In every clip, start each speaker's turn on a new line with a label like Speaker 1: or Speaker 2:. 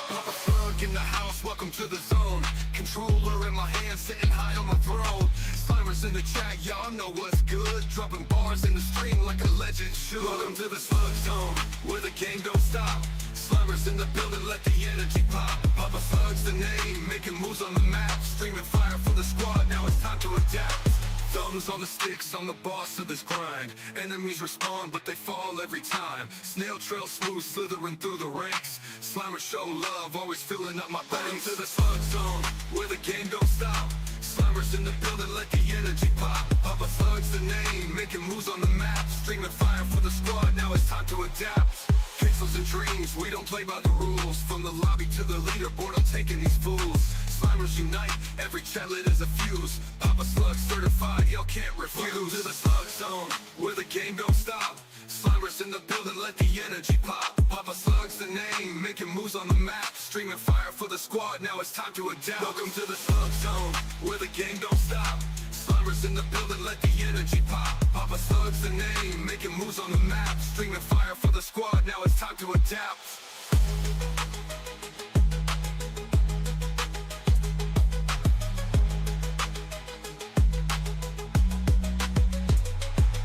Speaker 1: Papa Slug in the house, welcome to the zone. Controller in my hand, sitting high on my throne. Slimers in the chat, y'all know what's good. Dropping bars in the stream like a legend should. Welcome to the Slug Zone, where the game don't stop. Slimers in the building, let the energy pop. Papa Slug's the name, making moves on the map. Streaming fire for the squad, now it's time to adapt. Thumbs on the sticks, I'm the boss of this grind. Enemies respond, but they fall every time. Snail trail smooth, slithering through the ranks. Slimers show love, always filling up my banks. Welcome to the Slug Zone, where the game don't stop. Slimers in the building, let the energy pop. Papa Slug's the name, making moves on the map. Streaming fire for the squad, now it's time to adapt. Pixels and dreams, we don't play by the rules. From the lobby to the leaderboard, I'm taking these fools. Slimers unite, every chatlet is a fuse. Papa Slug certified, y'all can't refuse. Welcome to the Slug Zone, where the game don't stop. Slimers in the building, let the energy pop. Papa Slug's the name, making moves on the map. Streaming fire for the squad, now it's time to adapt. Welcome to the Slug Zone, where the game don't stop. Slimers in the building, let the energy pop. Papa Slug's the name, making moves on the map. Streaming fire for the squad, now it's time to adapt.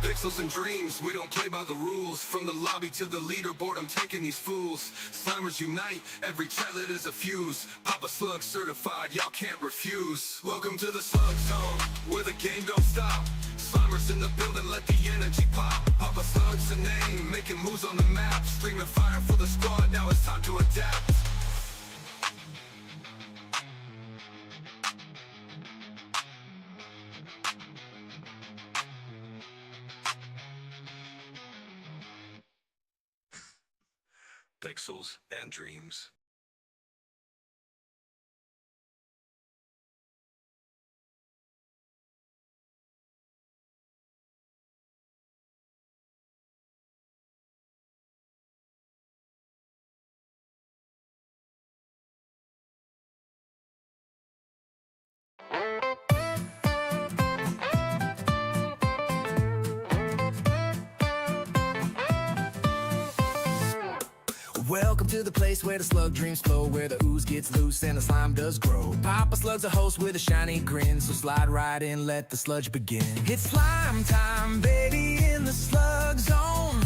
Speaker 1: Pixels and dreams, we don't play by the rules. From the lobby to the leaderboard, I'm taking these fools. Slimers unite, every chatlet is a fuse. Papa Slug certified, y'all can't refuse. Welcome to the Slug Zone, where the game don't stop. Slimers in the building, let the energy pop. Papa Slug's the name, making moves on the map. Streaming fire for the squad, now it's time to adapt. Pixels and dreams.
Speaker 2: Welcome to the place where the slug dreams flow, where the ooze gets loose and the slime does grow. Papa Slug's a host with a shiny grin, so slide right in, let the sludge begin. It's slime time, baby, in the Slug Zone.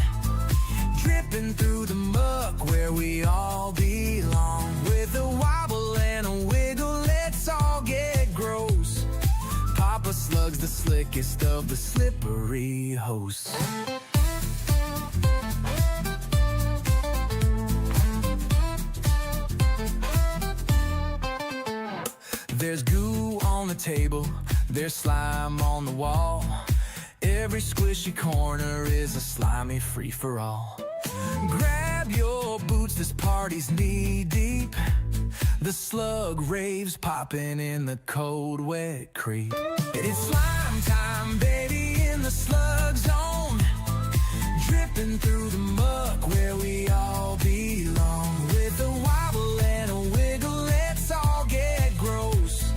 Speaker 2: Dripping through the muck where we all belong. With a wobble and a wiggle, let's all get gross. Papa Slug's the slickest of the slippery hosts. There's goo on the table, there's slime on the wall. Every squishy corner is a slimy free-for-all. Grab your boots, this party's knee-deep. The slug raves popping in the cold, wet creek. It's slime time, baby, in the Slug Zone. Dripping through the muck where we all belong. With a wobble and a wiggle, let's all get gross.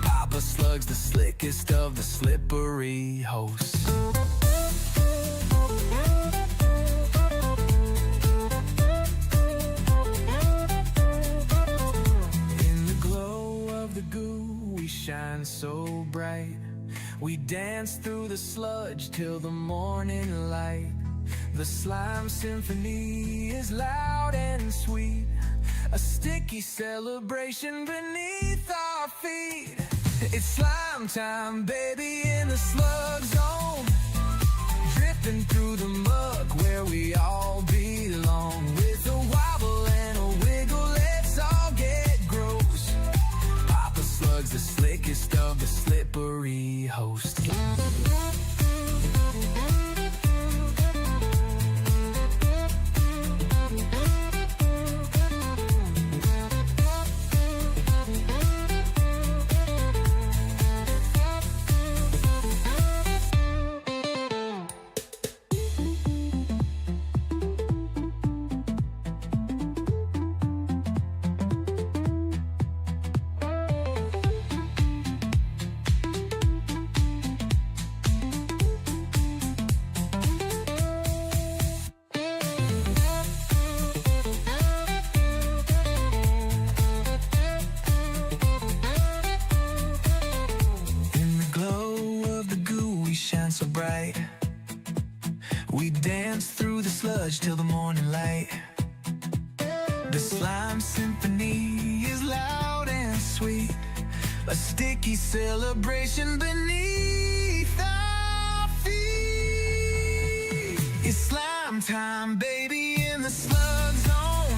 Speaker 2: Papa Slug's the slickest of the slippery hosts. In the glow of the goo, we shine so bright. We dance through the sludge till the morning light. The slime symphony is loud and sweet, a sticky celebration beneath our feet. It's slime time, baby, in the Slug Zone. Drifting through the muck where we all belong. With a wobble and a wiggle, let's all get gross. Papa Slug's the slickest of the slippery hosts. so bright. We dance through the sludge till the morning light. The slime symphony is loud and sweet, a sticky celebration beneath our feet. It's slime time, baby, in the slug zone,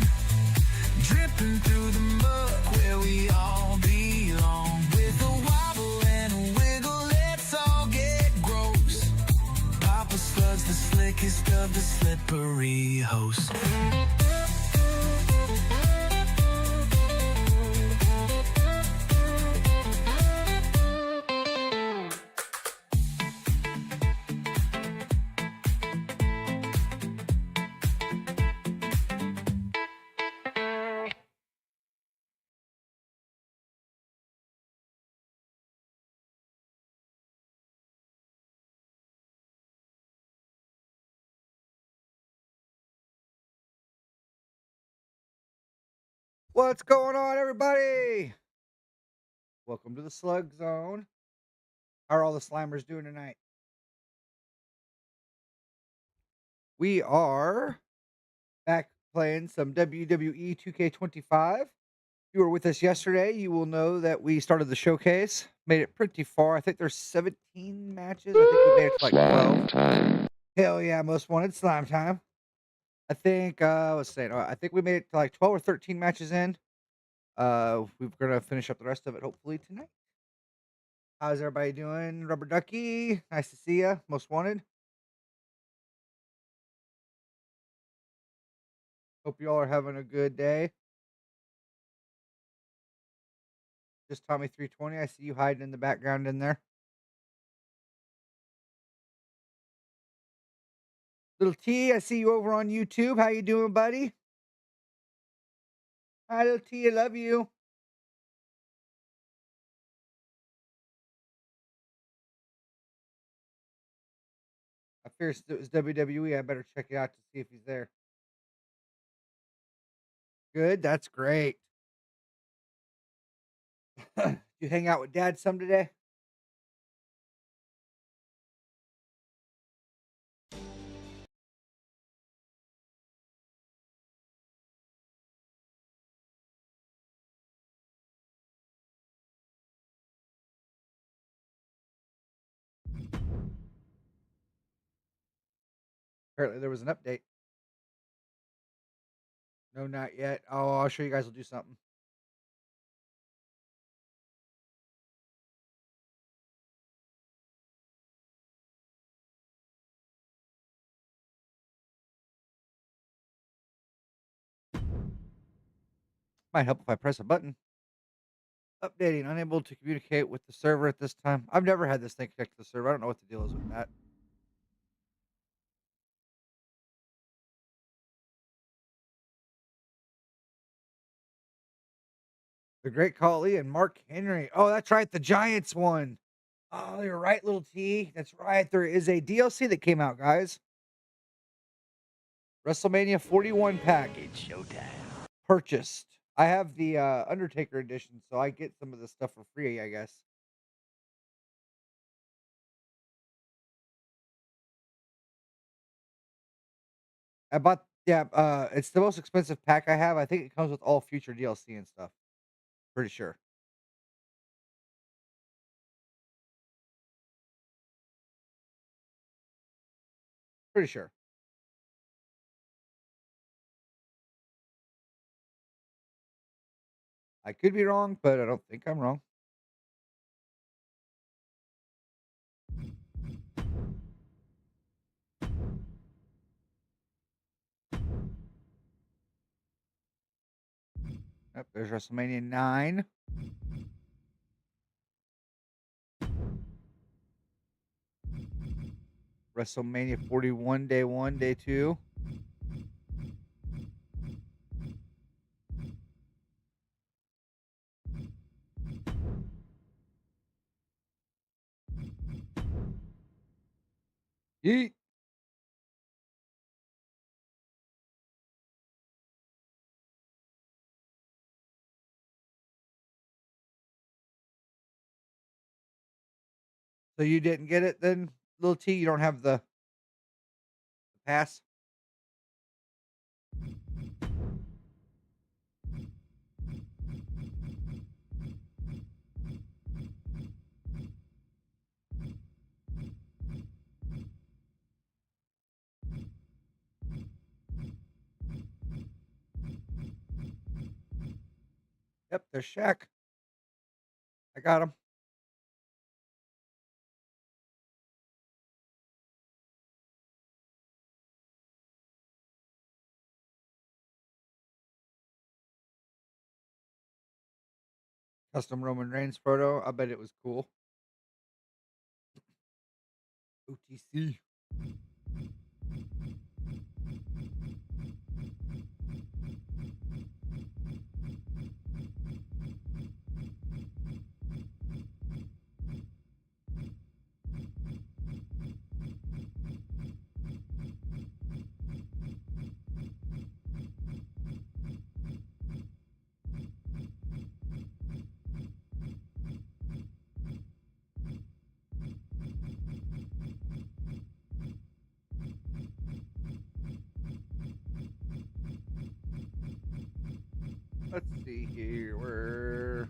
Speaker 2: dripping through the muck where we all belong. With a wobble and a wiggle, let's all get gross. Papa Slug's the slickest of the slippery hosts.
Speaker 3: What's going on, everybody? Welcome to the Slug Zone. How are all the Slimers doing tonight? We are back playing some WWE 2K25. If you were with us yesterday, you will know that we started the showcase. Made it pretty far. I think there's 17 matches. I think we made it to like 12.
Speaker 4: Time.
Speaker 3: Hell yeah, most wanted slime time. I think I think we made it to like 12 or 13 matches in. We're gonna finish up the rest of it hopefully tonight. How's everybody doing? Rubber Ducky, nice to see you. Most wanted. Hope you all are having a good day. Just Tommy 320. I see you hiding in the background in there. Little T, I see you over on YouTube. How you doing, buddy? Hi, little T. I love you. I figured it was WWE. I better check it out to see if he's there. Good. That's great. You hang out with Dad some today? Apparently there was an update. No, not yet. Oh, I'll show you guys will do something. Might help if I press a button. Updating. Unable to communicate with the server at this time. I've never had this thing connect to the server. I don't know what the deal is with that. The Great Khali and Mark Henry. Oh, that's right. The Giants one. Oh, you're right, little T. That's right. There is a DLC that came out, guys. WrestleMania 41 pack.
Speaker 4: It's showtime.
Speaker 3: Purchased. I have the Undertaker edition, so I get some of the stuff for free, I guess. I bought, yeah, it's the most expensive pack I have. I think it comes with all future DLC and stuff. Pretty sure. Pretty sure. I could be wrong, but I don't think I'm wrong. Yep, there's WrestleMania 9. WrestleMania 41, day 1, day 2. Yeet. So you didn't get it then, Little T, you don't have the pass. Yep, there's Shaq. I got him. Custom Roman Reigns photo. I bet it was cool. OTC. Let's see here. Where?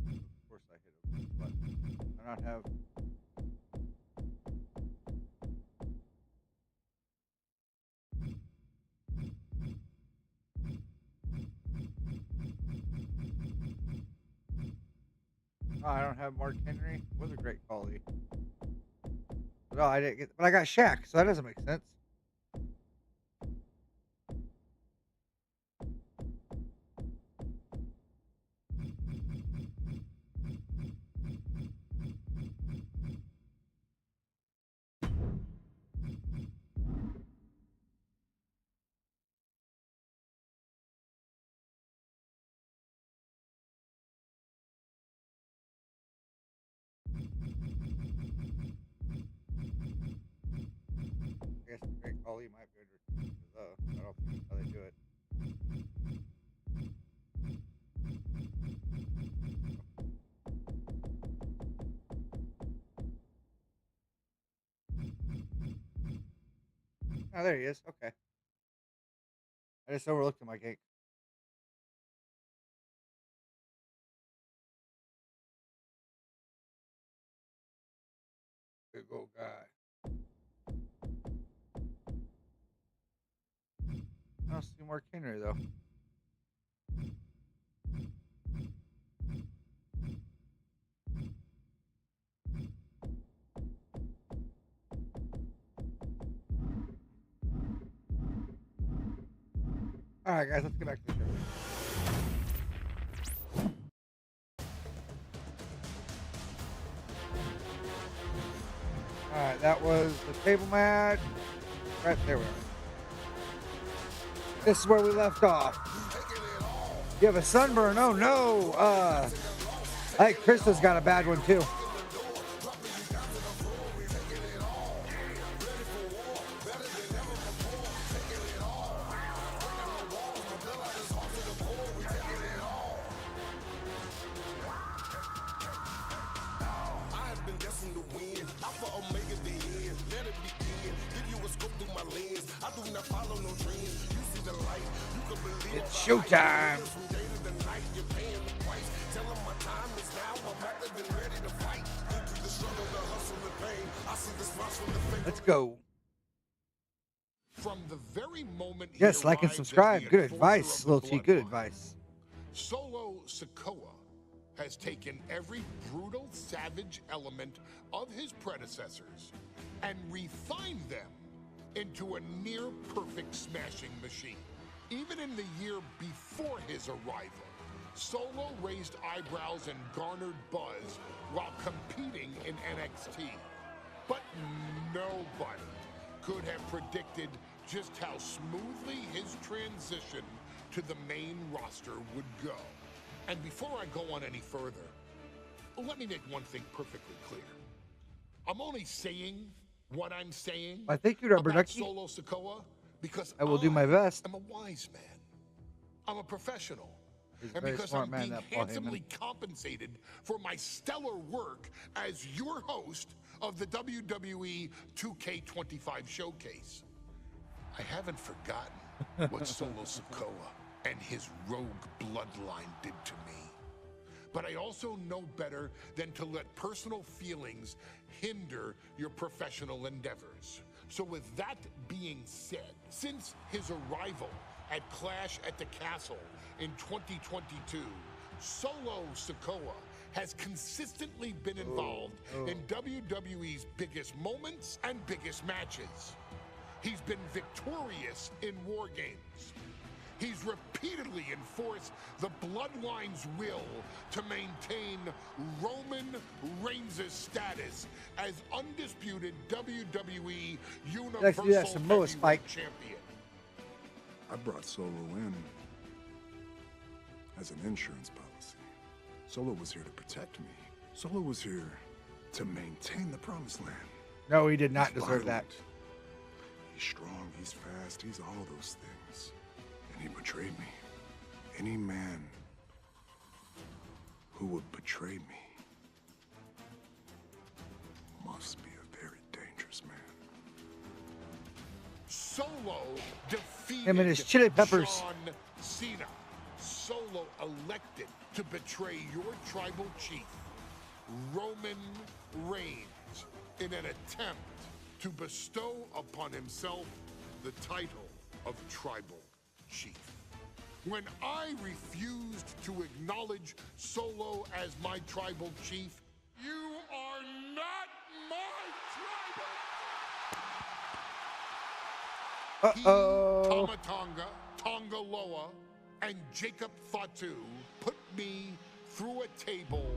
Speaker 3: Of course I hit him, but I don't have. Oh, I don't have Mark Henry. Was a great collie. No, I didn't get. But I got Shaq, so that doesn't make sense. I guess the great collie might be under the. I don't think that's how they do it. Oh, there he is. Okay. I just overlooked him, I think. Big old guy. I don't see Mark Henry though. All right, guys, let's get back to the show. All right, that was the table match. Right there we are. This is where we left off. You have a sunburn? Oh no! I think Krista's got a bad one too. It's showtime. Let's go.
Speaker 4: From the very moment
Speaker 3: Yes, like and subscribe. Good advice, Lil T. Good advice.
Speaker 4: Solo Sikoa has taken every brutal, savage element of his predecessors and refined them into a near-perfect smashing machine. Even in the year before his arrival, Solo raised eyebrows and garnered buzz while competing in NXT. But nobody could have predicted just how smoothly his transition to the main roster would go. And before I go on any further, let me make one thing perfectly clear. I'm only saying what I'm saying
Speaker 3: I think you're
Speaker 4: about Solo Sikoa because
Speaker 3: I will do my best.
Speaker 4: I'm a wise man. I'm a professional.
Speaker 3: He's a
Speaker 4: and
Speaker 3: very
Speaker 4: because
Speaker 3: smart
Speaker 4: I'm
Speaker 3: man,
Speaker 4: being
Speaker 3: that Paul
Speaker 4: handsomely compensated for my stellar work as your host of the WWE 2K25 showcase. I haven't forgotten what Solo Sikoa and his rogue bloodline did to me. But I also know better than to let personal feelings hinder your professional endeavors. So with that being said, since his arrival at Clash at the Castle in 2022, Solo Sikoa has consistently been involved in WWE's biggest moments and biggest matches. He's been victorious in War Games. He's repeatedly enforced the Bloodline's will to maintain Roman Reigns' status as undisputed WWE
Speaker 3: Let's do that
Speaker 4: Universal
Speaker 3: Samoa
Speaker 4: Heavyweight
Speaker 3: Spike.
Speaker 4: Champion.
Speaker 5: I brought Solo in as an insurance policy. Solo was here to protect me. Solo was here to maintain the promised land.
Speaker 3: No, he did not
Speaker 5: He's
Speaker 3: deserve that.
Speaker 5: violent. He's strong, he's fast, he's all those things. And he betrayed me. Any man who would betray me must be a very dangerous man.
Speaker 4: Solo defeated
Speaker 3: Him and his chili peppers.
Speaker 4: John Cena. Solo elected to betray your tribal chief, Roman Reigns, in an attempt to bestow upon himself the title of tribal chief. When I refused to acknowledge Solo as my tribal chief, you are not my tribal.
Speaker 3: Uh-oh.
Speaker 4: Tamatanga, Tongaloa, and Jacob Fatu put me through a table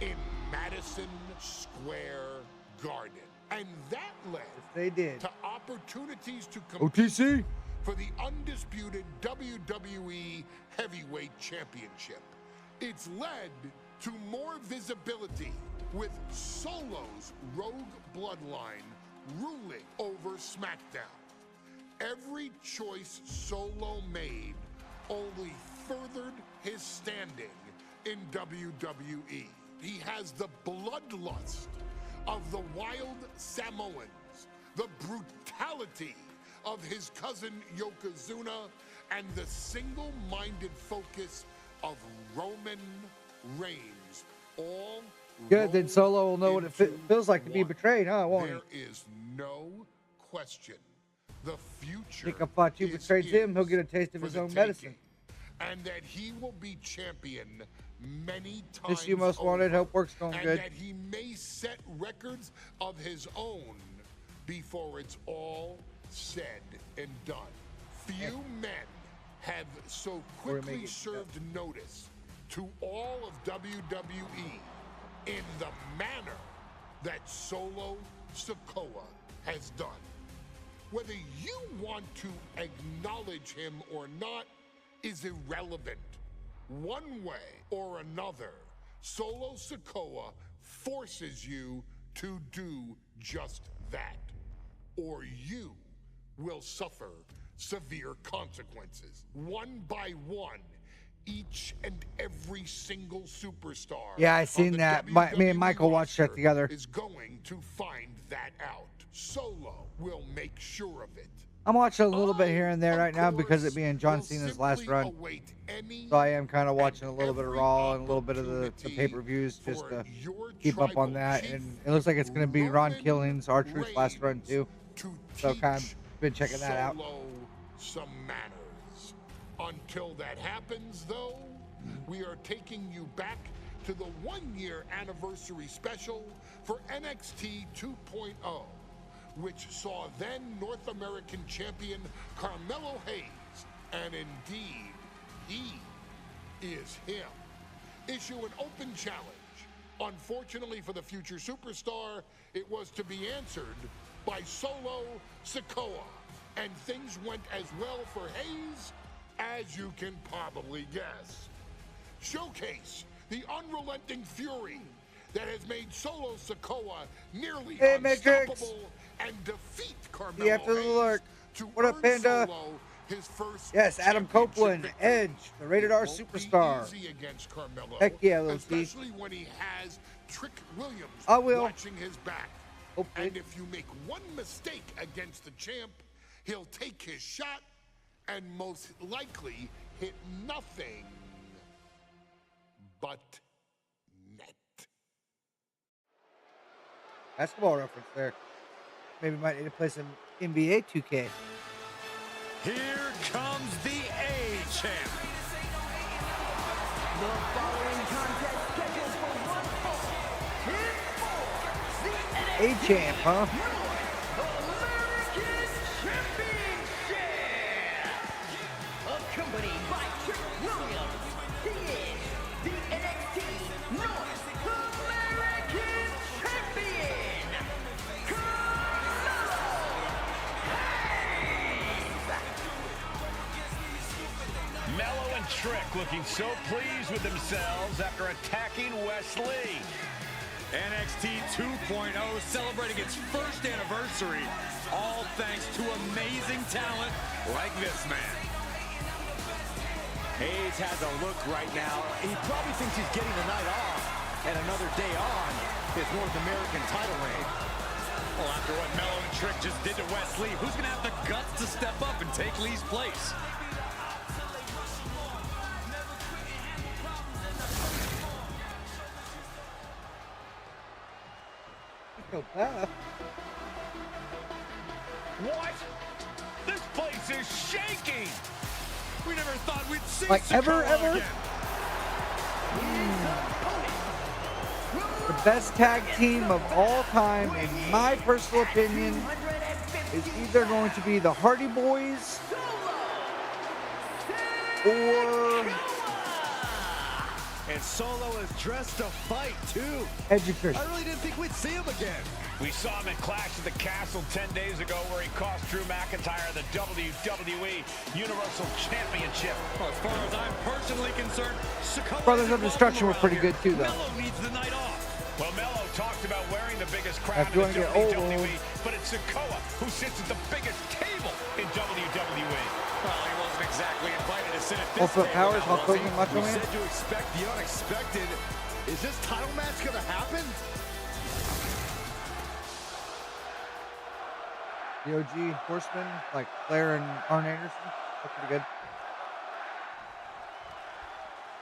Speaker 4: in Madison Square Garden. And that led
Speaker 3: They did.
Speaker 4: to opportunities to compete
Speaker 3: OTC?
Speaker 4: for the undisputed WWE Heavyweight Championship. It's led to more visibility with Solo's rogue bloodline ruling over SmackDown. Every choice Solo made only furthered his standing in WWE. He has the bloodlust of the wild Samoans, the brutality of his cousin Yokozuna, and the single-minded focus of Roman Reigns, all
Speaker 3: Good, then
Speaker 4: rolled
Speaker 3: Solo will know what it
Speaker 4: into
Speaker 3: feels like to be
Speaker 4: one.
Speaker 3: betrayed, huh? Won't
Speaker 4: There is no question. The future
Speaker 3: Jacob Fatu
Speaker 4: is
Speaker 3: betrays him, he'll get a
Speaker 4: his
Speaker 3: taste of
Speaker 4: for
Speaker 3: his
Speaker 4: the
Speaker 3: own
Speaker 4: taking,
Speaker 3: medicine.
Speaker 4: and that he will be champion many times
Speaker 3: Miss you most wanted.
Speaker 4: over,
Speaker 3: Hope work's going
Speaker 4: and
Speaker 3: good.
Speaker 4: that he may set records of his own before it's all said and done. Few men have so
Speaker 3: Or make
Speaker 4: quickly
Speaker 3: it
Speaker 4: served notice to all of WWE in the manner that Solo Sikoa has done. Whether you want to acknowledge him or not is irrelevant. One way or another, Solo Sikoa forces you to do just that, or you will suffer severe consequences. One by one, each and every single superstar.
Speaker 3: Yeah, I
Speaker 4: on
Speaker 3: seen
Speaker 4: the
Speaker 3: that. Me and
Speaker 4: WWE
Speaker 3: Michael watched that
Speaker 4: roster
Speaker 3: together.
Speaker 4: Is going to find that out. Solo will make sure of it.
Speaker 3: I'm watching a little bit
Speaker 4: I,
Speaker 3: here and there
Speaker 4: of
Speaker 3: right now because it
Speaker 4: course,
Speaker 3: being John
Speaker 4: will
Speaker 3: Cena's last
Speaker 4: simply
Speaker 3: run.
Speaker 4: await any
Speaker 3: So I am kind of watching a
Speaker 4: and
Speaker 3: little bit of
Speaker 4: every
Speaker 3: Raw and a little bit of the
Speaker 4: opportunity
Speaker 3: pay-per-views just
Speaker 4: for
Speaker 3: to
Speaker 4: your
Speaker 3: keep up on
Speaker 4: tribal
Speaker 3: that.
Speaker 4: chief,
Speaker 3: And it looks like it's going to be Ron
Speaker 4: Roman
Speaker 3: Killing's R-Truth's last run
Speaker 4: Reigns,
Speaker 3: too.
Speaker 4: to
Speaker 3: So kind
Speaker 4: teach
Speaker 3: of been checking that out.
Speaker 4: Solo some manners. Until that happens, though, we are taking you back to the one-year anniversary special for NXT 2.0, which saw then North American champion Carmelo Hayes, and indeed, he is him, issue an open challenge. Unfortunately for the future superstar, it was to be answered by Solo Sikoa, and things went as well for Hayes as you can probably guess. Showcase the unrelenting fury that has made Solo Sikoa nearly
Speaker 3: Hey, Matrix.
Speaker 4: unstoppable and defeat
Speaker 3: See you
Speaker 4: Carmelo
Speaker 3: after the
Speaker 4: Hayes
Speaker 3: lurk.
Speaker 4: to
Speaker 3: What up,
Speaker 4: earn
Speaker 3: Panda?
Speaker 4: Solo his first
Speaker 3: Yes, Adam
Speaker 4: championship
Speaker 3: Copeland,
Speaker 4: victory.
Speaker 3: Edge, the Rated R
Speaker 4: It won't be
Speaker 3: superstar.
Speaker 4: easy against Carmelo,
Speaker 3: Heck yeah, Lil T.
Speaker 4: especially when he has Trick Williams
Speaker 3: I will.
Speaker 4: watching his back.
Speaker 3: Hopefully.
Speaker 4: And if you make one mistake against the champ, he'll take his shot and most likely hit nothing but net.
Speaker 3: Basketball reference there. Maybe might need to play some NBA 2K.
Speaker 6: Here comes the A-Champ.
Speaker 2: The following contest scheduled for one fall is for the
Speaker 3: A-Champ, huh?
Speaker 2: American Championship! Accompanied by Trick Williams, he is the NXT North American Champion, Carmelo Hayes!
Speaker 6: Mello and Trick looking so pleased with themselves after attacking Wesley. NXT 2.0 celebrating its first anniversary, all thanks to amazing talent like this man. Hayes has a look right now. He probably thinks he's getting the night off and another day on his North American title reign. Well, after what Mello and Trick just did to Wesley, who's going to have the guts to step up and take Lee's place?
Speaker 3: Go back.
Speaker 6: What? This place is shaking! We never thought we'd see
Speaker 3: Like,
Speaker 6: Sokoa
Speaker 3: ever?
Speaker 6: again.
Speaker 3: The best tag team of all time, in my personal opinion, is either going to be the Hardy Boys or
Speaker 6: And Solo is dressed to fight, too.
Speaker 3: Edge and Christian.
Speaker 6: I really didn't think we'd see him again. We saw him at Clash at the Castle 10 days ago where he cost Drew McIntyre the WWE Universal Championship. Well, as far as I'm personally concerned, Sokoa
Speaker 3: Brothers of
Speaker 6: isn't
Speaker 3: Destruction were
Speaker 6: welcome
Speaker 3: pretty
Speaker 6: around
Speaker 3: good, too, though.
Speaker 6: here. Mello needs the night off. Well, Mello talked about wearing the biggest crown
Speaker 3: If you
Speaker 6: in
Speaker 3: wanna
Speaker 6: the
Speaker 3: get old,
Speaker 6: WWE, but it's Sokoa who sits at the biggest table in WWE. Well, he wasn't exactly invited to sit at this
Speaker 3: Ultimate
Speaker 6: table,
Speaker 3: Powers,
Speaker 6: now,
Speaker 3: Hulk
Speaker 6: was he?
Speaker 3: Hogan, Macho
Speaker 6: We
Speaker 3: Man.
Speaker 6: said to expect the unexpected. Is this title match going to happen?
Speaker 3: The OG Horsemen, like Flair and Arn Anderson. That's pretty good.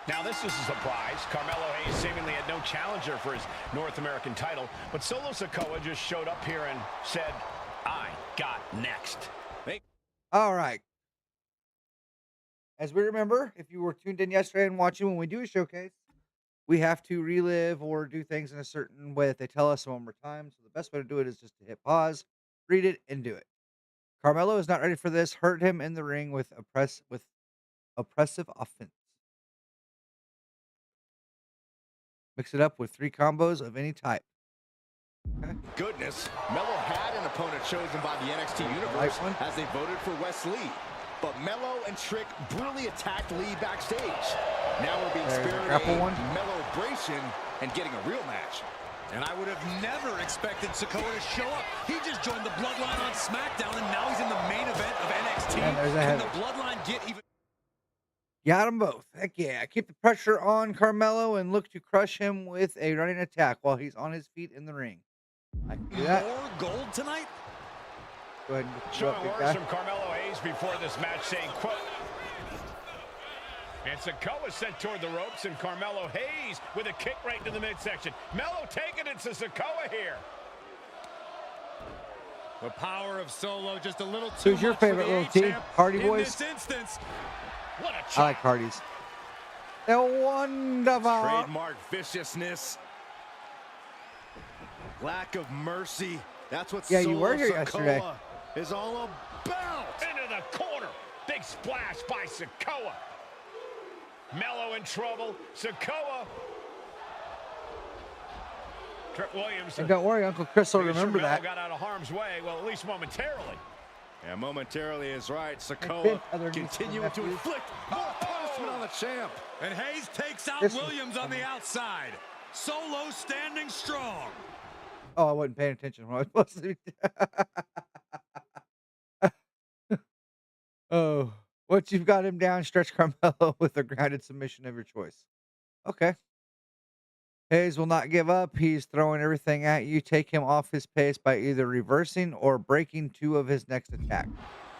Speaker 6: Now this is a surprise. Carmelo Hayes seemingly had no challenger for his North American title, but Solo Sikoa just showed up here and said, I got next.
Speaker 3: All right. As we remember, if you were tuned in yesterday and watching when we do a showcase, we have to relive or do things in a certain way that they tell us one more time. So the best way to do it is just to hit pause, read it, and do it. Carmelo is not ready for this. Hurt him in the ring with oppressive offense. Mix it up with 3 combos of any type. Okay.
Speaker 7: Goodness, Mello had an opponent chosen by the NXT Universe
Speaker 3: one.
Speaker 7: as they voted for Wes Lee. But Mello and Trick brutally attacked Lee backstage. Now we're being
Speaker 3: There's a
Speaker 7: spared
Speaker 3: grapple
Speaker 7: a
Speaker 3: one.
Speaker 7: Mello-bration and getting a real match.
Speaker 6: And I would have never expected Sikoa to show up. He just joined the Bloodline on SmackDown, and now he's in the main event of NXT.
Speaker 3: And there's a
Speaker 6: Can
Speaker 3: header.
Speaker 6: the Bloodline get even...
Speaker 3: Got them both. Heck yeah. Keep the pressure on Carmelo and look to crush him with a running attack while he's on his feet in the ring. I can do that.
Speaker 6: More gold tonight?
Speaker 3: Go ahead and go
Speaker 6: Showing
Speaker 3: up, big
Speaker 6: words
Speaker 3: guy.
Speaker 6: from Carmelo Hayes before this match saying, quote, and Sikoa sent toward the ropes, and Carmelo Hayes with a kick right into the midsection. Mello taking it to Sikoa here. The power of Solo just a little too
Speaker 3: Who's your
Speaker 6: much for
Speaker 3: favorite
Speaker 6: the
Speaker 3: little T?
Speaker 6: A-Champ
Speaker 3: Hardy
Speaker 6: in
Speaker 3: Boys?
Speaker 6: this instance. What a
Speaker 3: I
Speaker 6: chop.
Speaker 3: like Hardy's. They're wonderful.
Speaker 7: Trademark viciousness. Lack of mercy. That's what
Speaker 3: Yeah, you
Speaker 7: Solo
Speaker 3: were here
Speaker 7: Sikoa
Speaker 3: yesterday.
Speaker 7: is all about.
Speaker 6: Into the corner. Big splash by Sikoa. Mello in trouble. Sikoa. Trick Williams.
Speaker 3: And don't worry, Uncle Chris will
Speaker 6: making sure
Speaker 3: remember
Speaker 6: Mello
Speaker 3: that.
Speaker 6: got out of harm's way, well, at least momentarily.
Speaker 7: Yeah, momentarily is right.
Speaker 3: been
Speaker 7: Sikoa
Speaker 3: other nieces and
Speaker 7: continuing to
Speaker 3: nephews.
Speaker 7: inflict more punishment on the champ.
Speaker 6: And Hayes takes out
Speaker 3: This is
Speaker 6: Williams on the outside. Solo standing strong.
Speaker 3: Oh, I wasn't paying attention when I was supposed to be. Oh, once you've got him down, stretch Carmelo with a grounded submission of your choice. Okay. Hayes will not give up. He's throwing everything at you. Take him off his pace by either reversing or breaking two of his next attack.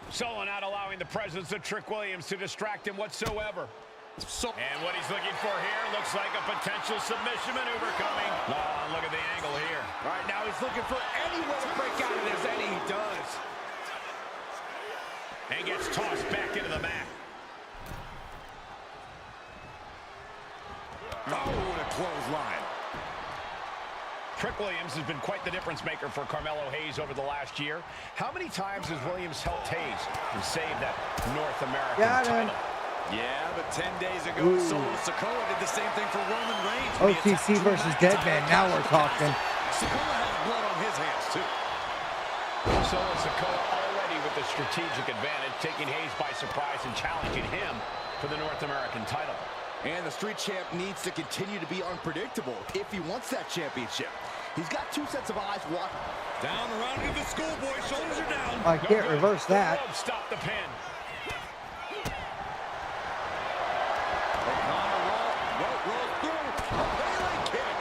Speaker 6: Solo not allowing the presence of Trick Williams to distract him whatsoever. And what he's looking for here looks like a potential submission maneuver coming. Oh, look at the angle here.
Speaker 7: All right, now he's looking for any way to break out of this, and he does.
Speaker 6: And gets tossed back into the mat.
Speaker 7: Oh, what a clothesline.
Speaker 6: Trick Williams has been quite the difference maker for Carmelo Hayes over the last year. How many times has Williams helped Hayes and saved that North American title?
Speaker 8: Yeah, but 10 days ago, Solo Sikoa did the same thing for Roman Reigns.
Speaker 3: OTC versus Deadman. Now we're talking.
Speaker 8: Sikoa has blood on his hands, too.
Speaker 6: Solo Sikoa already with the strategic advantage, taking Hayes by surprise and challenging him for the North American title.
Speaker 7: And the street champ needs to continue to be unpredictable if he wants that championship. He's got two sets of eyes watching.
Speaker 8: Down around to the schoolboy. Shoulders are down.
Speaker 3: I can't reverse that.
Speaker 6: Stop the pin.
Speaker 7: Roll through. A melee kick.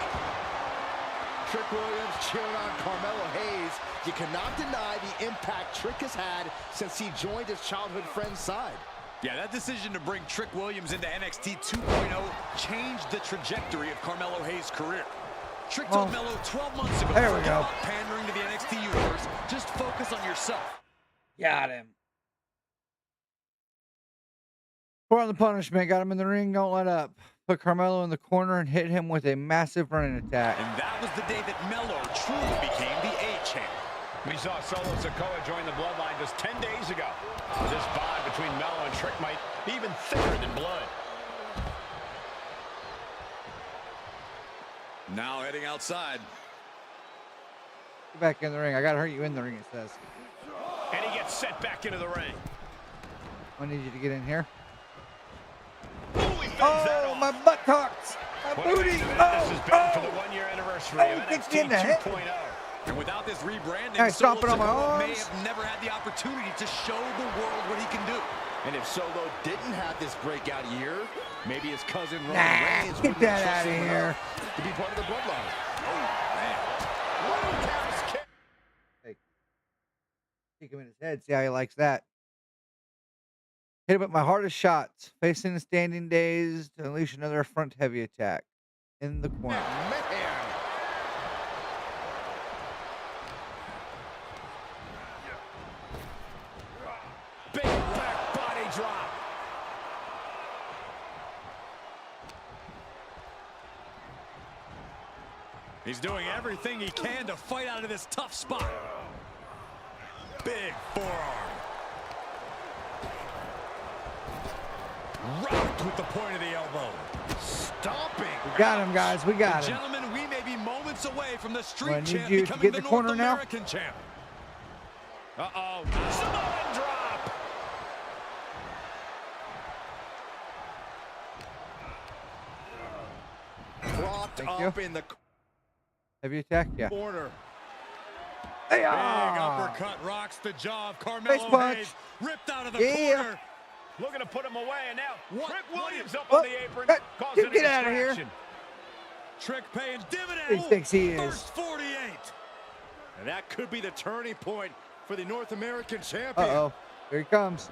Speaker 7: Trick Williams cheering on Carmelo Hayes. You cannot deny the impact Trick has had since he joined his childhood friend's side.
Speaker 8: Yeah, that decision to bring Trick Williams into NXT 2.0 changed the trajectory of Carmelo Hayes' career. Trick told Melo 12 months ago,
Speaker 3: there we
Speaker 8: forget
Speaker 3: go.
Speaker 8: about pandering to the NXT universe, just focus on yourself.
Speaker 3: Got him. For the punishment, got him in the ring, don't let up. Put Carmelo in the corner and hit him with a massive running attack.
Speaker 8: And that was the day that Melo truly became the A-champ.
Speaker 6: We saw Solo Sikoa join the bloodline just 10 days ago. This bond between Melo and Trick might be even thicker than blood.
Speaker 8: Now heading outside.
Speaker 3: Get back in the ring. I gotta hurt you in the ring, it says.
Speaker 6: And he gets sent back into the ring.
Speaker 3: I need you to get in here.
Speaker 6: Ooh, he fends that off.
Speaker 3: My buttocks! My booty!
Speaker 6: This has been for the one-year anniversary of NXT 2.0.
Speaker 8: And without this rebranding,
Speaker 3: Hey,
Speaker 8: Solo
Speaker 3: stomping on my
Speaker 8: Sikoa may
Speaker 3: arms.
Speaker 8: have never had the opportunity to show the world what he can do.
Speaker 7: And if Solo didn't have this breakout year, maybe his cousin Roman Reigns
Speaker 3: Get
Speaker 7: wouldn't
Speaker 3: that
Speaker 7: trust
Speaker 3: out of
Speaker 7: him
Speaker 3: here.
Speaker 7: enough to be part of the bloodline.
Speaker 3: Hey. Kick him in his head. See how he likes that. Hit him with my hardest shots. Facing the standing days to unleash another front heavy attack. In the corner.
Speaker 7: Man.
Speaker 6: Big back body drop.
Speaker 8: He's doing everything he can to fight out of this tough spot. Big forearm. Rocked with the point of the elbow.
Speaker 7: Stomping.
Speaker 3: We got him, guys. We got him.
Speaker 8: Gentlemen, we may be moments away from the
Speaker 3: I
Speaker 8: street
Speaker 3: need
Speaker 8: champ
Speaker 3: you to
Speaker 8: becoming
Speaker 3: get
Speaker 8: the
Speaker 3: in the corner
Speaker 8: North
Speaker 3: now.
Speaker 8: American champ. Uh-oh.
Speaker 6: Samoan drop.
Speaker 7: Propped
Speaker 3: Thank
Speaker 7: up
Speaker 3: you.
Speaker 7: in the
Speaker 3: Heavy attack? Yeah.
Speaker 7: corner.
Speaker 8: Big
Speaker 3: Hey-ya!
Speaker 8: uppercut rocks the jaw of
Speaker 3: Face
Speaker 8: Carmelo
Speaker 3: punch.
Speaker 8: Hayes. Ripped out of the
Speaker 3: Yeah.
Speaker 8: corner.
Speaker 6: Looking to put him away, and now
Speaker 8: What?
Speaker 6: Trick Williams up
Speaker 3: What?
Speaker 6: on the apron,
Speaker 3: Hey,
Speaker 6: causing a
Speaker 3: get outta here.
Speaker 6: distraction.
Speaker 8: Trick paying
Speaker 3: He
Speaker 8: dividends.
Speaker 3: thinks he is.
Speaker 8: First 48.
Speaker 7: And that could be the turning point for the North American champion.
Speaker 3: Uh-oh. Here he comes.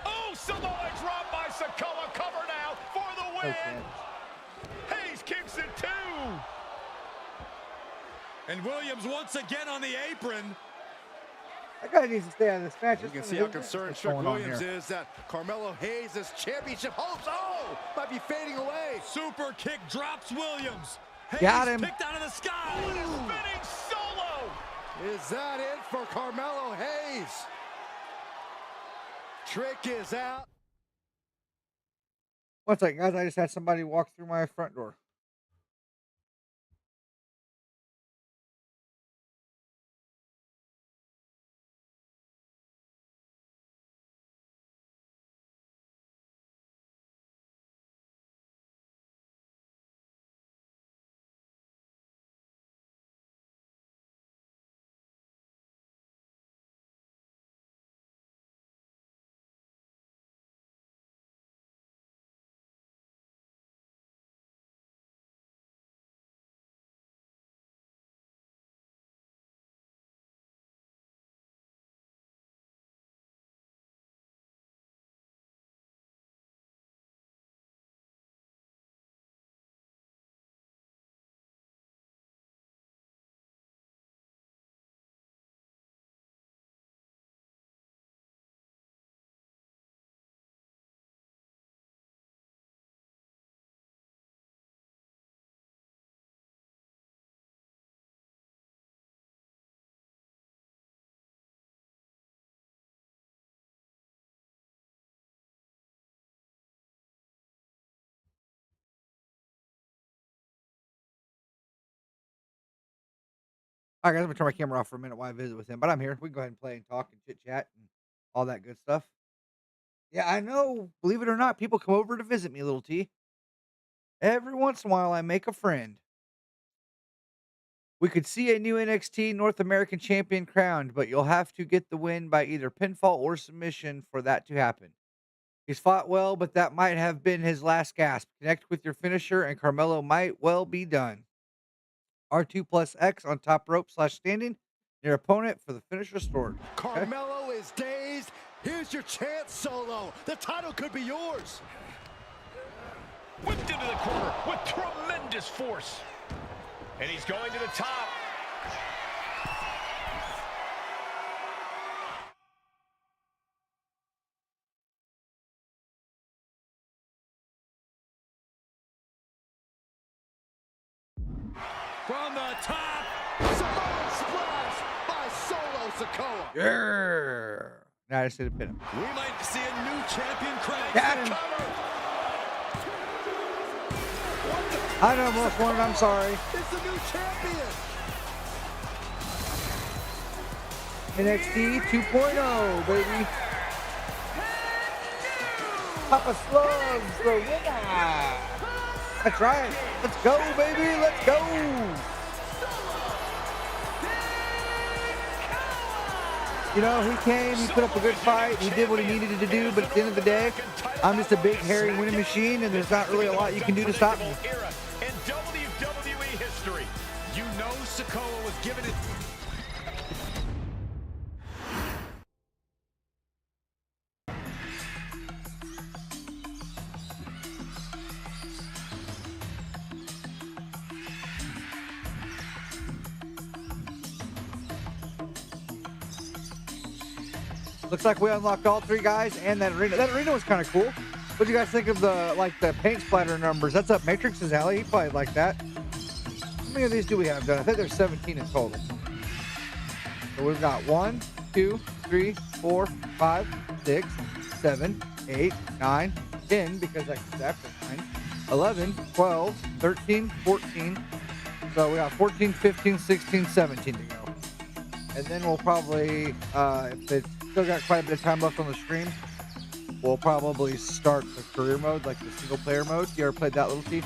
Speaker 6: Oh, Samoa drop by Sikoa. Cover now for the win.
Speaker 3: Okay.
Speaker 6: Hayes kicks it too.
Speaker 8: And Williams once again on the apron.
Speaker 3: That guy needs to stay out of this match.
Speaker 7: You can see how concerned Trick Williams is that Carmelo Hayes' championship hopes, might be fading away.
Speaker 8: Super kick drops Williams. Hayes
Speaker 3: Got him.
Speaker 8: picked out of the sky.
Speaker 6: Spinning solo.
Speaker 7: Is that it for Carmelo Hayes? Trick is out.
Speaker 3: One second, guys. I just had somebody walk through my front door. All right, guys, I'm gonna turn my camera off for a minute while I visit with him, but I'm here. We can go ahead and play and talk and chit chat and all that good stuff. Yeah, I know. Believe it or not, people come over to visit me, little T. Every once in a while, I make a friend. We could see a new NXT North American champion crowned, but you'll have to get the win by either pinfall or submission for that to happen. He's fought well, but that might have been his last gasp. Connect with your finisher, and Carmelo might well be done. R2 plus X on top rope / standing. Your opponent for the finish restored. Okay.
Speaker 7: Carmelo is dazed. Here's your chance, Solo. The title could be yours.
Speaker 6: Whipped into the corner with tremendous force. And he's going to the top. From the top.
Speaker 7: Samoan splash by Solo Sikoa.
Speaker 3: Yeah. Now I just need to pin him.
Speaker 8: We might see a new champion crowned.
Speaker 3: Got him. I know, most wanted. I'm sorry.
Speaker 7: It's the new champion.
Speaker 3: NXT 2.0, baby. Papa Slugs, the winner. That's right. Let's go, baby. Let's go. You know, he came, he put up a good fight, he did what he needed to do, but at the end of the day, I'm just a big, hairy winning machine, and there's not really a lot you can do to stop me.
Speaker 6: In WWE history, you know Sikoa was given it.
Speaker 3: Looks like we unlocked all 3 guys and that arena. That arena was kind of cool. What do you guys think of the paint splatter numbers? That's up Matrix's alley. He probably like that. How many of these do we have done? I think there's 17 in total. So we've got 1, 2, 3, 4, 5, 6, 7, 8, 9, 10, because that comes after 9, 11, 12, 13, 14. So we got 14, 15, 16, 17 to go. And then we'll probably, if it's still got quite a bit of time left on the stream, we'll probably start the career mode, like the single player mode. You ever played that, little T?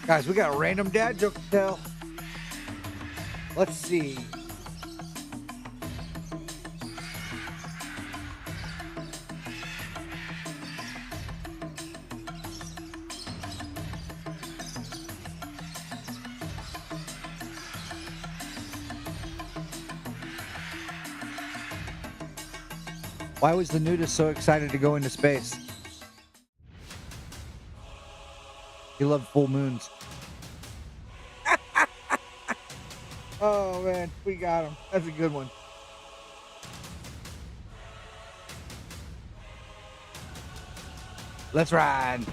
Speaker 3: Guys, we got a random dad joke to tell. Let's see. Why was the nudist so excited to go into space? He loved full moons. Oh man, we got him. That's a good one. Let's ride.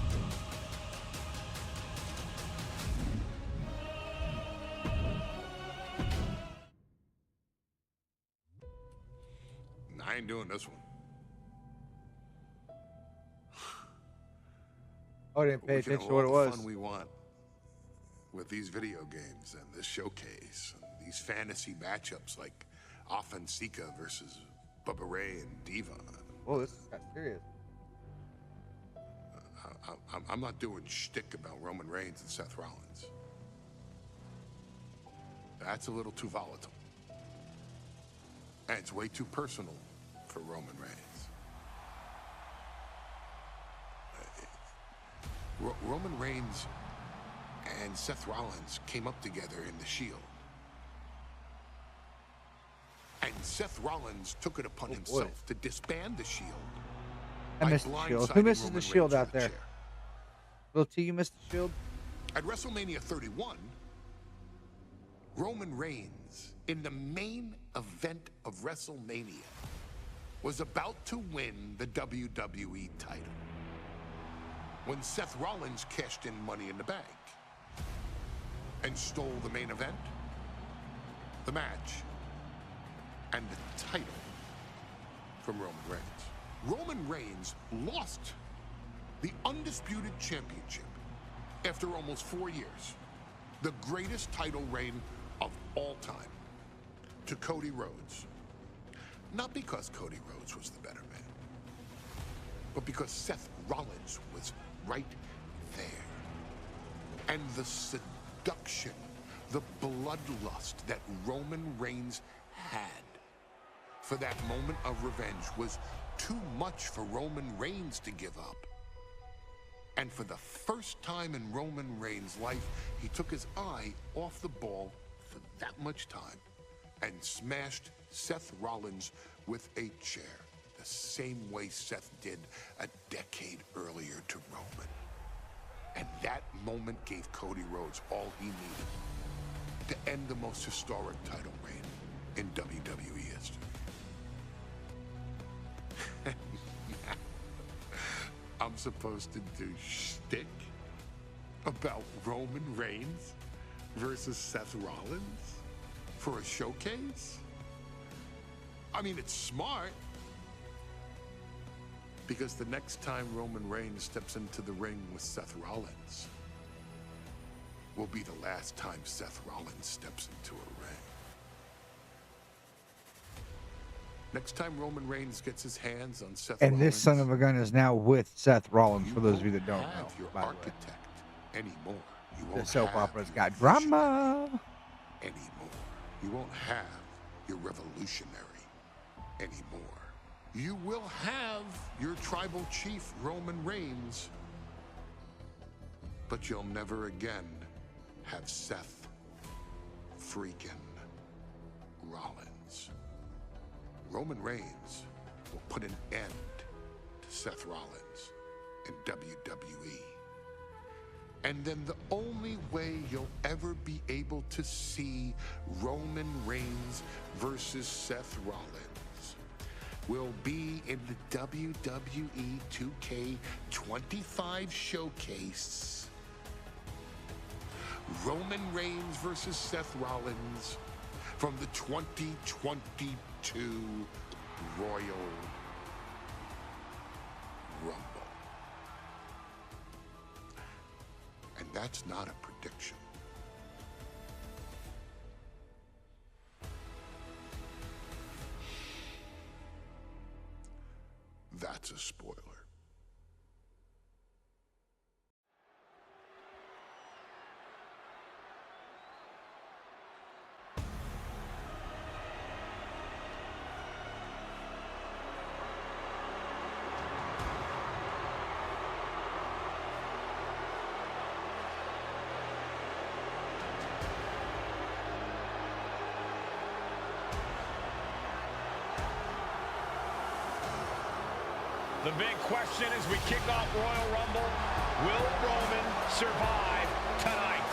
Speaker 4: I ain't doing this one.
Speaker 3: Oh, I didn't pay
Speaker 4: We can
Speaker 3: attention
Speaker 4: have
Speaker 3: to what it
Speaker 4: all the
Speaker 3: was.
Speaker 4: fun we want with these video games and this showcase and these fantasy matchups like Offensica versus Bubba Ray and Diva.
Speaker 3: Oh, this got serious.
Speaker 4: I'm not doing shtick about Roman Reigns and Seth Rollins. That's a little too volatile. And it's way too personal for Roman Reigns. Roman Reigns and Seth Rollins came up together in the Shield. Seth Rollins took it upon himself to disband the Shield.
Speaker 3: I
Speaker 4: by
Speaker 3: missed the Shield. Who
Speaker 4: blindsiding
Speaker 3: misses
Speaker 4: Roman
Speaker 3: the Shield
Speaker 4: Reigns
Speaker 3: out
Speaker 4: with a
Speaker 3: there?
Speaker 4: chair.
Speaker 3: Will T, you missed the Shield?
Speaker 4: At WrestleMania 31, Roman Reigns, in the main event of WrestleMania, was about to win the WWE title when Seth Rollins cashed in Money in the Bank and stole the main event, the match, and the title from Roman Reigns. Roman Reigns lost the Undisputed Championship after almost 4 years, the greatest title reign of all time, to Cody Rhodes. Not because Cody Rhodes was the better man, but because Seth Rollins was right there. And the seduction, the bloodlust that Roman Reigns had for that moment of revenge was too much for Roman Reigns to give up. And for the first time in Roman Reigns' life, he took his eye off the ball for that much time and smashed Seth Rollins with a chair, the same way Seth did a decade earlier to Roman. And that moment gave Cody Rhodes all he needed to end the most historic title reign in WWE history. I'm supposed to do shtick about Roman Reigns versus Seth Rollins for a showcase? I mean, it's smart, because the next time Roman Reigns steps into the ring with Seth Rollins will be the last time Seth Rollins steps into a ring. Next time Roman Reigns gets his hands on Seth Rollins,
Speaker 3: And this son of a gun is now with Seth Rollins,
Speaker 4: you
Speaker 3: for those of you
Speaker 4: won't
Speaker 3: that don't
Speaker 4: have
Speaker 3: know.
Speaker 4: your
Speaker 3: By the way.
Speaker 4: architect anymore. You
Speaker 3: The
Speaker 4: won't
Speaker 3: soap
Speaker 4: have
Speaker 3: opera's
Speaker 4: your
Speaker 3: got
Speaker 4: visionary
Speaker 3: drama.
Speaker 4: anymore. You won't have your revolutionary anymore. You will have your tribal chief, Roman Reigns, but you'll never again have Seth freaking Rollins. Roman Reigns will put an end to Seth Rollins in WWE. And then the only way you'll ever be able to see Roman Reigns versus Seth Rollins will be in the WWE 2K25 showcase. Roman Reigns versus Seth Rollins from the 2022 Royal Rumble. And that's not a prediction. That's a spoiler.
Speaker 6: The big question as we kick off Royal Rumble, will Roman survive tonight?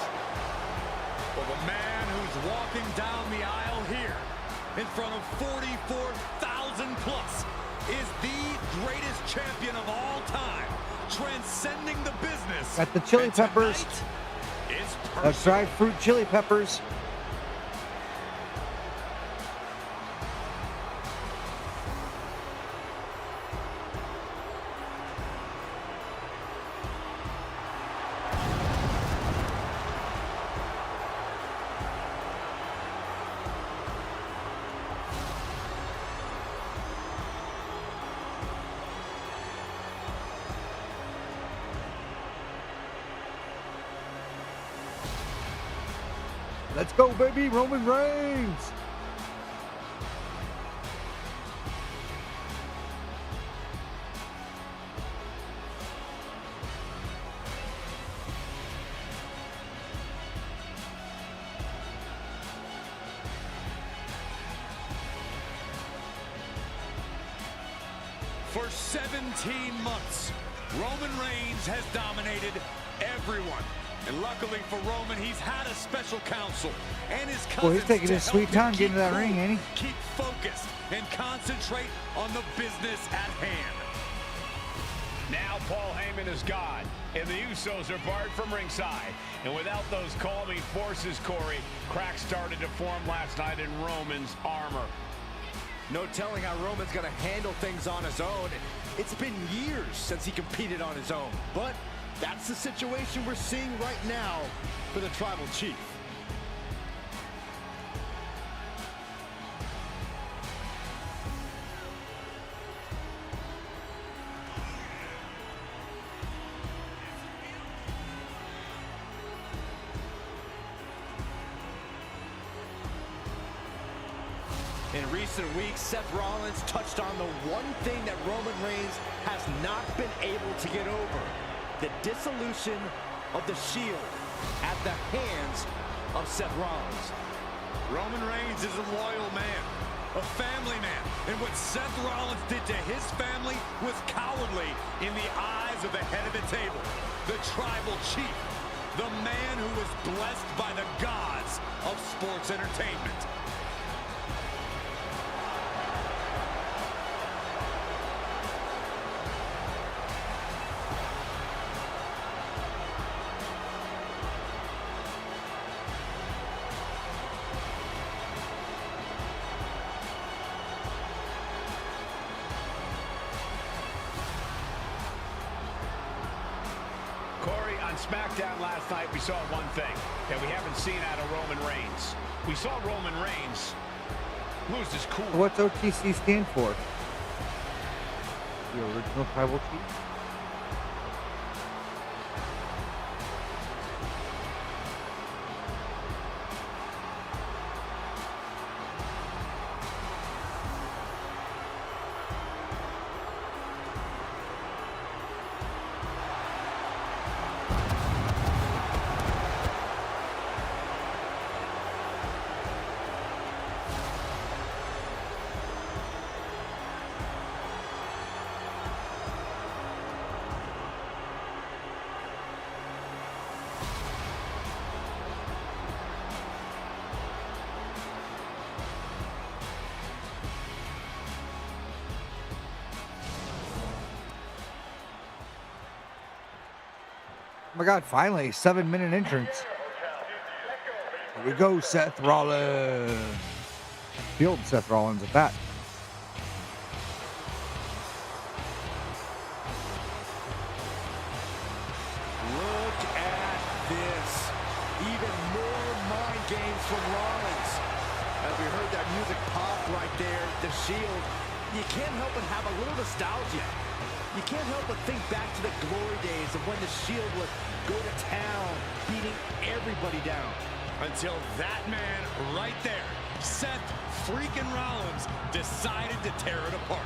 Speaker 8: Well, the man who's walking down the aisle here in front of 44,000 plus is the greatest champion of all time, transcending the business.
Speaker 3: Got the chili
Speaker 8: And
Speaker 3: peppers.
Speaker 8: tonight is
Speaker 3: That's dried fruit chili peppers. Let's go, baby, Roman Reigns.
Speaker 8: For 17 months, Roman Reigns has dominated everyone. And luckily for Roman, he's had a special counsel and his cousins.
Speaker 3: Well, he's taking
Speaker 8: to
Speaker 3: his
Speaker 8: help
Speaker 3: sweet
Speaker 8: him
Speaker 3: time
Speaker 8: keep
Speaker 3: getting to that
Speaker 8: cool,
Speaker 3: ring, ain't he?
Speaker 8: Keep focused and concentrate on the business at hand.
Speaker 6: Now Paul Heyman is gone, and the Usos are barred from ringside. And without those calming forces, Corey, cracks started to form last night in Roman's armor.
Speaker 7: No telling how Roman's going to handle things on his own. It's been years since he competed on his own, but that's the situation we're seeing right now for the Tribal Chief. In recent weeks, Seth Rollins touched on the one thing that Roman Reigns has not been able to get over: the dissolution of the Shield at the hands of Seth Rollins.
Speaker 8: Roman Reigns is a loyal man, a family man, and what Seth Rollins did to his family was cowardly in the eyes of the head of the table, the Tribal Chief, the man who was blessed by the gods of sports entertainment.
Speaker 6: Corey, on SmackDown last night, we saw one thing that we haven't seen out of Roman Reigns. We saw Roman Reigns lose his cool.
Speaker 3: What's OTC stand for? The original Tribal Chief? Oh my God, finally, 7-minute entrance. Here we go, Seth Rollins. Field Seth Rollins at that.
Speaker 7: Look at this. Even more mind games from Rollins. As we heard that music pop right there, the Shield, you can't help but have a little nostalgia. You can't help but think back to the glory days of when the Shield would go to town, beating everybody down.
Speaker 8: Until that man right there, Seth freaking Rollins, decided to tear it apart.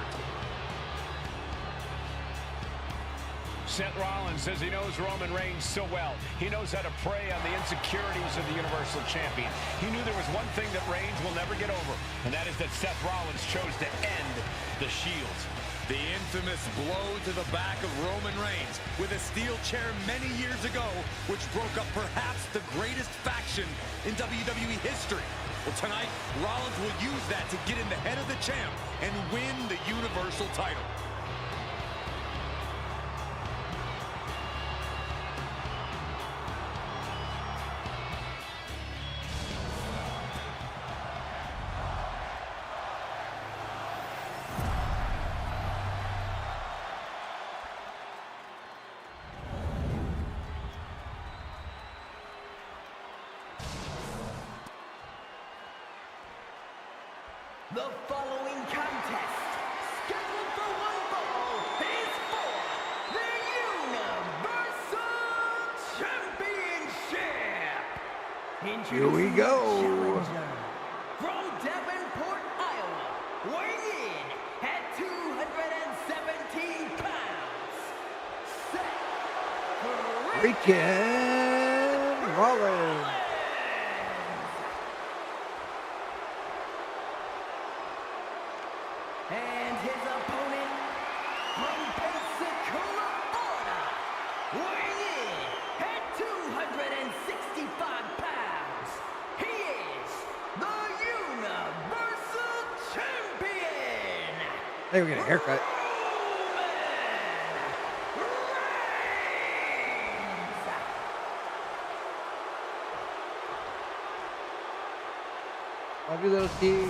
Speaker 6: Seth Rollins says he knows Roman Reigns so well. He knows how to prey on the insecurities of the Universal Champion. He knew there was one thing that Reigns will never get over, and that is that Seth Rollins chose to end the Shield.
Speaker 8: The infamous blow to the back of Roman Reigns with a steel chair many years ago, which broke up perhaps the greatest faction in WWE history. Well, tonight, Rollins will use that to get in the head of the champ and win the Universal title.
Speaker 2: The following contest, scheduled for one fall, is for the Universal Championship.
Speaker 3: Here we go.
Speaker 2: Challenger from Davenport, Iowa, weighing in at 217 pounds, Seth
Speaker 3: Freaking Rollins.
Speaker 2: and his opponent
Speaker 9: from Pensacola, Florida, weighing in at 265 pounds, he is the Universal Champion!
Speaker 3: Hey, we're getting a haircut. Love you, little T.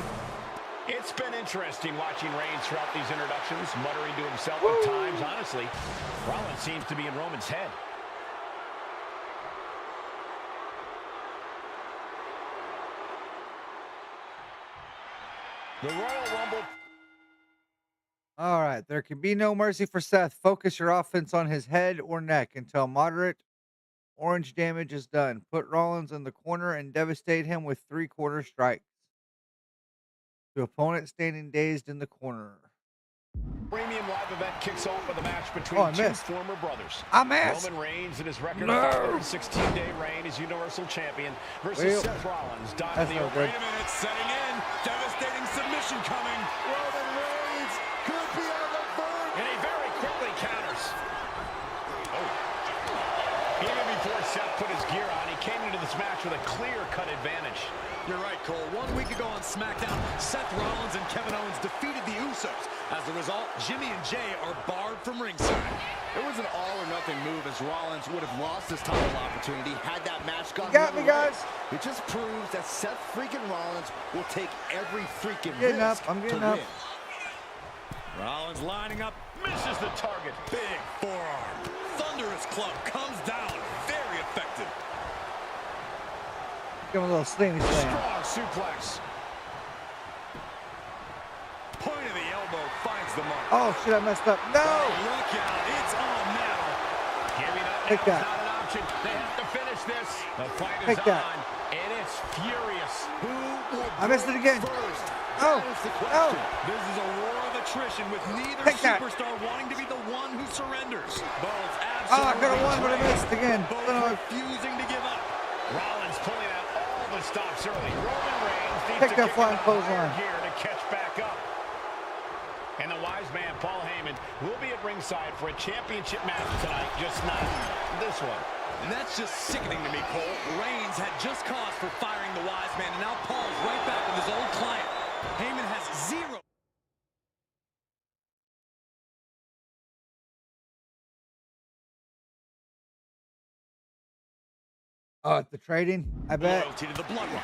Speaker 6: It's been interesting watching Reigns throughout these introductions, muttering to himself at times. Honestly, Rollins seems to be in Roman's head. The Royal Rumble.
Speaker 3: All right, there can be no mercy for Seth. Focus your offense on his head or neck until moderate orange damage is done. Put Rollins in the corner and devastate him with 3-quarter strikes. To opponent standing dazed in the corner.
Speaker 6: Premium live event kicks off with a match between two
Speaker 3: missed.
Speaker 6: former brothers.
Speaker 3: I missed.
Speaker 6: Roman Reigns and his record of 16-day reign as Universal Champion versus Seth Rollins.
Speaker 3: That's no good.
Speaker 8: Wait a minute, setting in. Devastating submission coming.
Speaker 7: Roman Reigns could be on the verge.
Speaker 6: And he very quickly counters. Oh. Even before Seth put his gear on, he came into this match with a clear-cut advantage.
Speaker 8: You're right, Cole. 1 week ago on SmackDown, Seth Rollins and Kevin Owens defeated the Usos. As a result, Jimmy and Jay are barred from ringside.
Speaker 7: It was an all-or-nothing move as Rollins would have lost his title opportunity had that match gone
Speaker 3: You got
Speaker 7: the
Speaker 3: me,
Speaker 7: other way.
Speaker 3: guys.
Speaker 7: It just proves that Seth freaking Rollins will take every freaking
Speaker 3: Getting up.
Speaker 7: risk
Speaker 3: I'm getting
Speaker 7: to
Speaker 3: up.
Speaker 7: win.
Speaker 8: Rollins lining up.
Speaker 6: Misses the target.
Speaker 8: Big forearm. Thunderous club comes down. Very effective.
Speaker 3: Give him a little slimy slam.
Speaker 6: Strong suplex.
Speaker 8: Point of the elbow finds the mark.
Speaker 3: Oh, shit, I messed up. No!
Speaker 8: Look out. It's on now.
Speaker 6: Giving up
Speaker 3: Take
Speaker 6: now is
Speaker 3: that.
Speaker 6: not an option. They have to finish this. The fight is
Speaker 3: Take that.
Speaker 6: on, and it's furious.
Speaker 7: Who will
Speaker 3: I missed it again.
Speaker 7: first?
Speaker 3: Oh,
Speaker 7: That is the
Speaker 3: oh.
Speaker 7: question.
Speaker 8: This is a war of attrition with neither
Speaker 3: Take that.
Speaker 8: superstar wanting to be the one who surrenders. Both
Speaker 3: Oh, I could have
Speaker 8: absolutely
Speaker 3: won, but I
Speaker 8: drained.
Speaker 3: missed again.
Speaker 8: Both
Speaker 3: Son of a-
Speaker 8: refusing to give up.
Speaker 6: Rollins pulling out all the stops early. Roman Reigns needs
Speaker 3: Take
Speaker 6: to
Speaker 3: that
Speaker 6: kick
Speaker 3: flying
Speaker 6: into
Speaker 3: clothesline.
Speaker 6: higher gear to catch back up. And the wise man, Paul Heyman, will be at ringside for a championship match tonight, just not this one.
Speaker 8: And that's just sickening to me, Cole. Reigns had just cause for firing the wise man, and now Paul's right back with his old client. Heyman has zero.
Speaker 3: Oh, the trading, I bet.
Speaker 8: Loyalty to the bloodline.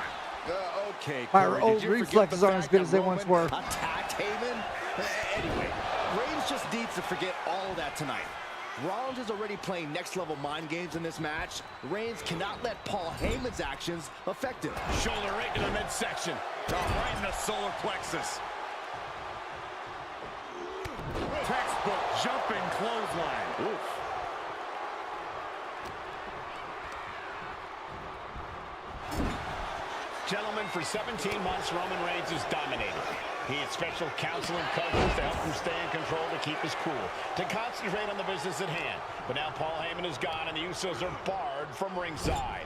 Speaker 7: Okay,
Speaker 3: My
Speaker 7: Corey,
Speaker 3: old
Speaker 7: did you forget
Speaker 3: reflexes
Speaker 7: the
Speaker 3: aren't as
Speaker 7: fact
Speaker 3: good
Speaker 7: that
Speaker 3: as they once
Speaker 7: Roman
Speaker 3: were.
Speaker 7: Attacked Heyman? Anyway, Reigns just needs to forget all of that tonight. Rollins is already playing next-level mind games in this match. Reigns cannot let Paul Heyman's actions affect him.
Speaker 8: Shoulder right to the midsection. Right in the solar plexus. Textbook jumping clothesline. Oof.
Speaker 6: Gentlemen, for 17 months, Roman Reigns has dominated. He had special counsel and coaches to help him stay in control, to keep his cool, to concentrate on the business at hand. But now Paul Heyman is gone, and the Usos are barred from ringside.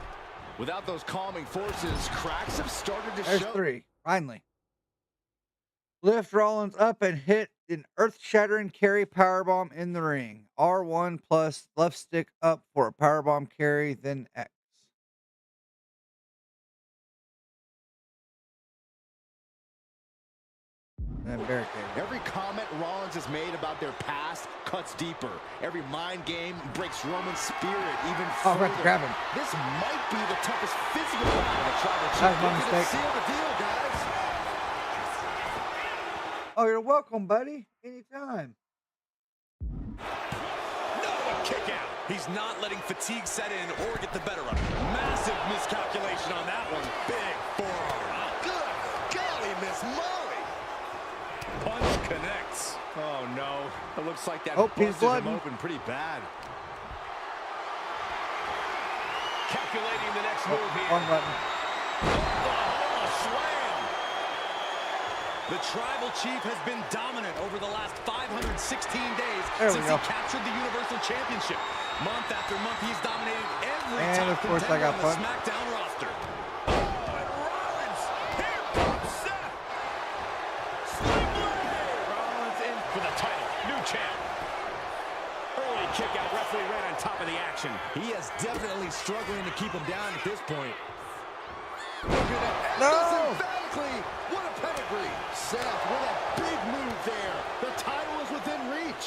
Speaker 7: Without those calming forces, cracks have started to
Speaker 3: There's
Speaker 7: show.
Speaker 3: 3, finally. Lift Rollins up and hit an earth-shattering carry powerbomb in the ring. R1 plus left stick up for a powerbomb carry, then X. And then barricade.
Speaker 7: Every comment Rollins has made about their past cuts deeper. Every mind game breaks Roman's spirit even
Speaker 3: Oh,
Speaker 7: further.
Speaker 3: I got to grab him.
Speaker 7: This might be the toughest physical battle to try to
Speaker 3: That was my
Speaker 7: Look at it,
Speaker 3: mistake.
Speaker 7: seal the deal, guys.
Speaker 3: Oh, you're welcome, buddy. Anytime.
Speaker 8: No, a kick out. He's not letting fatigue set in or get the better of him. Massive miscalculation on that one. Big forearm.
Speaker 7: Good golly, Miss Molly.
Speaker 8: Punch connects.
Speaker 7: Oh, no. It looks like that
Speaker 3: Oh, he's
Speaker 7: busted him
Speaker 3: blooding.
Speaker 7: open pretty bad.
Speaker 6: Calculating the next move here.
Speaker 3: One button.
Speaker 6: Oklahoma slam.
Speaker 8: The Tribal Chief has been dominant over the last 516 days
Speaker 3: There we
Speaker 8: since
Speaker 3: go.
Speaker 8: he captured the Universal Championship. Month after month, he's dominated every
Speaker 3: And
Speaker 8: top
Speaker 3: of course I
Speaker 8: contender
Speaker 3: got
Speaker 8: on the
Speaker 3: fun.
Speaker 8: SmackDown roster. Oh, and Rollins. Here comes Seth.
Speaker 6: Rollins in for the title. New champ. kick out. Referee right on top of the action.
Speaker 7: He is definitely struggling to keep him down at this point.
Speaker 3: No!
Speaker 7: Emphatically, what a pedigree. Seth with a big move there. The title is within reach.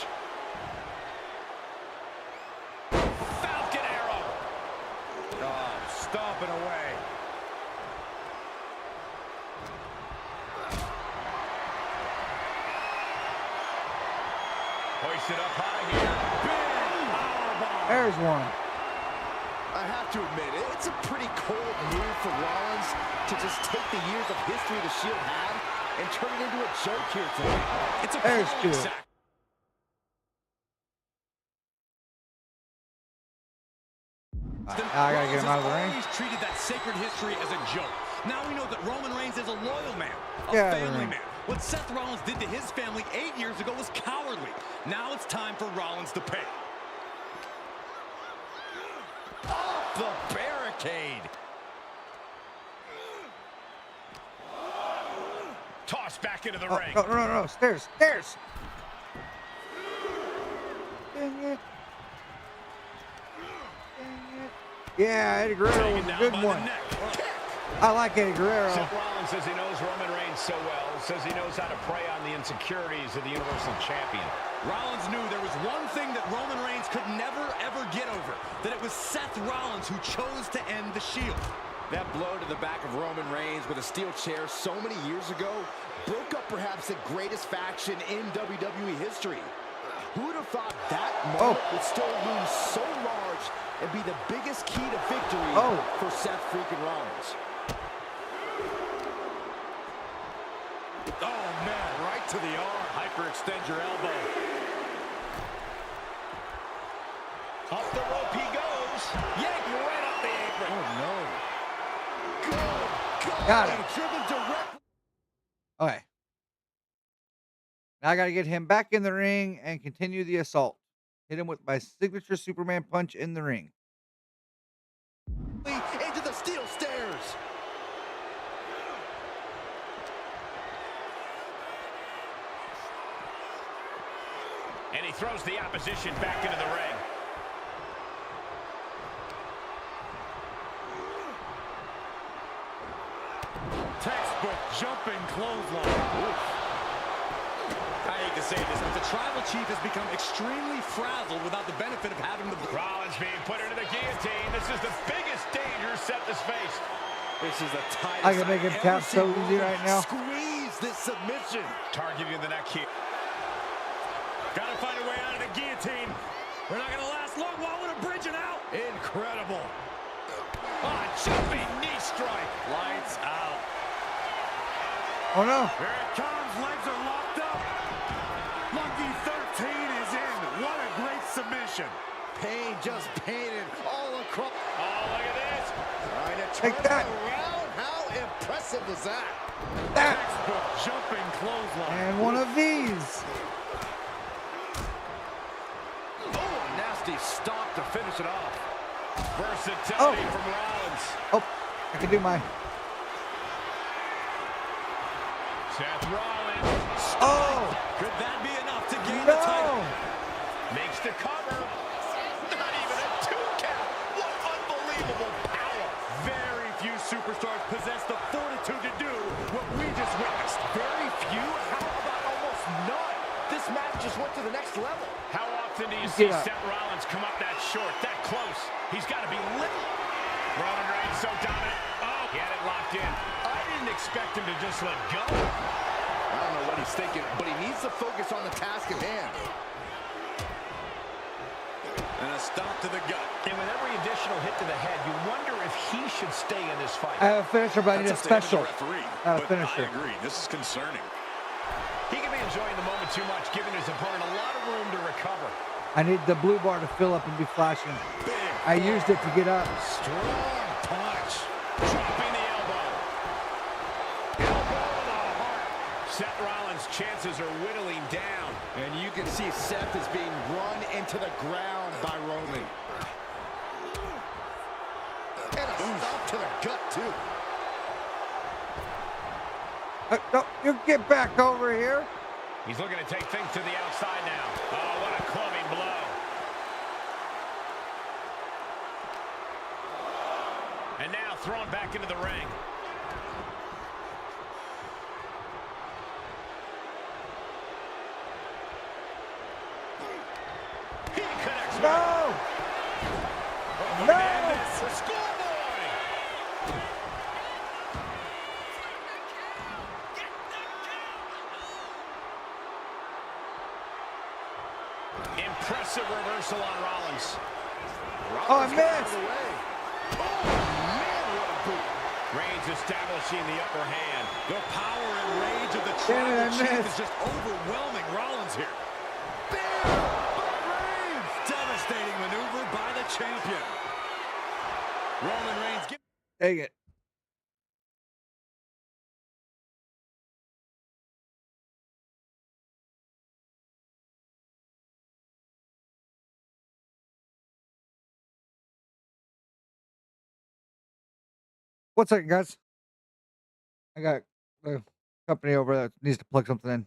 Speaker 6: Falcon arrow.
Speaker 8: Oh, stomping away.
Speaker 6: Hoisted up high here. Big powerbomb.
Speaker 3: There's one.
Speaker 7: I have to admit, it's a pretty cold move for Rollins to just take the years of history the Shield had and turn it into a joke here tonight.
Speaker 6: It's a
Speaker 3: There's
Speaker 6: crawling
Speaker 3: two.
Speaker 6: sack.
Speaker 3: I gotta get him out of the ring.
Speaker 8: Always treated that sacred history as a joke. Now we know that Roman Reigns is a loyal man, a
Speaker 3: Yeah,
Speaker 8: family
Speaker 3: right.
Speaker 8: man. What Seth Rollins did to his family 8 years ago was cowardly. Now it's time for Rollins to pay. Off the barricade.
Speaker 6: Tossed back into the
Speaker 3: Oh,
Speaker 6: ring.
Speaker 3: no. Stairs. Dang it. Yeah, Eddie Guerrero
Speaker 6: Taken
Speaker 3: was a
Speaker 6: down
Speaker 3: good
Speaker 6: by the
Speaker 3: one.
Speaker 6: neck.
Speaker 3: I like Eddie Guerrero.
Speaker 6: Seth Rollins says he knows Roman Reigns so well, says he knows how to prey on the insecurities of the Universal Champion.
Speaker 8: Rollins knew there was one thing that Roman Reigns could never, ever get over, that it was Seth Rollins who chose to end the Shield.
Speaker 7: That blow to the back of Roman Reigns with a steel chair so many years ago broke up perhaps the greatest faction in WWE history. Who would have thought that moment would still loom so large and be the biggest key to victory for Seth freaking Rollins?
Speaker 8: Oh, man, right to the arm.
Speaker 6: Hyperextend your elbow. Up the rope he goes. Yanked right up the apron.
Speaker 8: Oh, no.
Speaker 7: Good God.
Speaker 3: Got him.
Speaker 7: Driven direct.
Speaker 3: Okay. Now I gotta get him back in the ring and continue the assault. Hit him with my signature Superman punch in the ring.
Speaker 7: Into the steel stairs.
Speaker 6: And he throws the opposition back into the ring.
Speaker 8: Textbook jumping clothesline. Oof. I hate to say this, but the Tribal Chief has become extremely frazzled without the benefit of having the...
Speaker 6: Rollins being put into the guillotine. This is the biggest danger Seth has faced.
Speaker 7: This is the tightest
Speaker 3: I can make him
Speaker 7: I've
Speaker 3: tap
Speaker 7: ever
Speaker 3: so
Speaker 7: seen
Speaker 3: easy
Speaker 7: Roman
Speaker 3: right now.
Speaker 7: Squeeze this submission.
Speaker 6: Targeting the neck here.
Speaker 8: Gotta find a way out of the guillotine. We're not gonna last long. Why would a bridging out? Incredible.
Speaker 6: Oh, jumping knee strike.
Speaker 8: Lights out.
Speaker 3: Oh no.
Speaker 8: Here it comes. Legs are locked up. Lucky 13 is in. What a great submission.
Speaker 7: Pain just painted all across.
Speaker 6: Oh, look at this.
Speaker 7: Trying to
Speaker 3: Take
Speaker 7: turn
Speaker 3: that.
Speaker 7: it around. How impressive was that?
Speaker 8: Textbook jumping clothesline.
Speaker 3: And one of these.
Speaker 8: Oh, a nasty stomp to finish it off.
Speaker 6: Versatility from Rollins.
Speaker 3: Oh, I can do my.
Speaker 6: Seth Rollins.
Speaker 3: Oh
Speaker 8: Could that be enough to gain the title?
Speaker 3: no.
Speaker 6: Makes the cover. Not even a 2 count. What unbelievable power.
Speaker 8: Very few superstars possess the fortitude to do what we just witnessed.
Speaker 7: Very few? How about almost none? This match just went to the next level.
Speaker 6: How often do you see
Speaker 3: Get up.
Speaker 6: Seth Rollins come up that short, that close? He's got to be lit. Roman Reigns so dominant. Oh, he had it locked in. I didn't expect him to just let go.
Speaker 7: I don't know what he's thinking, but he needs to focus on the task at hand.
Speaker 8: And a stomp to the gut.
Speaker 6: And with every additional hit to the head, you wonder if he should stay in this fight.
Speaker 3: I have a finisher, but I need a
Speaker 8: That's up to him
Speaker 3: special.
Speaker 8: as the referee,
Speaker 3: I have a
Speaker 8: but
Speaker 3: finisher.
Speaker 8: I agree. This is concerning.
Speaker 6: He can be enjoying the moment too much, giving his opponent a lot of room to recover.
Speaker 3: I need the blue bar to fill up and be flashing.
Speaker 8: Big
Speaker 3: I used it to get up.
Speaker 8: strong punch.
Speaker 6: Dropping the elbow. Elbow to the heart. Seth Rollins' chances are whittling down.
Speaker 7: And you can see Seth is being run into the ground by Roman. And a stomp to the gut, too.
Speaker 3: No, you get back over here.
Speaker 6: He's looking to take things to the outside now. Oh, what a clubbing blow. thrown back into the ring. He connects.
Speaker 3: No!
Speaker 6: Oh,
Speaker 3: No!
Speaker 6: man, that's the schoolboy. Impressive reversal on Rollins.
Speaker 3: Oh, I missed!
Speaker 6: Reigns establishing the upper hand. The power and rage of the
Speaker 3: Damn it, I
Speaker 6: Tribal Chief
Speaker 3: missed.
Speaker 6: is just overwhelming Rollins here.
Speaker 8: Reigns! Devastating maneuver by the champion. Roman Reigns gets
Speaker 3: Dang it. One second, guys. I got the company over that needs to plug something in.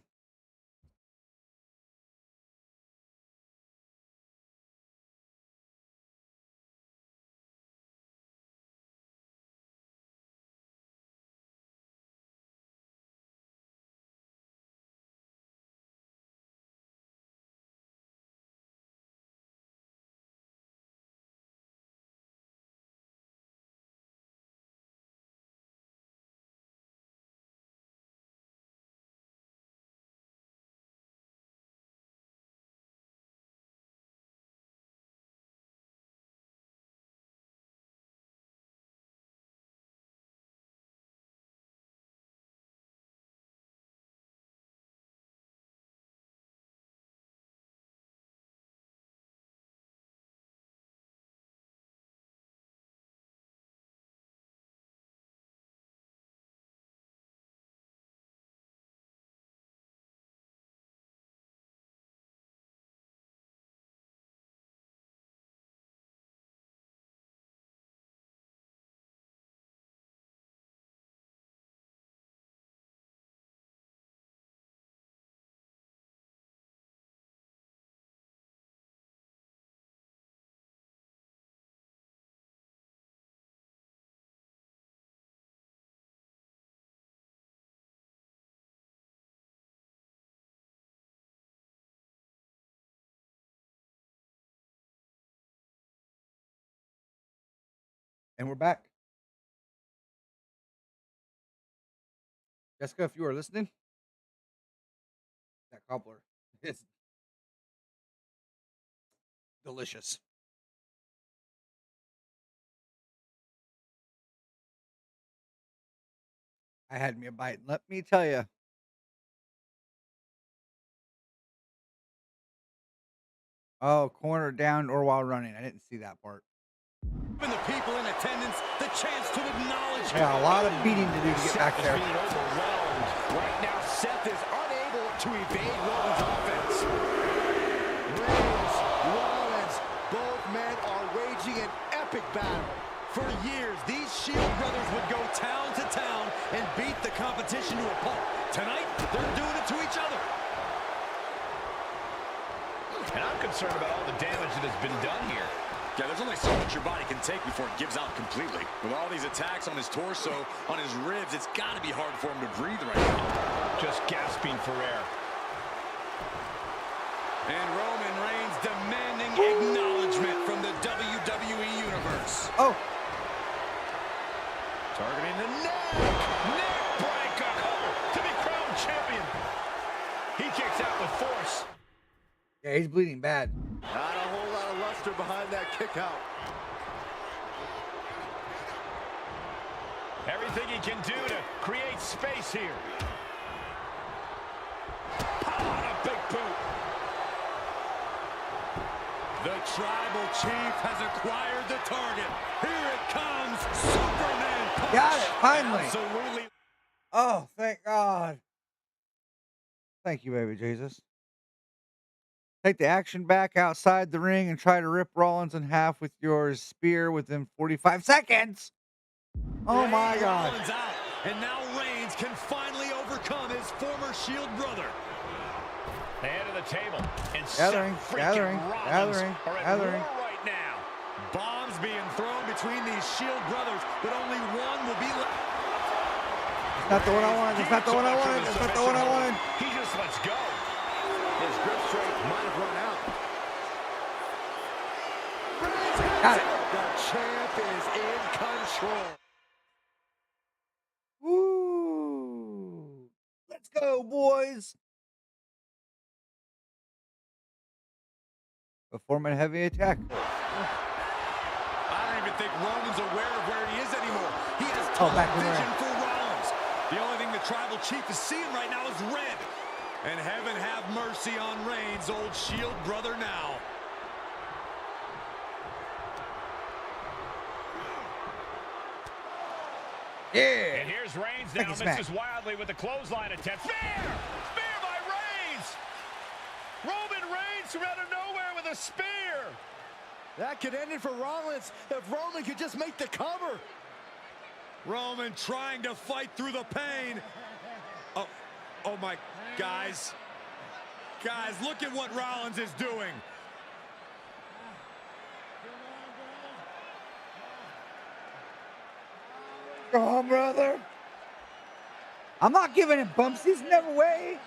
Speaker 3: And we're back. Jessica, if you are listening, that cobbler is delicious. I had me a bite. Let me tell you. Oh, corner down or while running. I didn't see that part.
Speaker 8: giving the people in attendance the chance to acknowledge him.
Speaker 3: Yeah, a lot of beating to do to get back there.
Speaker 6: Seth is being overwhelmed. Right now, Seth is unable to evade Rollins' offense.
Speaker 7: Reigns, Rollins, both men are waging an epic battle.
Speaker 8: For years, these Shield brothers would go town to town and beat the competition to a pulp. Tonight, they're doing it to each other.
Speaker 6: And I'm concerned about all the damage that has been done here.
Speaker 8: Yeah, there's only so much your body can take before it gives out completely. With all these attacks on his torso, on his ribs, it's got to be hard for him to breathe right now.
Speaker 6: Just gasping for air.
Speaker 8: And Roman Reigns demanding acknowledgement from the WWE Universe.
Speaker 3: Oh,
Speaker 6: Targeting the neck. Neck breaker. To be crowned champion. He kicks out with force.
Speaker 3: yeah, he's bleeding bad.
Speaker 7: Not a whole lot of luster behind that kick out.
Speaker 6: Everything he can do to create space here. On a big boot.
Speaker 8: The Tribal Chief has acquired the target. Here it comes. Superman punch.
Speaker 3: Got it, finally.
Speaker 8: Absolutely.
Speaker 3: Oh, thank God. Thank you, baby Jesus. Take the action back outside the ring and try to rip Rollins in half with your spear within 45 seconds. Oh my God.
Speaker 8: Rollins out, and now Reigns can finally overcome his former Shield brother.
Speaker 6: The head of the table. And
Speaker 3: Gathering,
Speaker 6: Seth freaking
Speaker 3: gathering,
Speaker 6: Rollins
Speaker 3: gathering,
Speaker 6: are at
Speaker 3: gathering.
Speaker 6: war right now.
Speaker 8: Bombs being thrown between these Shield brothers, but only one will be left.
Speaker 3: It's not the one I wanted. It's not the one I wanted. It's not the one I wanted.
Speaker 6: He just lets go.
Speaker 7: His grip strength might have run out.
Speaker 3: Got it.
Speaker 7: The champ is in control.
Speaker 3: Woo! Let's go, boys. Performing heavy attack.
Speaker 8: I don't even think Roman's aware of where he is anymore. He has
Speaker 3: back in
Speaker 8: vision
Speaker 3: there.
Speaker 8: for Rollins. The only thing the Tribal Chief is seeing right now is red. And heaven have mercy on Reigns, old Shield brother now.
Speaker 3: Yeah.
Speaker 6: And here's Reigns now, misses wildly with the clothesline attempt. Spear! Spear by Reigns! Roman Reigns from out of nowhere with a spear!
Speaker 7: That could end it for Rollins if Roman could just make the cover.
Speaker 8: Roman trying to fight through the pain. Oh my, guys. Guys, look at what Rollins is doing.
Speaker 3: Go on, brother. I'm not giving him bumps. He's never way.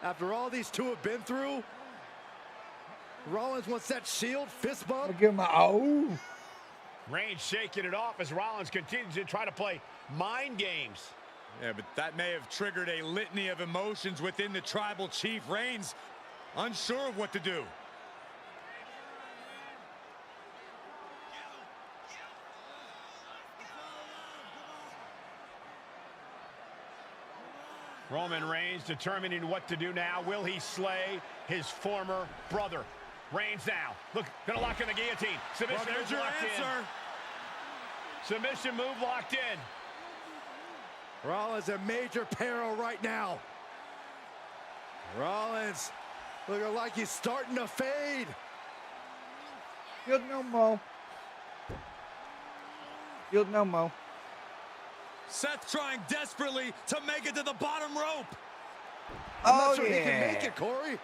Speaker 7: After all these two have been through, Rollins wants that Shield fist bump.
Speaker 3: I'll give him a
Speaker 6: Reigns shaking it off as Rollins continues to try to play mind games.
Speaker 8: Yeah, but that may have triggered a litany of emotions within the Tribal Chief. Reigns unsure of what to do.
Speaker 6: Roman Reigns determining what to do now. Will he slay his former brother? Reigns now. Look, gonna lock in the guillotine. Submission
Speaker 8: Well, there's
Speaker 6: move
Speaker 8: your
Speaker 6: locked
Speaker 8: answer.
Speaker 6: in. Submission move locked in.
Speaker 7: Rollins in major peril right now. Rollins looking like he's starting to fade.
Speaker 3: Shield no mo. Shield no mo.
Speaker 8: Seth trying desperately to make it to the bottom rope.
Speaker 7: I'm not sure he can make it, Corey.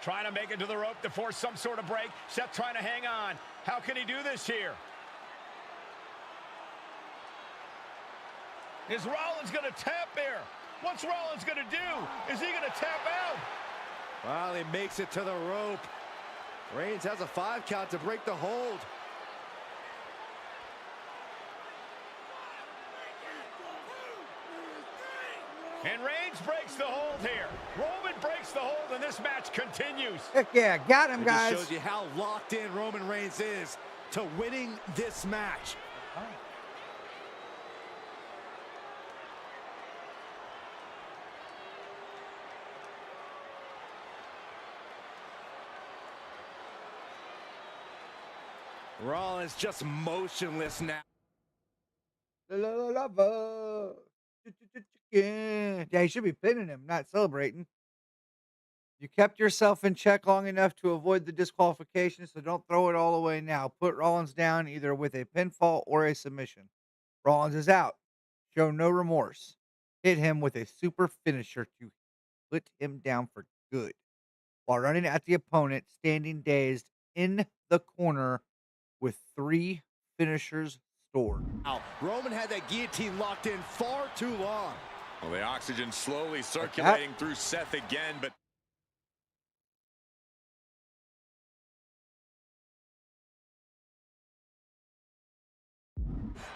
Speaker 6: Trying to make it to the rope to force some sort of break. Seth trying to hang on. How can he do this here? Is Rollins going to tap here? What's Rollins going to do? Is he going to tap out?
Speaker 7: Well, he makes it to the rope. Reigns has a 5 count to break the hold.
Speaker 6: And Reigns breaks the hold here. Roman breaks the hold, and this match continues.
Speaker 3: Heck yeah, got him,
Speaker 7: It
Speaker 3: guys.
Speaker 7: just shows you how locked in Roman Reigns is to winning this match. Rollins just motionless now.
Speaker 3: Yeah, he should be pinning him, not celebrating. You kept yourself in check long enough to avoid the disqualification, so don't throw it all away now. Put Rollins down either with a pinfall or a submission. Rollins is out. Show no remorse. Hit him with a super finisher to put him down for good, while running at the opponent, standing dazed in the corner with 3 finishers stored.
Speaker 7: Now, Roman had that guillotine locked in far too long.
Speaker 8: Well, the oxygen slowly circulating through Seth again, but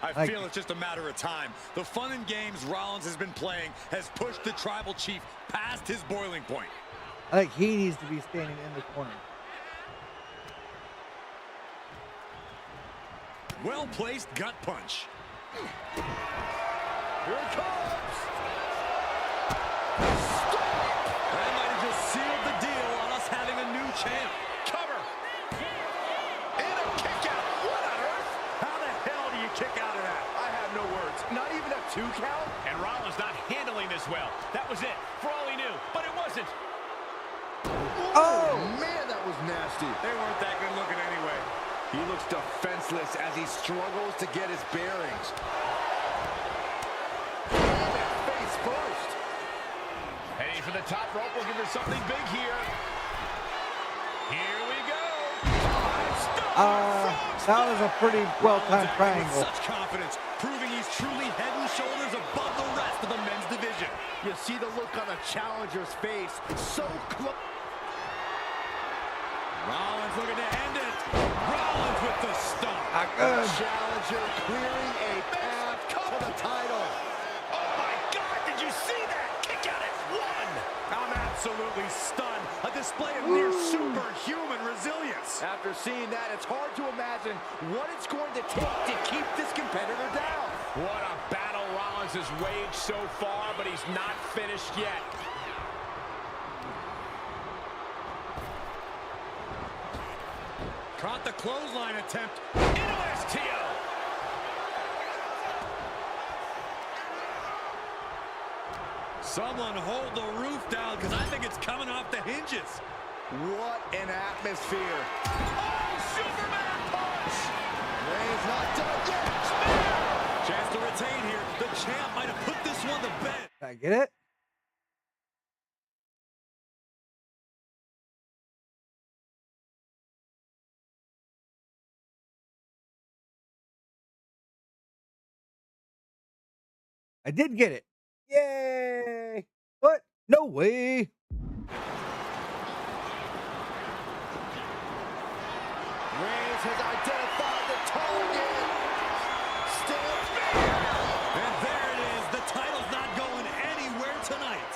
Speaker 8: I feel it's just a matter of time. The fun and games Rollins has been playing has pushed the Tribal Chief past his boiling point.
Speaker 3: I think he needs to be standing in the corner.
Speaker 8: Well-placed gut punch.
Speaker 7: Here it comes.
Speaker 8: That might have just sealed the deal on us having a new champ.
Speaker 6: Cover. And a kick out. What on earth?
Speaker 8: How the hell do you kick out of that?
Speaker 7: I have no words. Not even a 2 count?
Speaker 6: And Rollins not handling this well. That was it, for all he knew, but it wasn't.
Speaker 7: Oh, man, that was nasty.
Speaker 8: They weren't that good looking anyway.
Speaker 7: He looks defenseless as he struggles to get his bearings. Face first.
Speaker 6: Heading for the top rope, looking for something big here. Here we go.
Speaker 3: That was a pretty well-timed
Speaker 8: Rollins acting with
Speaker 3: triangle.
Speaker 8: such confidence, proving he's truly head and shoulders above the rest of the men's division.
Speaker 7: You see the look on the challenger's face. So close.
Speaker 8: Rollins looking to end it. Rollins with the stomp.
Speaker 3: Not good.
Speaker 7: Challenger clearing a path to the title.
Speaker 8: Oh my God, did you see that? Kick out at one. I'm absolutely stunned. A display of near superhuman resilience.
Speaker 7: After seeing that, it's hard to imagine what it's going to take to keep this competitor down.
Speaker 6: What a battle Rollins has waged so far, but he's not finished yet.
Speaker 8: Caught the clothesline attempt. Into STO. Someone hold the roof down, because I think it's coming off the hinges.
Speaker 7: What an atmosphere.
Speaker 8: Oh, Superman punch!
Speaker 7: Reigns not done yet.
Speaker 8: Chance to retain here. The champ might have put this one to bed.
Speaker 3: Did I get it? I did get it. Yay! What? No way.
Speaker 7: Reigns has identified the target. Still
Speaker 8: And there it is. The title's not going anywhere tonight.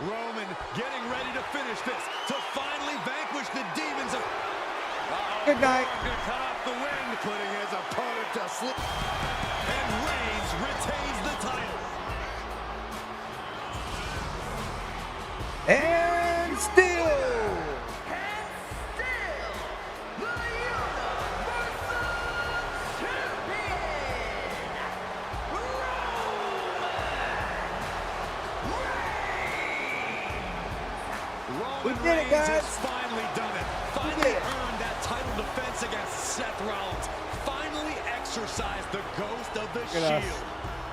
Speaker 8: Roman getting ready to finish this, to finally vanquish the demons of...
Speaker 3: Good night.
Speaker 8: Gonna cut off the wind,
Speaker 7: putting his opponent to sleep.
Speaker 8: and Reigns retains the title.
Speaker 3: And still. We
Speaker 8: Roman
Speaker 3: did it,
Speaker 8: Reigns
Speaker 3: guys.
Speaker 8: has finally done it. Finally
Speaker 3: did it.
Speaker 8: earned that title defense against Seth Rollins. Finally exercised the ghost of the
Speaker 3: at us.
Speaker 8: Shield.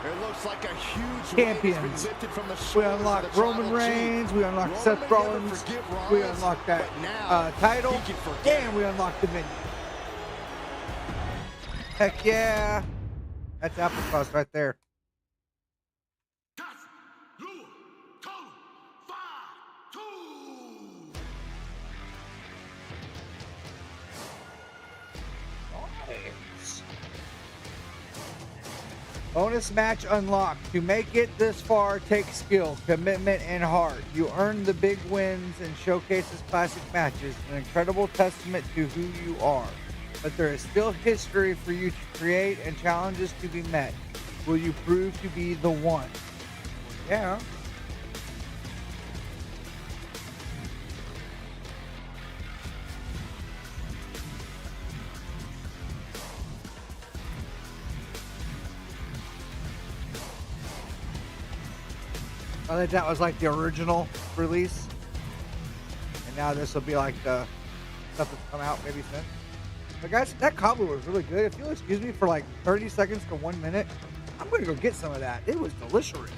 Speaker 7: It looks like a huge weight has been
Speaker 3: Champions.
Speaker 7: lifted from the
Speaker 3: We
Speaker 7: shoulders of
Speaker 3: unlocked
Speaker 7: the
Speaker 3: Roman
Speaker 7: tribal chief.
Speaker 3: Reigns. We unlocked
Speaker 7: Roman
Speaker 3: Seth
Speaker 7: may never
Speaker 3: Rollins.
Speaker 7: forgive
Speaker 3: We
Speaker 7: Rollins,
Speaker 3: unlocked that
Speaker 7: but now
Speaker 3: title.
Speaker 7: he can forget.
Speaker 3: And we unlocked Dominion. Heck yeah. That's applesauce right there. Bonus match unlocked. To make it this far takes skill, commitment, and heart. You earn the big wins and showcases classic matches, an incredible testament to who you are. But there is still history for you to create and challenges to be met. Will you prove to be the one? Yeah. I think that was like the original release. And now this will be like the stuff that's come out maybe since. But guys, that cobbler was really good. If you'll excuse me for like 30 seconds to 1 minute, I'm going to go get some of that. It was delicious.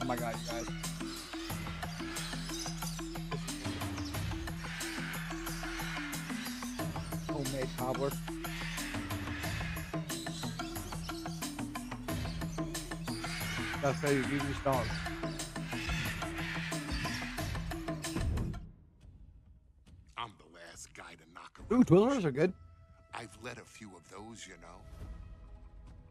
Speaker 3: my god, you guys. Homemade cobbler. That's how you use dogs.
Speaker 4: I'm the last guy to knock
Speaker 3: Ooh, Twillers are good.
Speaker 4: I've led a few of those, you know.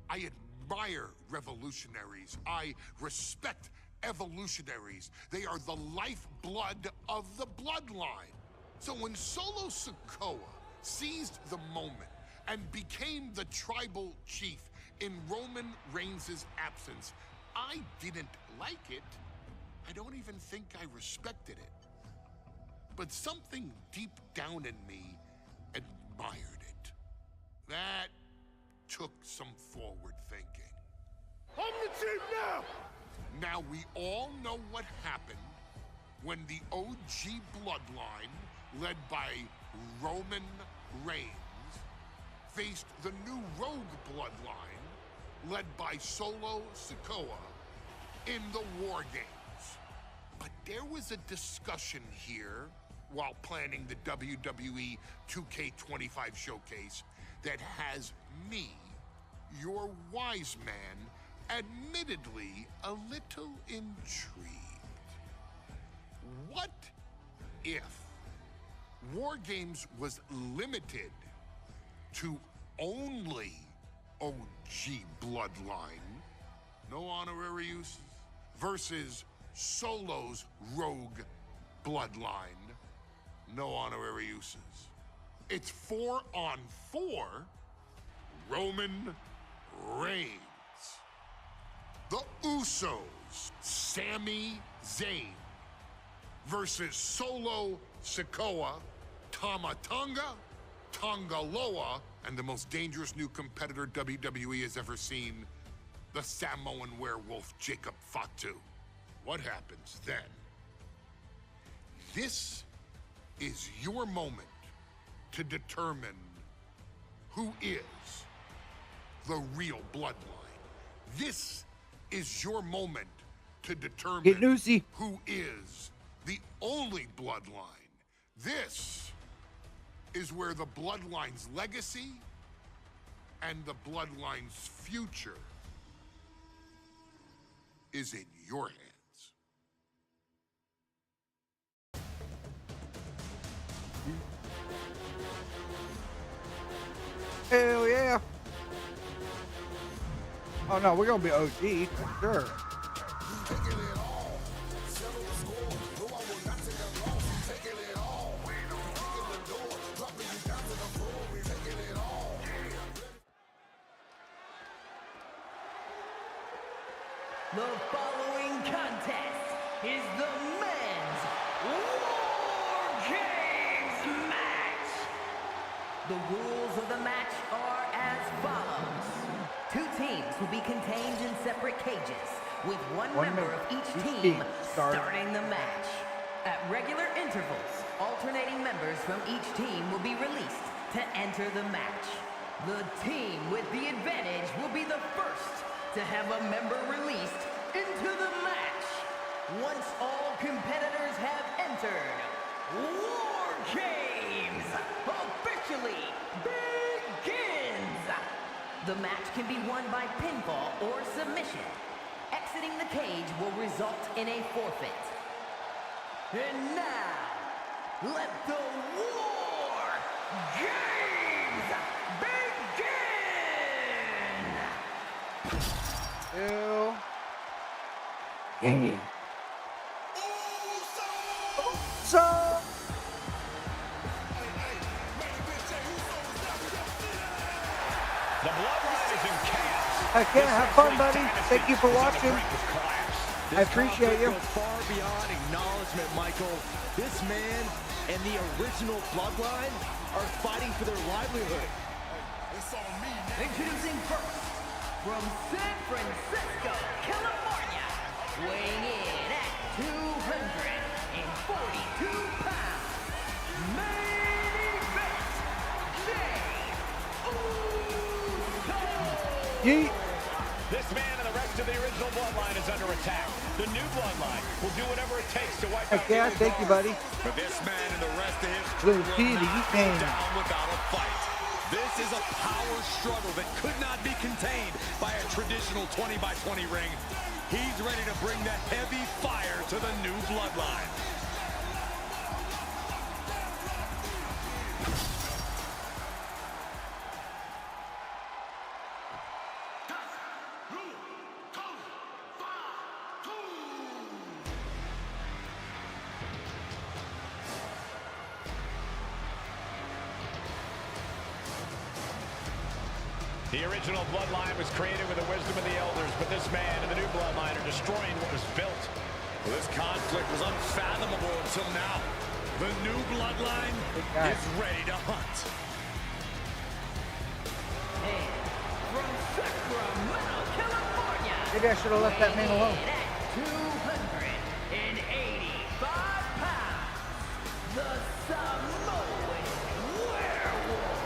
Speaker 4: I admire revolutionaries. I respect evolutionaries. They are the lifeblood of the bloodline. So when Solo Sikoa seized the moment and became the tribal chief in Roman Reigns' absence, I didn't like it. I don't even think I respected it. But something deep down in me admired it. That took some forward thinking. I'm the chief now! Now we all know what happened when the OG bloodline, led by Roman Reigns, faced the new rogue bloodline, led by Solo Sikoa, in the War Games. But there was a discussion here while planning the WWE 2K25 showcase that has me, your wise man, admittedly a little intrigued. What if War Games was limited to only OG bloodline, no honorary uses, versus Solo's rogue bloodline, no honorary uses? It's 4-on-4 Roman Reigns. The Usos, Sami Zayn, versus Solo Sikoa, Tama Tonga, Tonga Loa, and the most dangerous new competitor WWE has ever seen, the Samoan werewolf Jacob Fatu. What happens then? This is your moment to determine who is the real bloodline. This is your moment to determine who is the only bloodline. This is where the bloodline's legacy and the bloodline's future is in your hands.
Speaker 3: Hell yeah. Oh no, we're gonna be OG for sure.
Speaker 9: The following contest is the men's War Games match. The rules of the match are as follows. Two teams will be contained in separate cages, with one member of each team starting the match. At regular intervals, alternating members from each team will be released to enter the match. The team with the advantage will be the first to have a member released into the match. Once all competitors have entered, War Games officially begins. The match can be won by pinfall or submission. Exiting the cage will result in a forfeit. And now, let the War Games begin!
Speaker 3: Ew. Game. So.
Speaker 6: The bloodline is in chaos.
Speaker 3: Okay, have fun, buddy. Thank you for watching. I appreciate you.
Speaker 7: Goes far beyond acknowledgement, Michael. This man and the original bloodline are fighting for their livelihood.
Speaker 9: Introducing first, from San Francisco, California, weighing in at 242 pounds, main event, Jey Uso!
Speaker 3: Yeet.
Speaker 6: This man and the rest of the original bloodline is under attack. The new bloodline will do whatever it takes to wipe
Speaker 3: Heck
Speaker 6: out
Speaker 3: yeah,
Speaker 6: the
Speaker 3: thank you, buddy.
Speaker 8: But this man and the rest of his
Speaker 3: Little
Speaker 8: crew
Speaker 3: P,
Speaker 8: will
Speaker 3: the
Speaker 8: not
Speaker 3: Eat
Speaker 8: go
Speaker 3: Man.
Speaker 8: down without a fight. This is a power struggle that could not be contained by a traditional 20-by-20 ring. He's ready to bring the heavy fire to the new bloodline.
Speaker 6: The original bloodline was created with the wisdom of the elders, but this man and the new bloodline are destroying what was built.
Speaker 8: Well, this conflict was unfathomable until now. The new bloodline is ready to hunt.
Speaker 9: And from Sacramento, California.
Speaker 3: Maybe I should have left that man alone.
Speaker 9: weighing in at 285 pounds, the Samoan werewolf,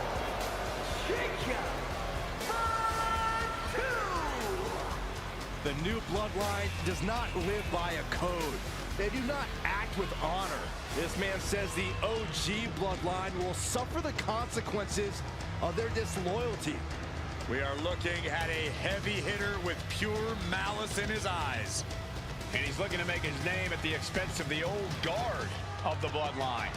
Speaker 9: Jacob Fatu.
Speaker 7: The new bloodline does not live by a code. They do not act with honor. This man says the OG bloodline will suffer the consequences of their disloyalty.
Speaker 8: We are looking at a heavy hitter with pure malice in his eyes.
Speaker 6: And he's looking to make his name at the expense of the old guard of the bloodline.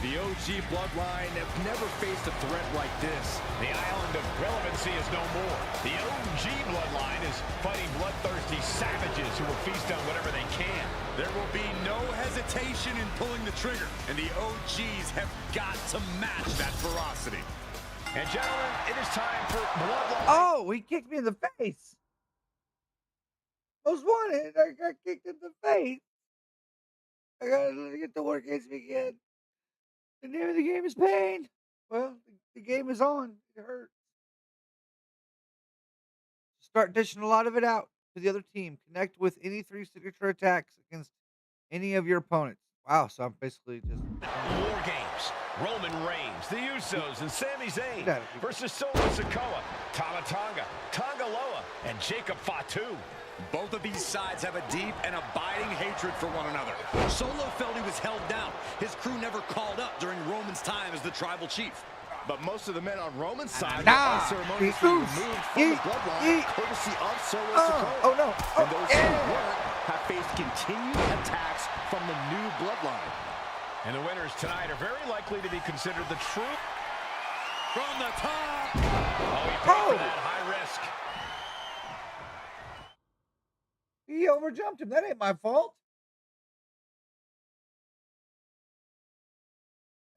Speaker 7: The OG bloodline have never faced a threat like this.
Speaker 6: The island of relevancy is no more. The OG bloodline is fighting bloodthirsty savages who will feast on whatever they can.
Speaker 8: There will be no hesitation in pulling the trigger, and the OGs have got to match that ferocity.
Speaker 6: And gentlemen, it is time for bloodline.
Speaker 3: Oh, he kicked me in the face. Most wanted. I got kicked in the face. I gotta get to work against me again. The name of the game is pain. Well, the game is on. It hurts. Start dishing a lot of it out to the other team. Connect with any 3 signature attacks against any of your opponents. Wow, so I'm basically just...
Speaker 6: War Games. Roman Reigns, the Usos, and Sami Zayn
Speaker 3: Get out of here.
Speaker 6: versus Solo Sikoa, Tama Tonga, Tonga Loa, and Jacob Fatu.
Speaker 8: Both of these sides have a deep and abiding hatred for one another. Solo felt he was held down. His crew never called up during Roman's time as the tribal chief.
Speaker 7: But most of the men on Roman's side
Speaker 3: Nah,
Speaker 7: were unceremoniously removed from the bloodline, courtesy of Solo Sikoa.
Speaker 3: Oh, no.
Speaker 7: And those who weren't have faced continued attacks from the new bloodline.
Speaker 6: And the winners tonight are very likely to be considered the true.
Speaker 8: From the top.
Speaker 6: Oh, he paid for that high risk.
Speaker 3: He overjumped him. That ain't my fault.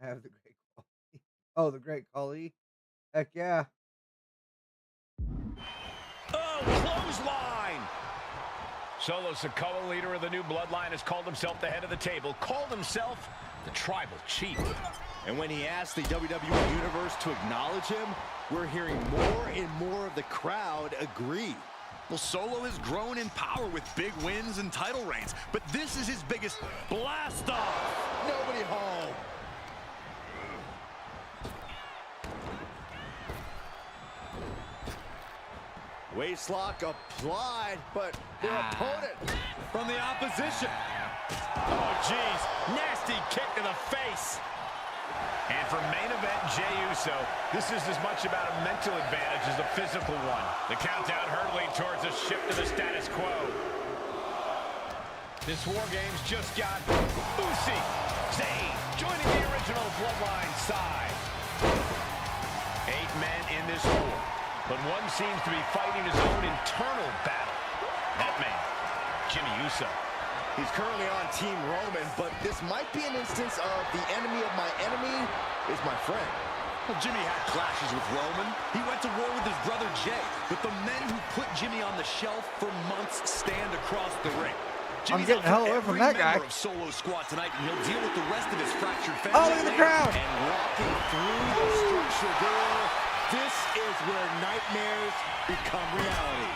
Speaker 3: I have the great Khali. Oh, the great Khali. Heck yeah.
Speaker 6: Oh, clothesline! Solo Sikoa, leader of the new bloodline, has called himself the head of the table, called himself the tribal chief.
Speaker 7: And when he asked the WWE Universe to acknowledge him, we're hearing more and more of the crowd agree.
Speaker 8: Well, Solo has grown in power with big wins and title reigns, but this is his biggest blast-off.
Speaker 7: Nobody home. Waistlock applied, but their opponent
Speaker 8: From the opposition.
Speaker 6: Oh, geez. Nasty kick to the face. And for main event Jey Uso, this is as much about a mental advantage as a physical one. The countdown hurtling towards a shift to the status quo. This War Games just got Usi, Zayn, joining the original bloodline side. 8 men in this war, but one seems to be fighting his own internal battle. That man, Jimmy Uso.
Speaker 7: He's currently on Team Roman, but this might be an instance of the enemy of my enemy is my friend.
Speaker 8: Well, Jimmy had clashes with Roman. He went to war with his brother Jey, but the men who put Jimmy on the shelf for months stand across the ring.
Speaker 3: I'm getting the hell away from that guy.
Speaker 8: Of Solo Squad tonight, and he'll deal with the rest of his fractured family.
Speaker 3: Oh, look at the crowd.
Speaker 7: And walking through the structure door, this is where nightmares become reality.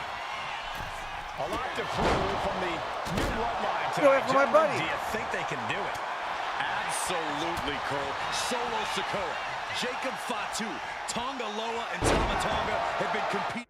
Speaker 6: A lot to prove from the new bloodline
Speaker 3: Go
Speaker 6: tonight.
Speaker 3: after my buddy.
Speaker 6: Do you think they can do it?
Speaker 8: Absolutely, Cole. Solo Sikoa, Jacob Fatu, Tonga Loa, and Tama Tonga have been competing.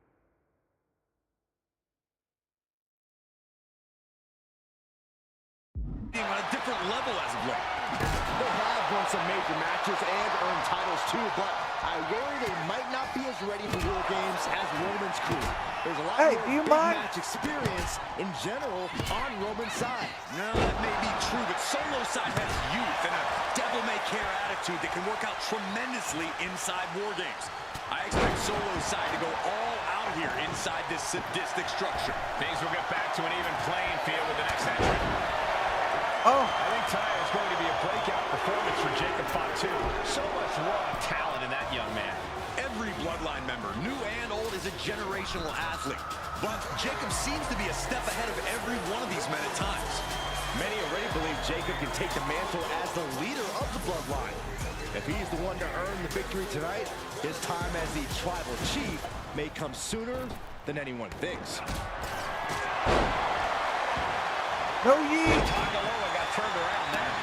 Speaker 8: on a different level as of late.
Speaker 7: They have won some major matches and earned titles too, but I worry they might not be as ready for War Games as Roman's crew. There's a lot more big match experience in general on Roman's side.
Speaker 8: No, that may be true, but Solo's side has youth and a devil-may-care attitude that can work out tremendously inside War Games. I expect Solo's side to go all out here inside this sadistic structure. Things will get back to an even playing field with the next entrant.
Speaker 3: Oh,
Speaker 6: I think tonight is going to be a breakout performance for Jacob Fatu. So much raw talent in that young man.
Speaker 8: Every Bloodline member, new and old, is a generational athlete. But Jacob seems to be a step ahead of every one of these men at times. Many already believe Jacob can take the mantle as the leader of the Bloodline. If he's the one to earn the victory tonight, his time as the tribal chief may come sooner than anyone thinks.
Speaker 3: no yeet.
Speaker 6: Tagaloa got turned around there.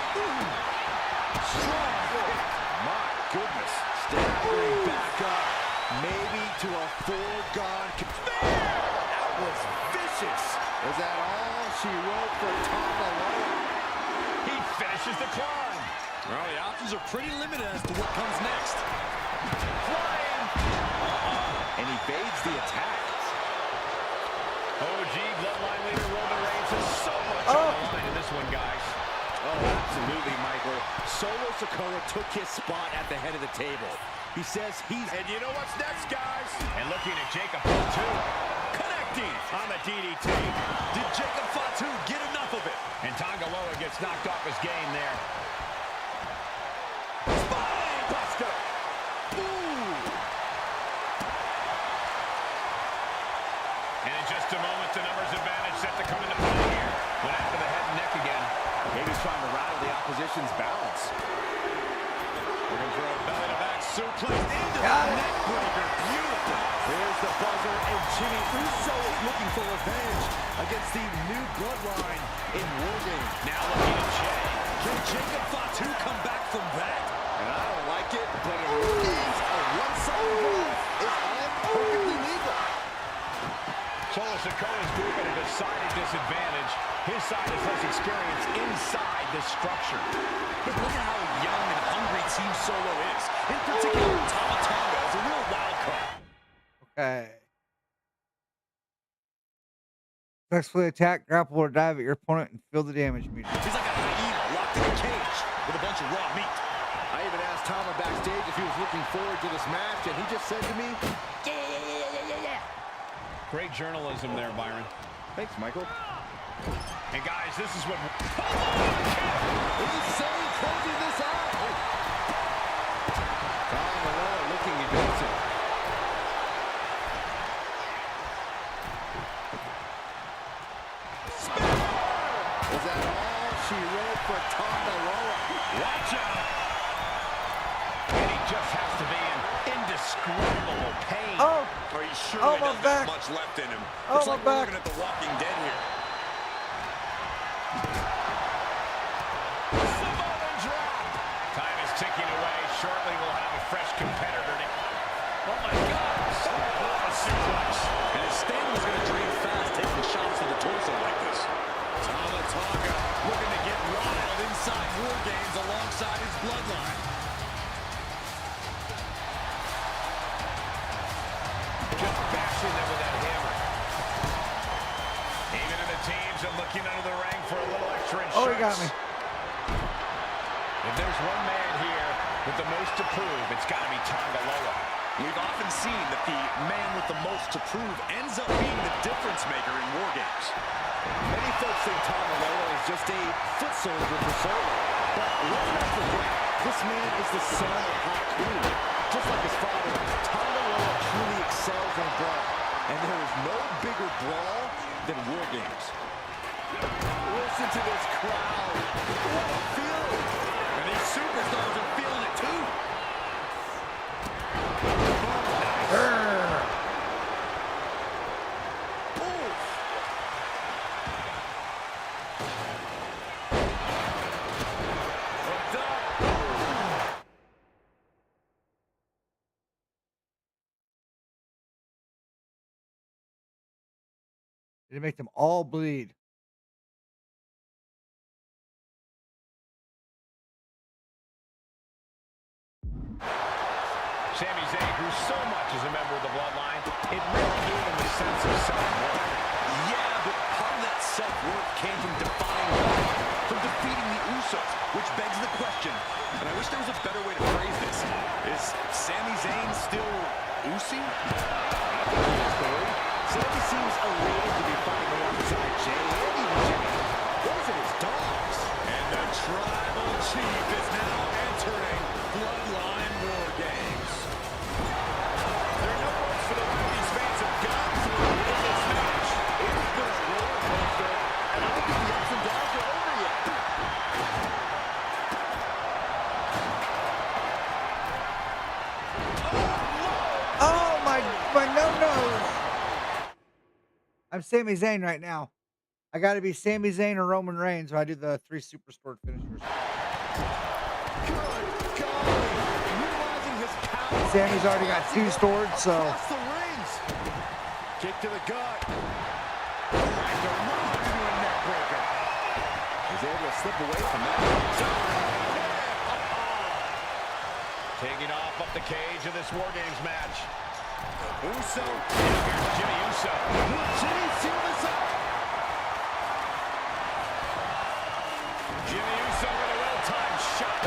Speaker 8: Strong kick. My goodness. Staggering back up. Maybe to a foregone conclusion. That was vicious.
Speaker 7: Is that all she wrote for Tagaloa?
Speaker 6: He finishes the climb.
Speaker 8: Well, the options are pretty limited as to what comes next.
Speaker 6: Flying.
Speaker 8: And evades the attack.
Speaker 6: OG Bloodline leader Roman Reigns has so much on the line in this one, guys.
Speaker 8: Oh, absolutely, Michael. Solo Sikoa took his spot at the head of the table. He says he's...
Speaker 6: And you know what's next, guys? And looking at Jacob Fatu. Connecting on the DDT.
Speaker 8: Did Jacob Fatu get enough of it?
Speaker 6: And Tagaloa gets knocked off his game there.
Speaker 8: Spine buster! Ooh!
Speaker 6: And in just a moment, the numbers advantage set to come into play here. Went after the head and neck again.
Speaker 8: Maybe trying to rattle the opposition's balance. Looking for a belly-to-back suplex into the neck breaker. Beautiful. There's the buzzer, and Jimmy Uso is looking for revenge against the new Bloodline in War Games.
Speaker 6: Now looking at Jay.
Speaker 8: Can Jacob Fatu come back from that?
Speaker 7: And I don't like it, but in War Games, a one-sided move is all perfectly legal.
Speaker 6: Solo Sikoa's group at a decided disadvantage. His side has less experience inside this structure.
Speaker 8: But look at how young and hungry Team Solo is. In particular, Tama Tonga is a real wild card.
Speaker 3: Okay. Successfully attack, grapple, or dive at your opponent and feel the damage meter.
Speaker 8: He's like a hyena locked in a cage with a bunch of raw meat.
Speaker 7: I even asked Tama backstage if he was looking forward to this match, and he just said to me, yeah.
Speaker 6: Great journalism there, Byron.
Speaker 7: Thanks, Michael.
Speaker 6: And guys, this is what...
Speaker 7: He's saying closing this out. Tagaloa looking aggressive. Is that all she wrote for Tagaloa?
Speaker 6: Watch out! And he just has to be in indescribable pain.
Speaker 3: Oh!
Speaker 8: Are you sure
Speaker 3: Oh,
Speaker 8: he
Speaker 3: my
Speaker 8: doesn't
Speaker 3: back.
Speaker 8: have much left in him?
Speaker 3: Oh,
Speaker 8: Looks
Speaker 3: my
Speaker 8: like we're
Speaker 3: back.
Speaker 8: looking at The Walking Dead here.
Speaker 6: Samoan drop. Time is ticking away. Shortly, we'll have a fresh competitor. Oh, my God. What a suplex.
Speaker 8: And his stamina's going to drain fast, taking shots to the torso like this. Tama Tonga looking to get wild inside War Games alongside his Bloodline.
Speaker 6: Just bashing them with that hammer. Even in the teams and looking under the ring for a little extra insurance.
Speaker 3: Oh, he got me.
Speaker 6: If there's one man here with the most to prove, it's got to be Tagaloa.
Speaker 8: We've often seen that the man with the most to prove ends up being the difference maker in War Games.
Speaker 7: Many folks think Tagaloa is just a foot soldier for Solo. But let's not forget, this man is the son of Haku. Just like his father, Tagaloa truly excels in brawl. And there is no bigger brawl than War Games. Listen to this crowd. What a feeling.
Speaker 8: And these superstars are feeling it too.
Speaker 3: Did it make them all bleed?
Speaker 6: It really gave him a sense of self-worth. Yeah, but part of that self-worth came from defying God, from defeating the Usos, which begs the question, and I wish there was a better way to phrase this. Is Sami Zayn still Usi?
Speaker 7: Sami seems elated to be fighting alongside Jay and even Jimmy. Those are his dogs.
Speaker 8: And the Tribal Chief is now entering Bloodline War Games.
Speaker 6: There are no words for the way these fans have gone through in this match.
Speaker 7: It's been a roller coaster, and I don't think the ups and downs are over yet.
Speaker 3: Oh my no-nos. I'm Sami Zayn right now. I got to be Sami Zayn or Roman Reigns when I do the 3 Superstore finishers.
Speaker 7: Good golly. Utilizing his power.
Speaker 3: Sammy's already got 2 stored, so
Speaker 7: Across the rings. Kick to the gut. And the run into a neck breaker. He's able to slip away from that.
Speaker 6: Taking off up the cage of this War Games match. Uso. Here's Jimmy Uso.
Speaker 7: Will Jimmy seal this up?
Speaker 6: Jimmy Uso with a well-timed shot.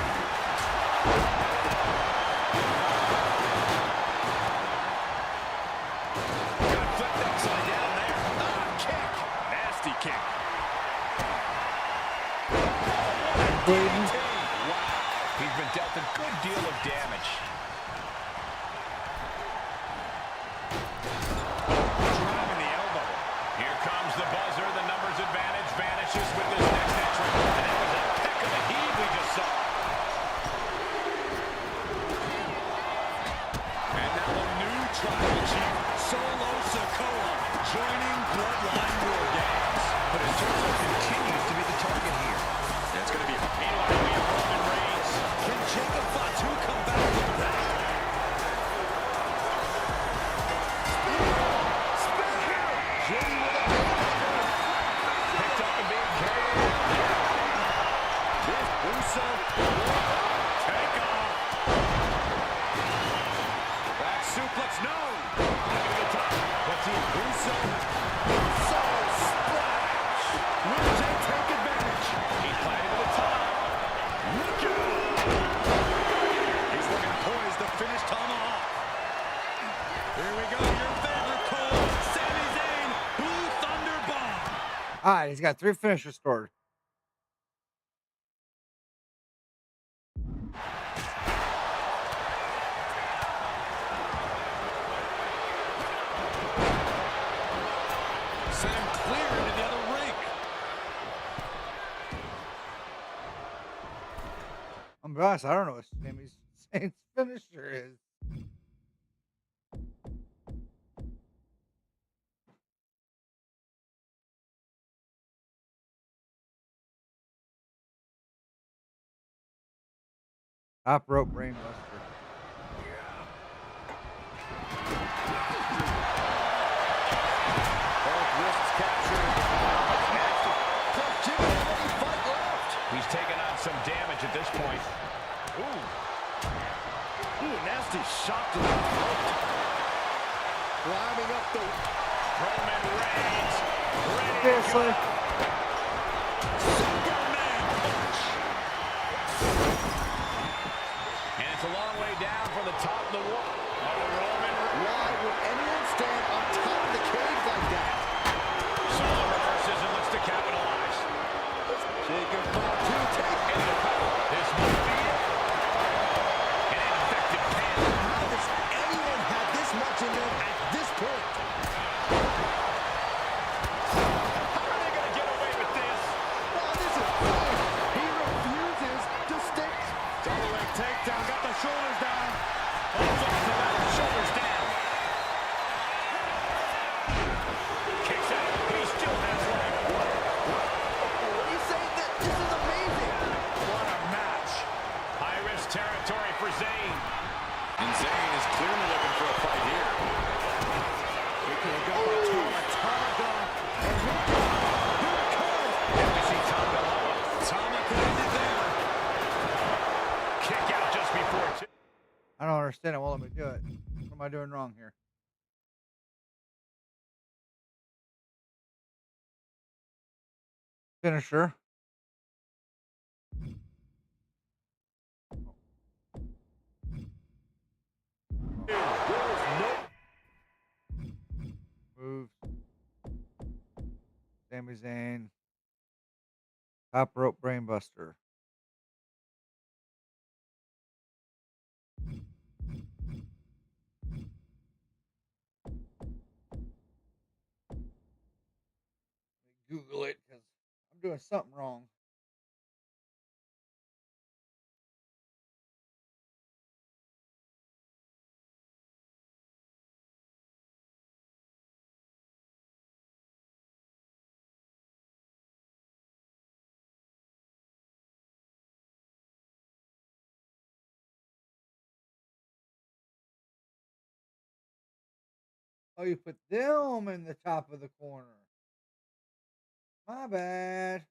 Speaker 6: Got flipped upside down there. Kick. Nasty kick.
Speaker 3: bleeding.
Speaker 6: Wow. He's been dealt a good deal of damage. Driving the elbow. Here comes the buzzer. The numbers advantage vanishes with this next entry. And that was a heck of a heave we just saw. And now a new tribal chief, Solo Sikoa, joining Bloodline War Games. But his torso continues to be the target here. And it's going to be meanwhile, we have Roman Reigns. Can Jacob Fatu come back from that?
Speaker 7: Jimmy with a
Speaker 6: Picked up and being carried out.
Speaker 7: this Uso.
Speaker 6: Take off. Back suplex, no. Back to the top. Let's see Uso.
Speaker 7: So splash. Will Jay take advantage?
Speaker 6: He's planted to the top. Look out.
Speaker 8: He's looking poised to finish tomahawk. Here we go, your favorite Cole, Sami Zayn, Blue Thunder Bomb.
Speaker 3: All right, he's got 3 finishers stored.
Speaker 8: Sent him clear into the other ring.
Speaker 3: I'm be honest, I don't know what Sami Zayn's finisher is. Top rope brainbuster.
Speaker 6: Both wrists captured. Nasty.
Speaker 7: Does Jimmy have any fight left?
Speaker 6: He's taken on some damage at this point. Ooh.
Speaker 7: Ooh, nasty shot to the throat. Climbing up the
Speaker 6: Roman Reigns. Ready to
Speaker 3: Seriously?
Speaker 6: go. Superman punch. And it's a long way down from the top of the wall. Roman.
Speaker 7: Why would anyone stand on top of the cage like that?
Speaker 6: Solo reverses and looks to capitalize.
Speaker 7: Jacob Fatu takes
Speaker 6: Into the cover. This might be it. An ineffective pan.
Speaker 7: How does anyone have this much in them at this point?
Speaker 6: How are they going to get away with this?
Speaker 7: Oh, this is fun. He refuses to stick.
Speaker 8: Double leg takedown, got the shoulders down.
Speaker 6: Holds on to that. Shoulders down. Kicks out. He still has leg.
Speaker 7: What do you say? This is amazing.
Speaker 8: What a match.
Speaker 6: High-risk territory for Zayn.
Speaker 8: And Zayn is clearly looking for a fight here.
Speaker 7: We could have got the Tama. And here it comes.
Speaker 6: And we see Tonga Loa.
Speaker 8: Tama could end it there.
Speaker 6: Kick out just before two.
Speaker 3: I don't understand it. Well, let me do it. What am I doing wrong here? finisher. Moves. Sami Zayn. Top rope brainbuster. Google it because I'm doing something wrong. Oh, you put them in the top of the corner. My bad.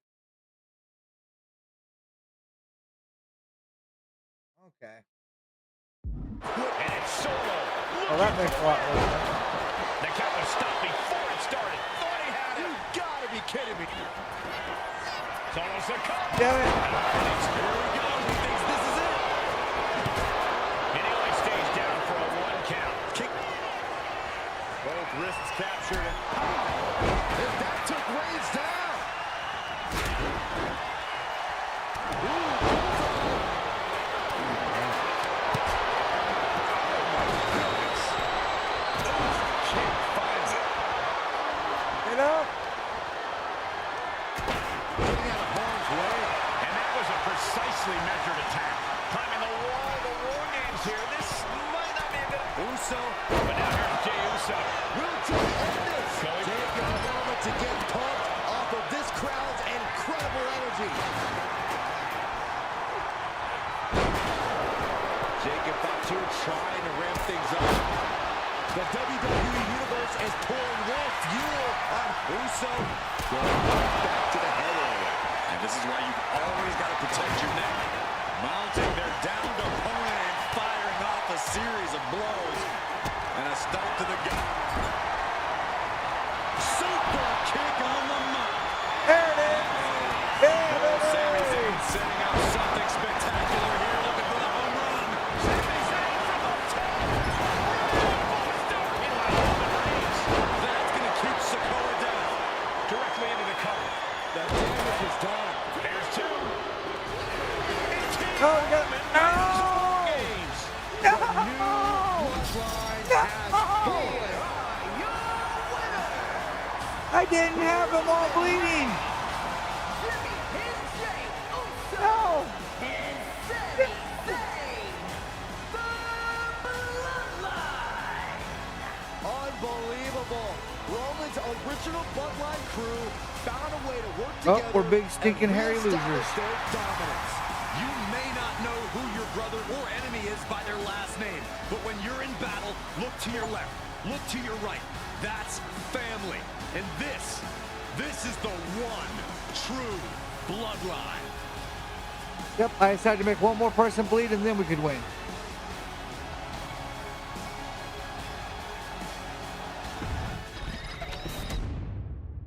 Speaker 3: Okay.
Speaker 6: And it's Solo.
Speaker 3: Oh, that makes a lot more sense.
Speaker 6: The count was stopped before it started. Thought he had it.
Speaker 7: You gotta be kidding me.
Speaker 6: Solo succumbed.
Speaker 3: Damn it.
Speaker 6: Here we go. He thinks this is it. And he only stays down for a 1 count. Kick. Both wrists captured.
Speaker 7: If that took Reigns down.
Speaker 3: Get up.
Speaker 7: Getting out of harm's way.
Speaker 6: And that was a precisely measured attack. Climbing the wall, the War Games here. This might not be a good...
Speaker 7: Uso.
Speaker 6: But now here's Jey Uso.
Speaker 7: Will Jey end this? Taking a moment to get pumped off of this crowd's incredible energy. Jacob Fatu trying to ramp things up. The WWE Universe is pouring more fuel on Uso. Going back to the head area.
Speaker 8: And this is why you've always got to protect your neck. Mounting their downed opponent and firing off a series of blows. And a stomp to the gut. Super kick on the mount.
Speaker 3: There it is.
Speaker 8: Sami Zayn setting up something spectacular here. Looking for the home run.
Speaker 6: Sami Zayn from the top. Meanwhile, Roman Reigns.
Speaker 8: That's going to keep Sikoa down.
Speaker 6: Directly into the cover.
Speaker 7: The damage is done.
Speaker 6: There's 2.
Speaker 3: Oh, we got it. No.
Speaker 6: Games.
Speaker 3: No. I didn't have them all bleeding. No.
Speaker 9: And Sami Zayn, the bloodline.
Speaker 7: Unbelievable. Roman's original bloodline crew found a way to work
Speaker 3: Oh,
Speaker 7: together.
Speaker 3: we're big stinking
Speaker 7: and
Speaker 3: hairy losers.
Speaker 7: reestablish their dominance.
Speaker 8: You may not know who your brother or enemy is by their last name, but when you're in battle, look to your left, look to your right. That's family. And this is the one true bloodline.
Speaker 3: Yep, I decided to make one more person bleed and then we could win.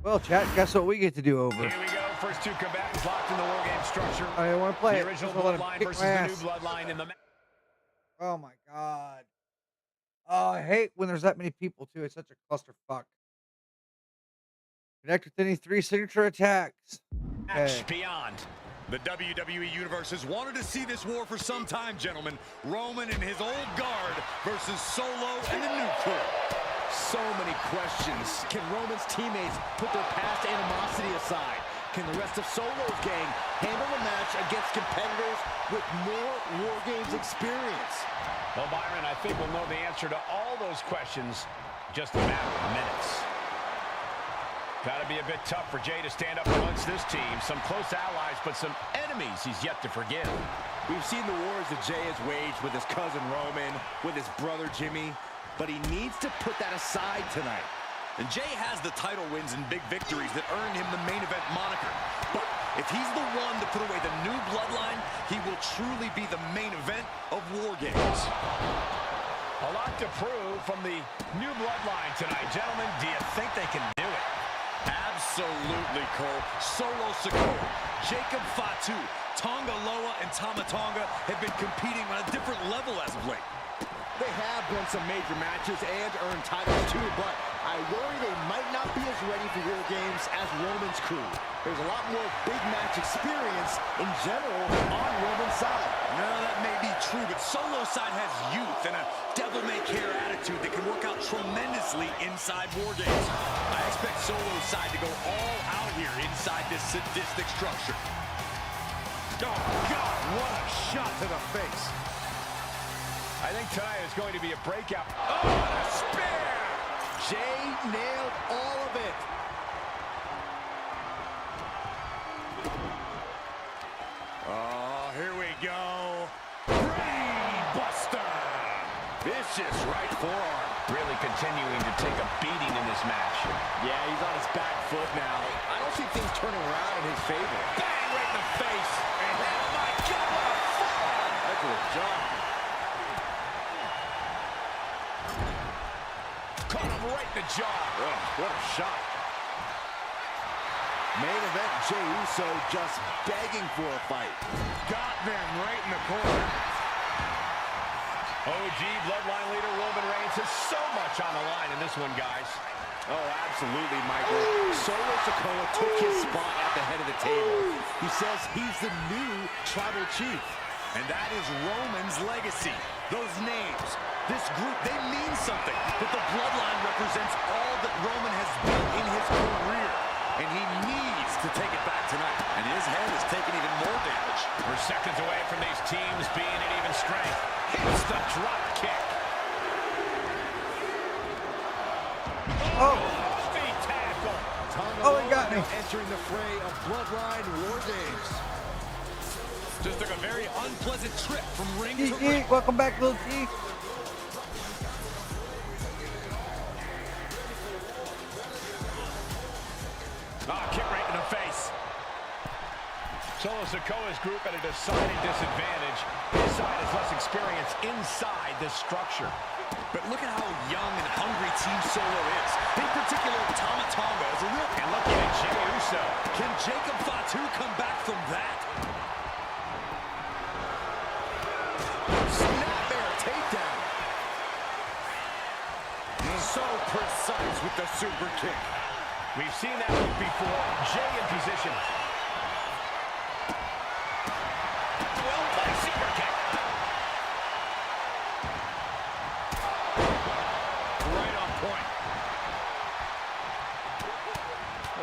Speaker 3: Well, chat, guess what we get to do over?
Speaker 6: Here we go. First 2 combatants locked in the War Game structure.
Speaker 3: I want to play
Speaker 6: The
Speaker 3: it.
Speaker 6: original
Speaker 3: So let him
Speaker 6: bloodline
Speaker 3: kick
Speaker 6: versus
Speaker 3: my
Speaker 6: the
Speaker 3: ass.
Speaker 6: new bloodline in the match.
Speaker 3: Oh my god. Oh, I hate when there's that many people too. It's such a clusterfuck. Connect with any 3 signature attacks.
Speaker 6: Match beyond.
Speaker 8: The WWE Universe has wanted to see this war for some time, gentlemen. Roman and his old guard versus Solo and the new crew.
Speaker 7: So many questions. Can Roman's teammates put their past animosity aside? Can the rest of Solo's gang handle a match against competitors with more War Games experience?
Speaker 6: Well, Byron, I think we'll know the answer to all those questions in just a matter of minutes. Got to be a bit tough for Jey to stand up amongst this team. Some close allies, but some enemies he's yet to forgive.
Speaker 7: We've seen the wars that Jey has waged with his cousin Roman, with his brother Jimmy, but he needs to put that aside tonight.
Speaker 8: And Jey has the title wins and big victories that earned him the main event moniker. But if he's the one to put away the new bloodline, he will truly be the main event of War Games.
Speaker 6: A lot to prove from the new bloodline tonight. Gentlemen, do you think they can do it?
Speaker 8: Absolutely, Cole. Solo Sikoa, Jacob Fatu, Tonga Loa, and Tama Tonga have been competing on a different level as of late.
Speaker 7: They have won some major matches and earned titles too, but I worry they might not be as ready for War Games as Roman's crew. There's a lot more big match experience in general on Roman's side.
Speaker 8: No, that may be true, but Solo side has youth and a devil-may-care attitude that can work out tremendously inside War Games. I expect Solo side to go all out here inside this sadistic structure.
Speaker 6: Oh, God, what a shot to the face. I think tonight is going to be a breakout. Oh, and a spear!
Speaker 7: Jay nailed all of it.
Speaker 8: Oh, here we go. Brain Buster! Vicious right forearm.
Speaker 6: Really continuing to take a beating in this match.
Speaker 7: Yeah, he's on his back foot now. I don't see things turning around in his favor.
Speaker 8: Bang right in the face. And oh my God, what a forearm!
Speaker 7: That's a job.
Speaker 8: Caught him right in the jaw.
Speaker 7: Oh, what a shot. Main event, Jey Uso just begging for a fight.
Speaker 8: Got them right in the corner.
Speaker 6: OG Bloodline leader Roman Reigns has so much on the line in this one, guys.
Speaker 7: Oh, absolutely, Michael. Solo Sikoa took his spot at the head of the table. He says he's the new tribal chief.
Speaker 8: And that is Roman's legacy. Those names, this group, they mean something. But the Bloodline represents all that Roman has built in his career. And he needs to take it back tonight. And his head is taking even more damage.
Speaker 6: We're seconds away from these teams being at even strength. Hits the drop kick.
Speaker 3: Oh!
Speaker 6: Feet tackle.
Speaker 3: Oh, he got me.
Speaker 7: Entering the fray of Bloodline War Games.
Speaker 8: Just took a very unpleasant trip from ring
Speaker 3: T,
Speaker 8: to ring.
Speaker 3: welcome back, little T.
Speaker 6: Kick right in the face. Solo Sikoa's group at a decided disadvantage. His side has less experience inside this structure.
Speaker 8: But look at how young and hungry Team Solo is. In particular, Tama Tonga is a real...
Speaker 6: And looking at Jey Uso.
Speaker 8: Can Jacob Fatu come back from that? Snapmare takedown. So precise with the super kick.
Speaker 6: We've seen that look before. Jey in position. Well, by super kick.
Speaker 8: Right on point.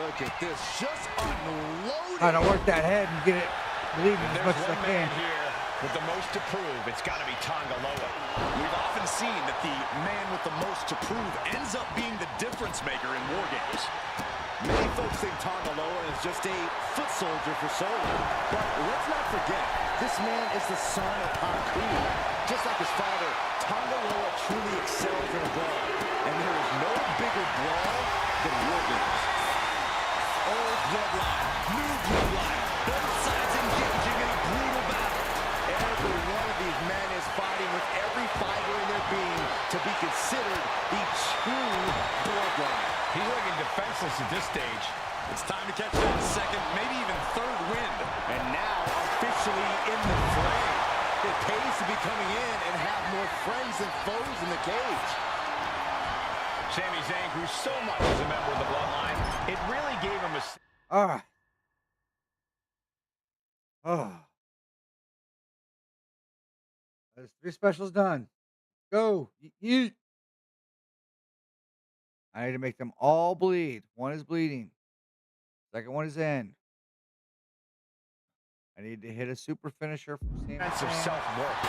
Speaker 7: Look at this, just unloading.
Speaker 3: Trying to work that head and get it bleeding as
Speaker 6: There's
Speaker 3: much as I
Speaker 6: one
Speaker 3: can.
Speaker 6: man here with the most to prove. It's got to be Tonga Loa.
Speaker 8: We've often seen that the man with the most to prove ends up being the difference maker in War Games.
Speaker 7: Many folks think Tonga Loa is just a foot soldier for Solo. But let's not forget, this man is the son of Haku. Just like his father, Tonga Loa truly excels in a brawl. And there is no bigger brawl than War Games.
Speaker 8: Old bloodline, new bloodline, both sides engaging in a brutal battle.
Speaker 7: Every one of these men is fighting with every fiber in their being to be considered the true bloodline.
Speaker 6: He's looking defenseless at this stage.
Speaker 8: It's time to catch that second, maybe even third wind.
Speaker 7: And now, officially in the fray. It pays to be coming in and have more friends than foes in the cage.
Speaker 6: Sami Zayn grew so much as a member of the Bloodline. It really gave him a...
Speaker 3: All right. Oh. There's 3 specials done. Go. Yeet. I need to make them all bleed. One is bleeding. Second one is in. I need to hit a super finisher from Sami
Speaker 6: sense of
Speaker 3: Zayn.
Speaker 6: self-worth.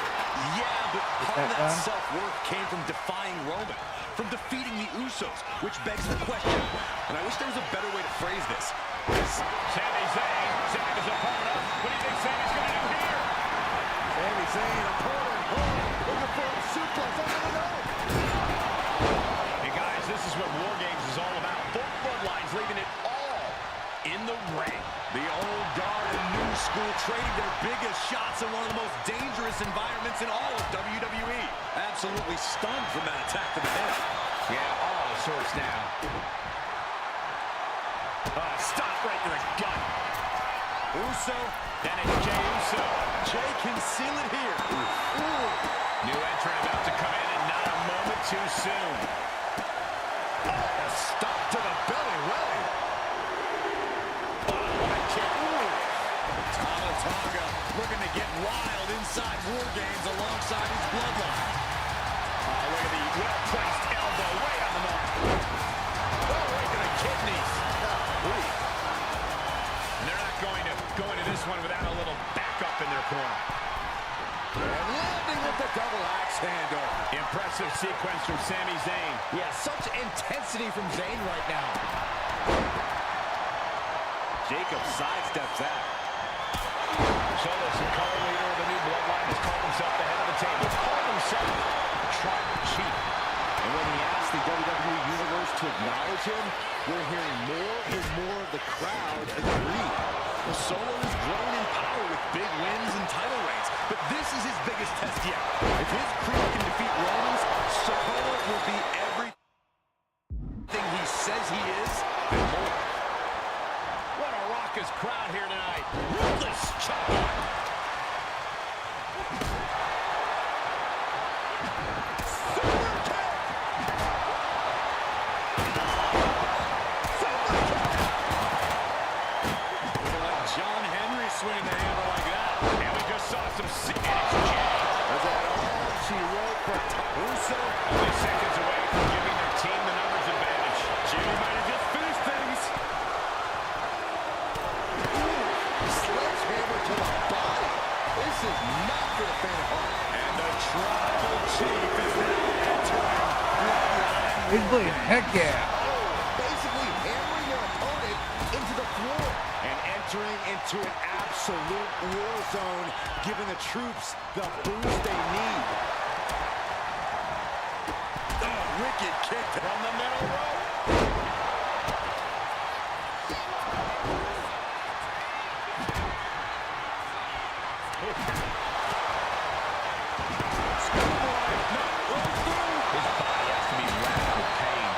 Speaker 8: Yeah, but part of that
Speaker 3: done?
Speaker 8: self-worth came from defying Roman, from defeating the Usos, which begs the question, and I wish there was a better way to phrase this.
Speaker 6: Sami Zayn, setting his opponent up. What do you think Sami's going to do here?
Speaker 7: Sami Zayn, opponent, looking for a suplex under the nose.
Speaker 6: Hey guys, this is what War Games is all about. Both bloodlines leaving it all in the ring.
Speaker 8: The old guard and new school trading their biggest shots in one of the most dangerous environments in all of WWE. Absolutely stunned from that attack to the head.
Speaker 6: Yeah, all out of sorts now. Stop right to the gut. Uso, then it's Jey Uso. Jey can seal it here. Ooh. New entrant about to come in, and not a moment too soon. Oh, a stop to the belly, really. Oh, what a kick. Ooh. Tonga looking to get wild inside War Games alongside his bloodline. Oh, look at the well-placed elbow right on the mark. Oh, right to the kidneys. And they're not going to go into this one without a little backup in their corner. And landing with the double axe handle. Impressive sequence from Sami Zayn.
Speaker 7: Yeah, such intensity from Zayn right now.
Speaker 6: Jacob sidesteps that. Solo Sikoa, leader of the new bloodline, has called himself the head of the table. He's called himself the tribal chief.
Speaker 7: And when he asked the WWE Universe to acknowledge him, we're hearing more and more of the crowd agree. Well, Solo has grown in power with big wins and title reigns, but this is his biggest test yet. If his crew can defeat Romans, Sikoa will be everything he says he is and more.
Speaker 6: What a raucous crowd here tonight. Ruthless chop.
Speaker 8: Swinging the handle like that.
Speaker 6: And we just saw some signature.
Speaker 8: Was that all she wrote for
Speaker 6: Uso? Only seconds away from giving their team the numbers advantage.
Speaker 8: Jimmy might have just finished things.
Speaker 7: Sledgehammer to the body. This is not for the faint of heart.
Speaker 8: And the tribal chief is now entering bloodline.
Speaker 3: He's bleeding. Heck yeah.
Speaker 7: Basically hammering their opponent into the floor.
Speaker 6: And entering into an absolute war zone, giving the troops the boost they need.
Speaker 8: Oh, wicked kick from the middle rope.
Speaker 6: His body has to be wrapped with pain.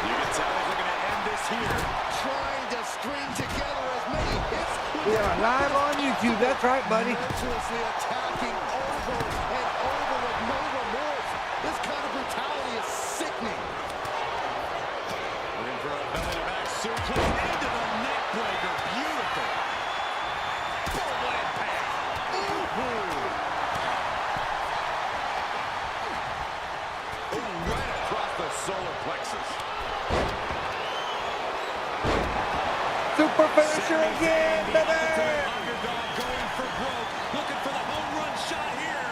Speaker 8: You can tell he's looking to end this here.
Speaker 7: Trying to string together as many hits.
Speaker 3: We are live on YouTube. That's right, buddy.
Speaker 7: Mercilessly attacking over and over with no remorse. This kind of brutality is sickening.
Speaker 8: Looking for a belly-to-back suplex into the neck breaker. Beautiful.
Speaker 6: Boom, impact.
Speaker 8: Ooh, right across the solar plexus.
Speaker 3: Super finisher again, baby.
Speaker 8: Underdog going for broke. Looking for the home run shot here.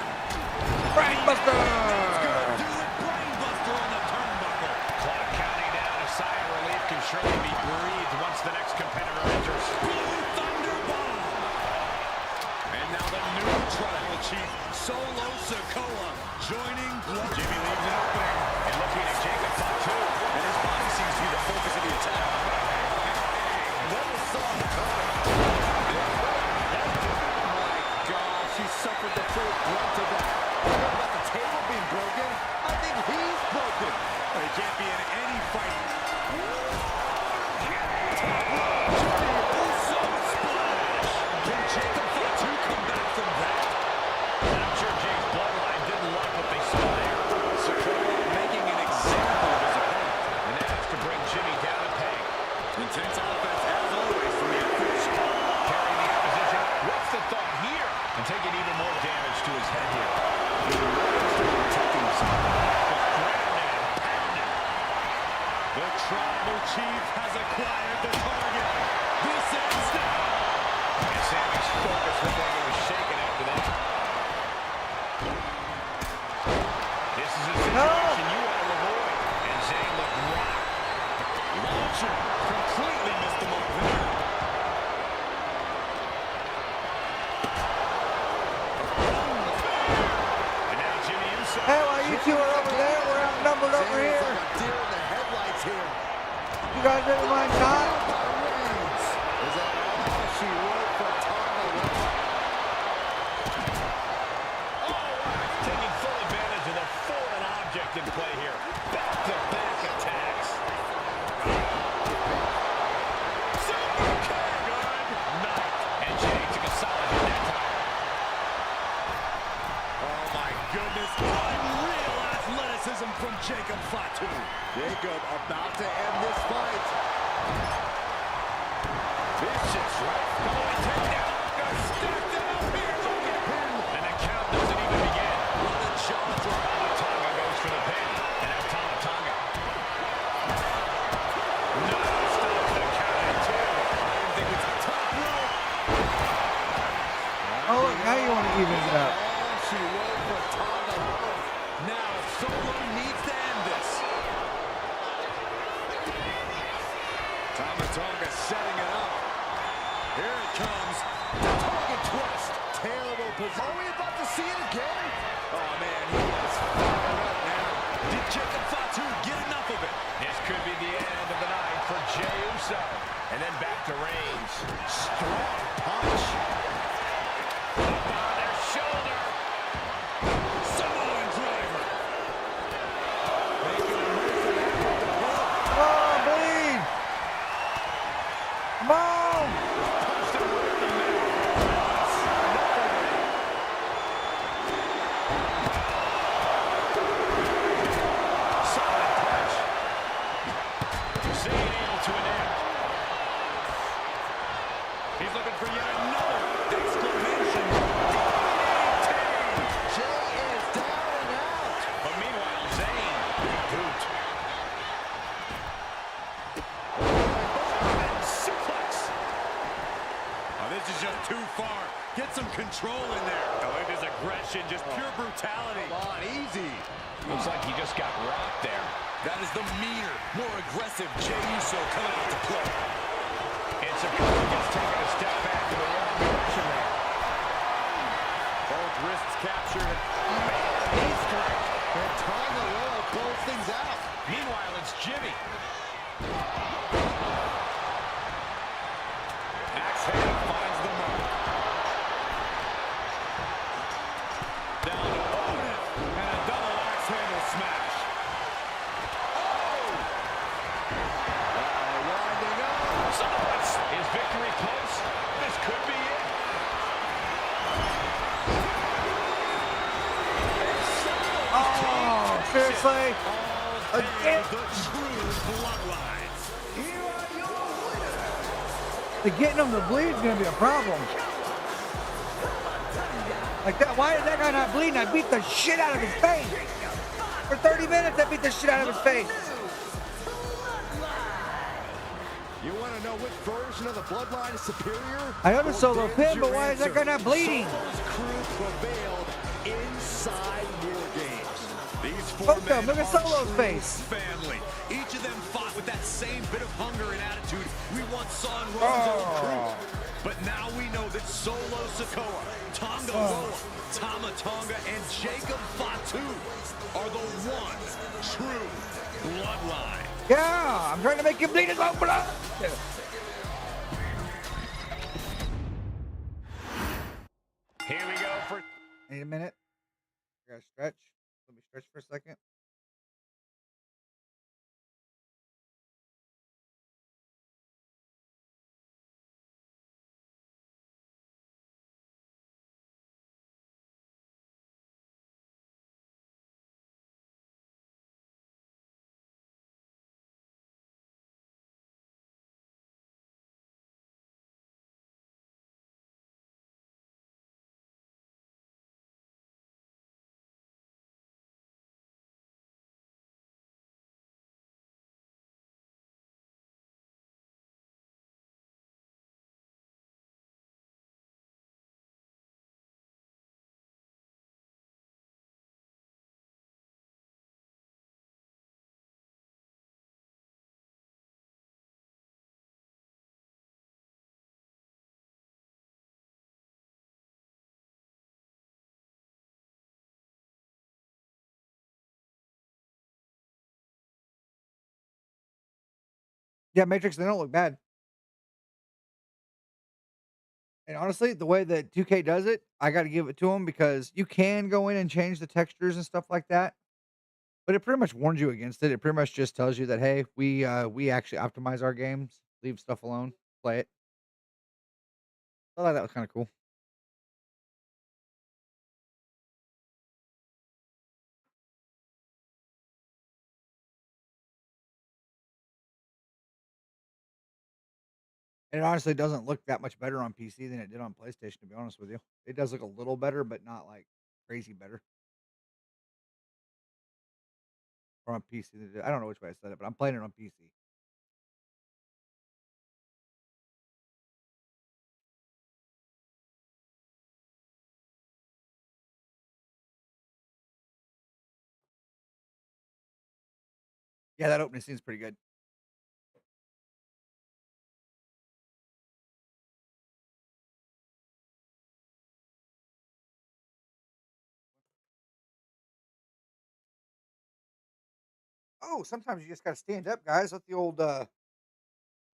Speaker 3: Brainbuster.
Speaker 8: Gonna do it. Brainbuster on the turnbuckle.
Speaker 6: Clock counting down. A sigh of relief can surely be breathed once the next competitor enters.
Speaker 8: Blue Thunderbomb. And now the new tribal chief, Solo Sikoa, joining Blood.
Speaker 6: Jimmy leaves an opening and looking at Jacob Fatu.
Speaker 8: And his body seems to be the focus of the attack.
Speaker 7: Never saw it coming. My gosh, he suffered the full brunt of that. What about the table being broken? I think he's broken.
Speaker 8: He can't be in any fight.
Speaker 6: Uso splash. Can Jacob Fatu come back from that? And I'm sure Jay's bloodline didn't like what they saw there.
Speaker 8: Sikoa making an example of his opponent.
Speaker 6: And that has to bring Jimmy down a peg.
Speaker 8: Intense offense, as always, from the official.
Speaker 6: Carrying the opposition. What's the thought here? And taking even more damage to his head here.
Speaker 8: Protecting himself.
Speaker 6: Grounded and pounded.
Speaker 8: The tribal chief has acquired the target. This ends now.
Speaker 6: And Sammy's focus looked like it was shaken after that. This is a situation you want to avoid. And Zayn looked rocked.
Speaker 8: Launcher completely missed the mark there.
Speaker 6: And now Jimmy Uso.
Speaker 3: Hey, while you two are over there, we're outnumbered over
Speaker 7: Zayn is
Speaker 3: here.
Speaker 7: like a deer in the headlights here.
Speaker 3: You guys ready my shot?
Speaker 7: Is that all she wrote for Tonga?
Speaker 6: Oh, wow. Taking full advantage of the foreign object in play here. Back-to-back attacks.
Speaker 8: Jacob Fatu.
Speaker 7: Jacob about to end this fight.
Speaker 6: Vicious right. Going takedown. Stacked it up here. Look at him. And the count doesn't even begin. What a jaw drop. Tonga goes for the pin. And now Tonga. No, stops the count at 2. I didn't think it's a top rope.
Speaker 3: Oh, look, now you want to even it up.
Speaker 7: She wrote for Tonga.
Speaker 8: Now Solo needs to end this. Tonga setting it up. Here it comes. The Tonga twist.
Speaker 7: Terrible position. Are we about to see it again?
Speaker 8: Oh, man, he is fired up now. Did Jacob Fatu get enough of it?
Speaker 6: This could be the end of the night for Jey Uso. And then back to Reigns.
Speaker 7: Strong punch.
Speaker 6: Up on their shoulder.
Speaker 8: Samoan driver. Making a move for that with the hook.
Speaker 3: Oh, bleed! Come on!
Speaker 8: Punched him right in the middle. Solid punch.
Speaker 6: Zayn able to enact.
Speaker 8: He's looking for yet another exclamation.
Speaker 7: Jay is down and out.
Speaker 6: But meanwhile, Zayn, boot.
Speaker 8: And suplex. Oh, this is just too far. Get some control in there.
Speaker 6: Oh, look at his aggression, just pure brutality.
Speaker 8: Come on, easy.
Speaker 6: Looks like he just got rocked there.
Speaker 8: That is the meaner, more aggressive Jey Uso coming out to play.
Speaker 6: And Sikoa gets taken a step back in the wrong direction there.
Speaker 8: Both wrists captured.
Speaker 7: Knee strike. And Tonga will close things out.
Speaker 6: Meanwhile, it's Jimmy.
Speaker 8: Axe hand finds the mark. Down to opponent. And a double axe handle smash. Oh! Winding up.
Speaker 6: Samoans. Is victory close? This could be it.
Speaker 3: Oh, seriously?
Speaker 8: All
Speaker 3: Again?
Speaker 8: the true bloodline.
Speaker 3: The getting them to bleed is going to be a problem. Like that, why is that guy not bleeding? I beat the shit out of his face. For 30 minutes, I beat the shit out of his face.
Speaker 7: You want to know which version of the bloodline is superior?
Speaker 3: I know the Solo
Speaker 7: Well,
Speaker 3: pin,
Speaker 7: there's
Speaker 3: but
Speaker 7: your
Speaker 3: why is that guy not bleeding?
Speaker 7: Solo's crew prevailed inside War Games.
Speaker 8: These four
Speaker 3: Fuck them,
Speaker 8: men
Speaker 3: look at
Speaker 8: are
Speaker 3: Solo's
Speaker 8: true
Speaker 3: face.
Speaker 8: family. Each of them fought with that same bit of hunger and attitude we once saw in Roman's old crew. But now we know that Solo Sikoa, Tonga Loa, Tama Tonga, and Jacob Fatu are the one true bloodline.
Speaker 3: Yeah, I'm trying to make you bleed his own blood.
Speaker 6: Here we go for...
Speaker 3: Need a minute. I gotta stretch. Let me stretch for a second. Yeah, Matrix, they don't look bad. And honestly, the way that 2K does it, I got to give it to them because you can go in and change the textures and stuff like that. But it pretty much warns you against it. It pretty much just tells you that, hey, we actually optimize our games, leave stuff alone, play it. I thought that was kind of cool. And it honestly doesn't look that much better on PC than it did on PlayStation, to be honest with you. It does look a little better, but not like crazy better. Or on PC. I don't know which way I said it, but I'm playing it on PC. Yeah, that opening scene's pretty good. Oh, sometimes you just gotta stand up, guys. Let the old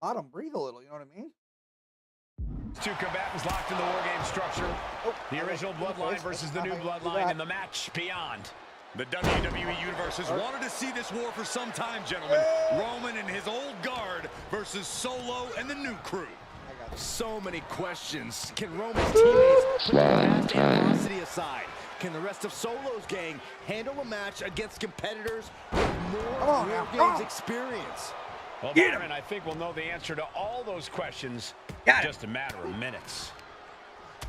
Speaker 3: bottom breathe a little, you know what I mean?
Speaker 6: Two combatants locked in the War Game structure.
Speaker 3: Oh,
Speaker 6: The original Bloodline versus the new Bloodline in the match beyond.
Speaker 8: The WWE Universe has wanted to see this war for some time, gentlemen. Roman and his old guard versus Solo and the new crew.
Speaker 7: So many questions. Can Roman's teammates put their past animosity aside? Can the rest of Solo's gang handle a match against competitors with more War Games experience?
Speaker 6: Well, Byron, I think we'll know the answer to all those questions in just a matter of minutes.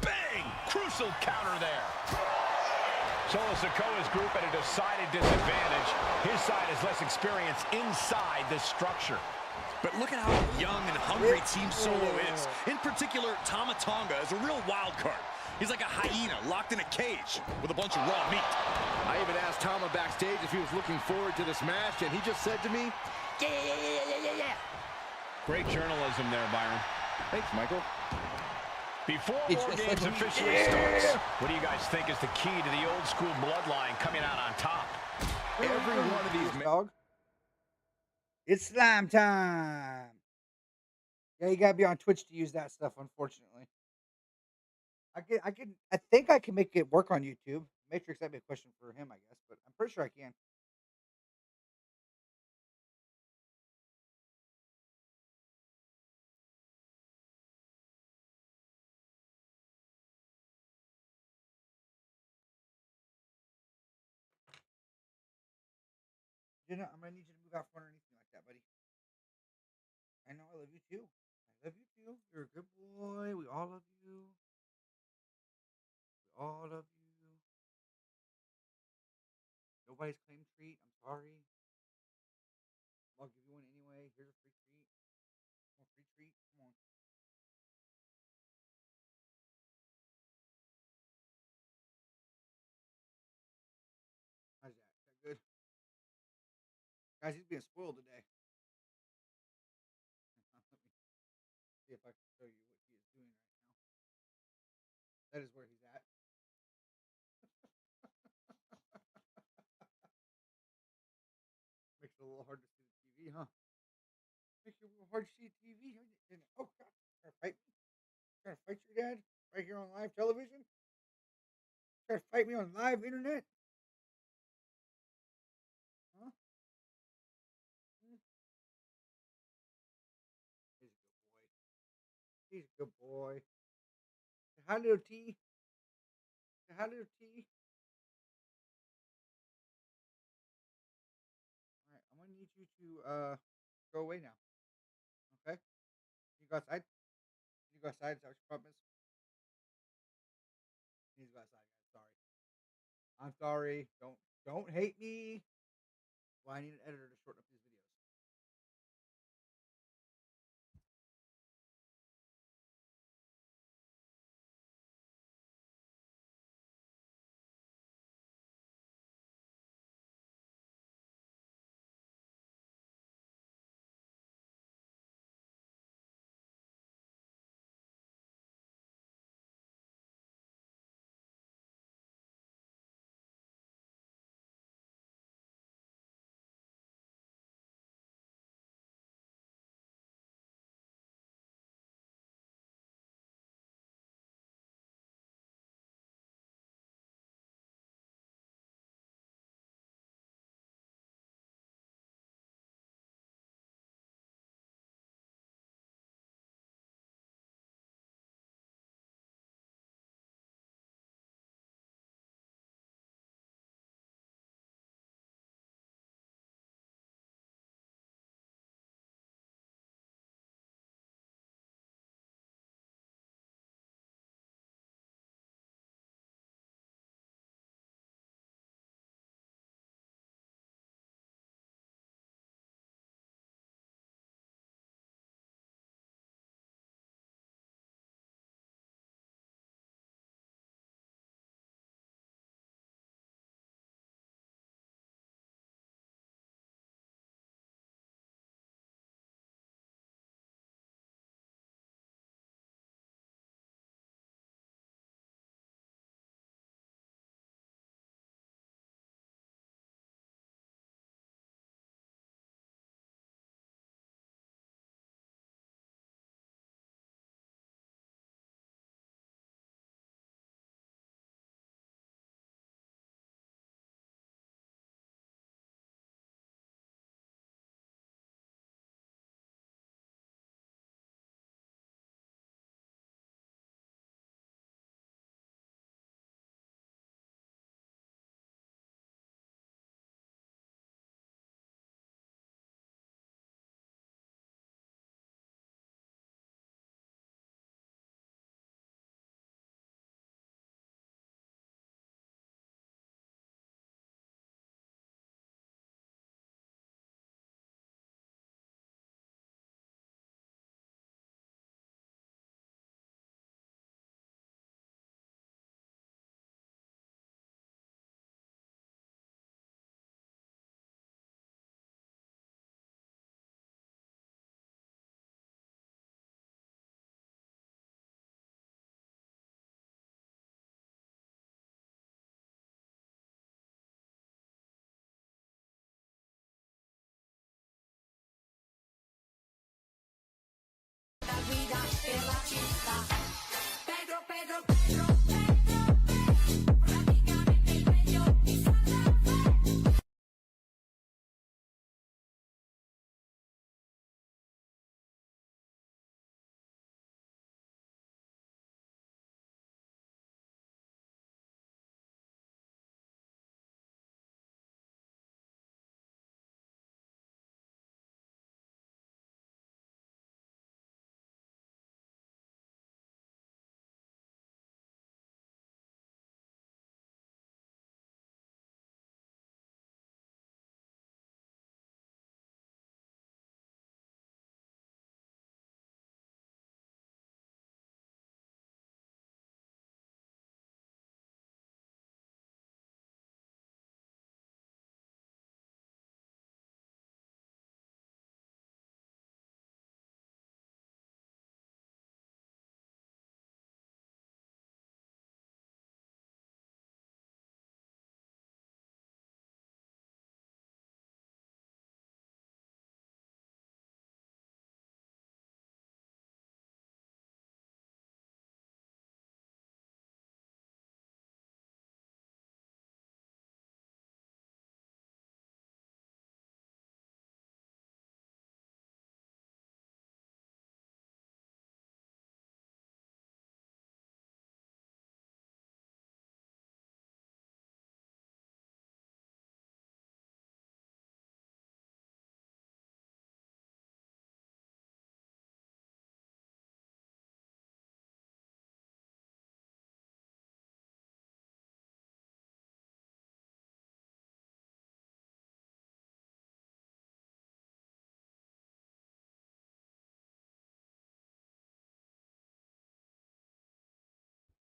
Speaker 8: Bang! Crucial counter there.
Speaker 6: Solo Sikoa's group at a decided disadvantage. His side has less experience inside this structure.
Speaker 8: But look at how young and hungry Team Solo is. In particular, Tama Tonga is a real wild card. He's like a hyena locked in a cage with a bunch of raw meat.
Speaker 7: I even asked Tama backstage if he was looking forward to this match, and he just said to me, yeah.
Speaker 6: Great journalism there, Byron.
Speaker 7: Thanks, Michael.
Speaker 6: Before War Games officially starts, what do you guys think is the key to the old school Bloodline coming out on top?
Speaker 7: Every one of these
Speaker 3: dog. It's slime time. Yeah, you gotta be on Twitch to use that stuff, unfortunately. I think I can make it work on YouTube. Matrix, that'd be a question for him, I guess, but I'm pretty sure I can. Jenna, I'm gonna need you to move out from underneath me like that, buddy. I know I love you too. I love you too. You're a good boy. We all love you. We all love you. Nobody's claimed treat. I'm sorry. I'll give you one anyway. Here's a free treat. More free treat. Come on. How's that? Is that good? Guys, he's being spoiled today. Let me see if I can show you what he is doing right now. That is where he's at. Makes it a little hard to see the TV, huh? Makes it a little hard to see the TV. Oh, God. Trying to fight me? Trying to fight your dad? Right here on live television? Trying to fight me on live internet? Huh? Hmm? He's a good boy. He's a good boy. Say hi, little T. Say hi, little T. All right, I'm gonna need you to go away now. Okay? You go outside. You go outside. Is that what your problem is? You need to go outside, guys. Sorry. I'm sorry. Don't hate me. Well, I need an editor to shorten up these videos.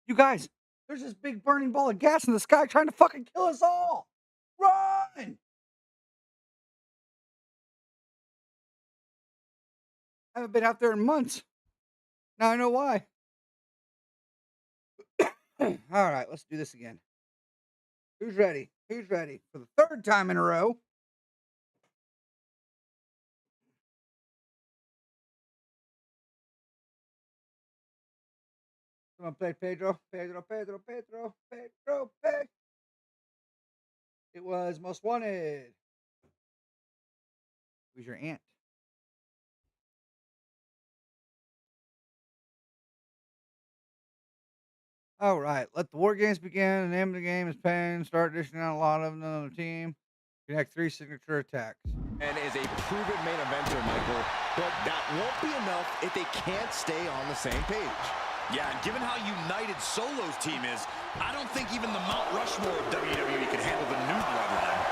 Speaker 3: You guys, there's this big burning ball of gas in the sky trying to fucking kill us all. Run! I haven't been out there in months. Now I know why. All right, let's do this again. Who's ready? Who's ready for the third time in a row? Come on, play Pedro. Pedro. It was Most Wanted. Who's your aunt? All right, let the war games begin. The name of the game is Pain. Start dishing out a lot of them on the team. Connect 3 signature attacks.
Speaker 7: And is a proven main eventer, Michael. But that won't be enough if they can't stay on the same page.
Speaker 8: Yeah, and given how united Solo's team is, I don't think even the Mount Rushmore of WWE can handle the new bloodline.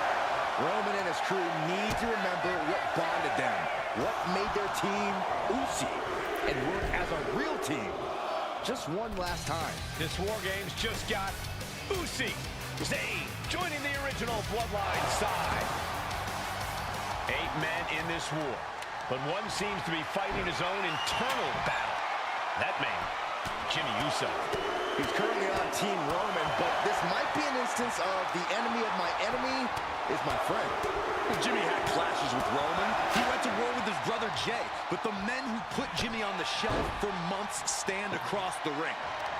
Speaker 7: Roman and his crew need to remember what bonded them, what made their team Uzi, and work as a real team. Just one last time.
Speaker 6: This War Games just got Uzi, Zayn, joining the original bloodline side. 8 men in this war, but one seems to be fighting his own internal battle. That man, Jimmy Uso.
Speaker 7: He's currently on Team Roman, but this might be an instance of the enemy of my enemy is my friend.
Speaker 8: Well, Jimmy had clashes with Roman. He went to war with his brother Jay, but the men who put Jimmy on the shelf for months stand across the ring.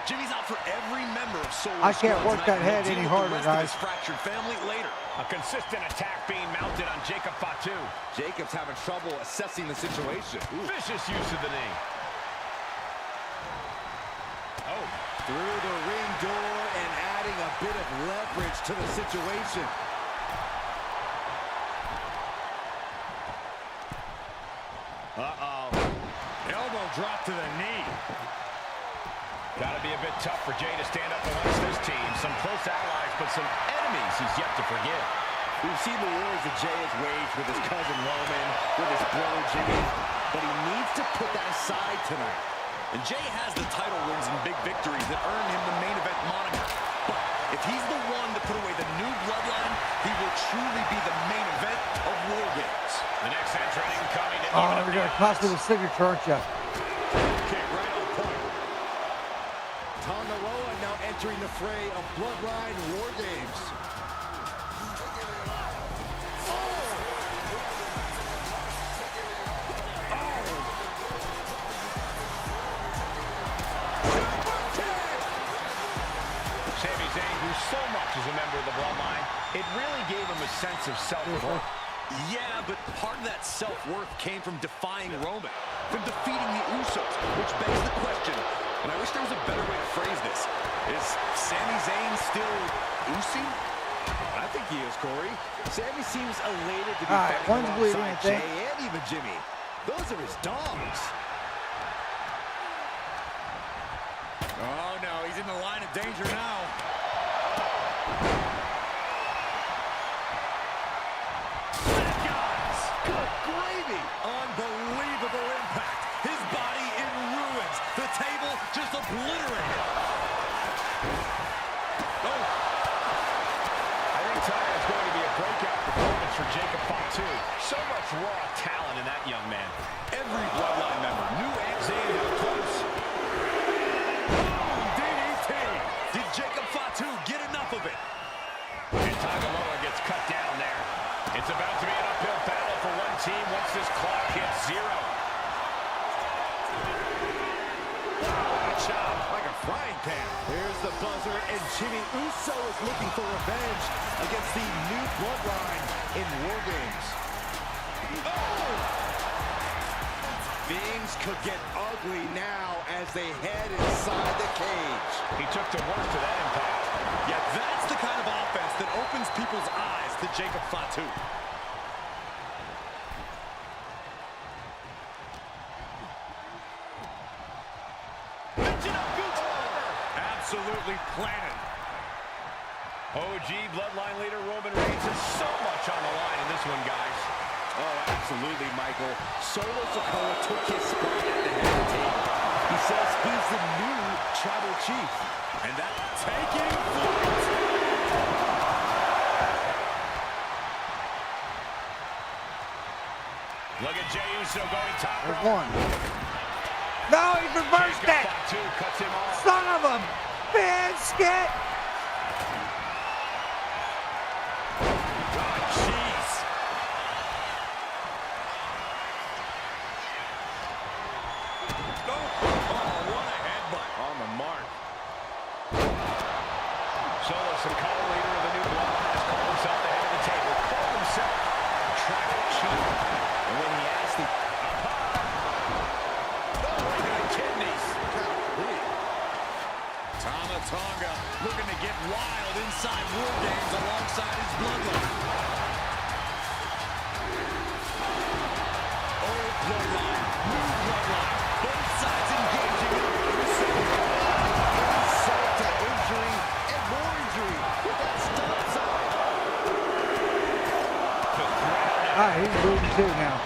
Speaker 8: Jimmy's out for every member of Solo's
Speaker 3: I can't
Speaker 8: squad
Speaker 3: work
Speaker 8: tonight,
Speaker 3: that head
Speaker 8: and
Speaker 3: any
Speaker 8: he'll deal
Speaker 3: harder,
Speaker 8: with the rest of
Speaker 3: guys.
Speaker 8: his fractured family later.
Speaker 6: A consistent attack being mounted on Jacob Fatu.
Speaker 7: Jacob's having trouble assessing the situation.
Speaker 6: Vicious use of the knee. Oh.
Speaker 7: Through the ring door and adding a bit of leverage to the situation.
Speaker 8: Uh-oh. Elbow drop to the knee.
Speaker 6: Gotta be a bit tough for Jay to stand up against this team. Some close allies, but some enemies he's yet to forgive.
Speaker 7: We've seen the wars that Jay has waged with his cousin Roman, with his brother Jimmy, but he needs to put that aside tonight.
Speaker 8: And Jay has the title wins and big victories that earn him the main event moniker. But if he's the one to put away the new bloodline, he will truly be the main event of War Games.
Speaker 6: The next entrant incoming.
Speaker 3: Oh, you're going to cost me the signature, aren't you?
Speaker 8: Kick right on point.
Speaker 7: Tonga Loa now entering the fray of Bloodline War Games.
Speaker 6: Sami Zayn, who so much is a member of the bloodline, it really gave him a sense of self-worth.
Speaker 8: Yeah, but part of that self-worth came from defying Roman, from defeating the Usos, which begs the question, and I wish there was a better way to phrase this. Is Sami Zayn still Uzi?
Speaker 7: I think he is, Corey. Sami seems elated to be
Speaker 3: All right,
Speaker 7: fighting
Speaker 3: one's bleeding, I
Speaker 7: alongside
Speaker 3: think.
Speaker 7: Jay and even Jimmy. Those are his dogs.
Speaker 8: Oh, no, he's in the line of danger now.
Speaker 7: Good gravy.
Speaker 8: Unbelievable impact. His body in ruins. The table just obliterated. Oh.
Speaker 6: I think tonight is going to be a breakout performance for Jacob Fatu. So much raw talent in that young man.
Speaker 8: Every bloodline member knew Zayn held close. DDT. Did Jacob Fatu get enough of it?
Speaker 6: And Tagaloa gets cut down there. It's about to be an uphill battle for one team once this clock hits 0.
Speaker 8: Chop like a frying pan.
Speaker 7: Here's the buzzer, and Jimmy Uso is looking for revenge against the new bloodline in War Games. Oh! Things could get ugly now as they head inside the cage.
Speaker 6: He took to work to that impact.
Speaker 8: Yeah, that's the kind of offense that opens people's eyes to Jacob Fatu. Absolutely planted.
Speaker 6: OG bloodline leader Roman Reigns has so much on the line in this one, guys.
Speaker 7: Oh, absolutely, Michael. Solo Sikoa took his spot at the head of the table. He says he's the new tribal Chief.
Speaker 8: And that taking flight.
Speaker 6: Look at Jey Uso going top
Speaker 3: There's
Speaker 6: rope.
Speaker 3: one. No, he reversed it.
Speaker 6: Two cuts him off.
Speaker 3: Son of a biscuit.
Speaker 8: Oh, jeez. Oh, what a headbutt.
Speaker 7: On the mark.
Speaker 6: Solo Sikoa, leader of the new bloodline, has called himself the head of the table. Called himself a tribal chief. And when he asked the
Speaker 8: Kidneys. Tama Tonga looking to get wild inside War Games alongside his bloodline. Old bloodline, new bloodline. Both sides engaging in
Speaker 7: Insult to injury and more injury with that stop sign.
Speaker 3: Ah, he's moving too now.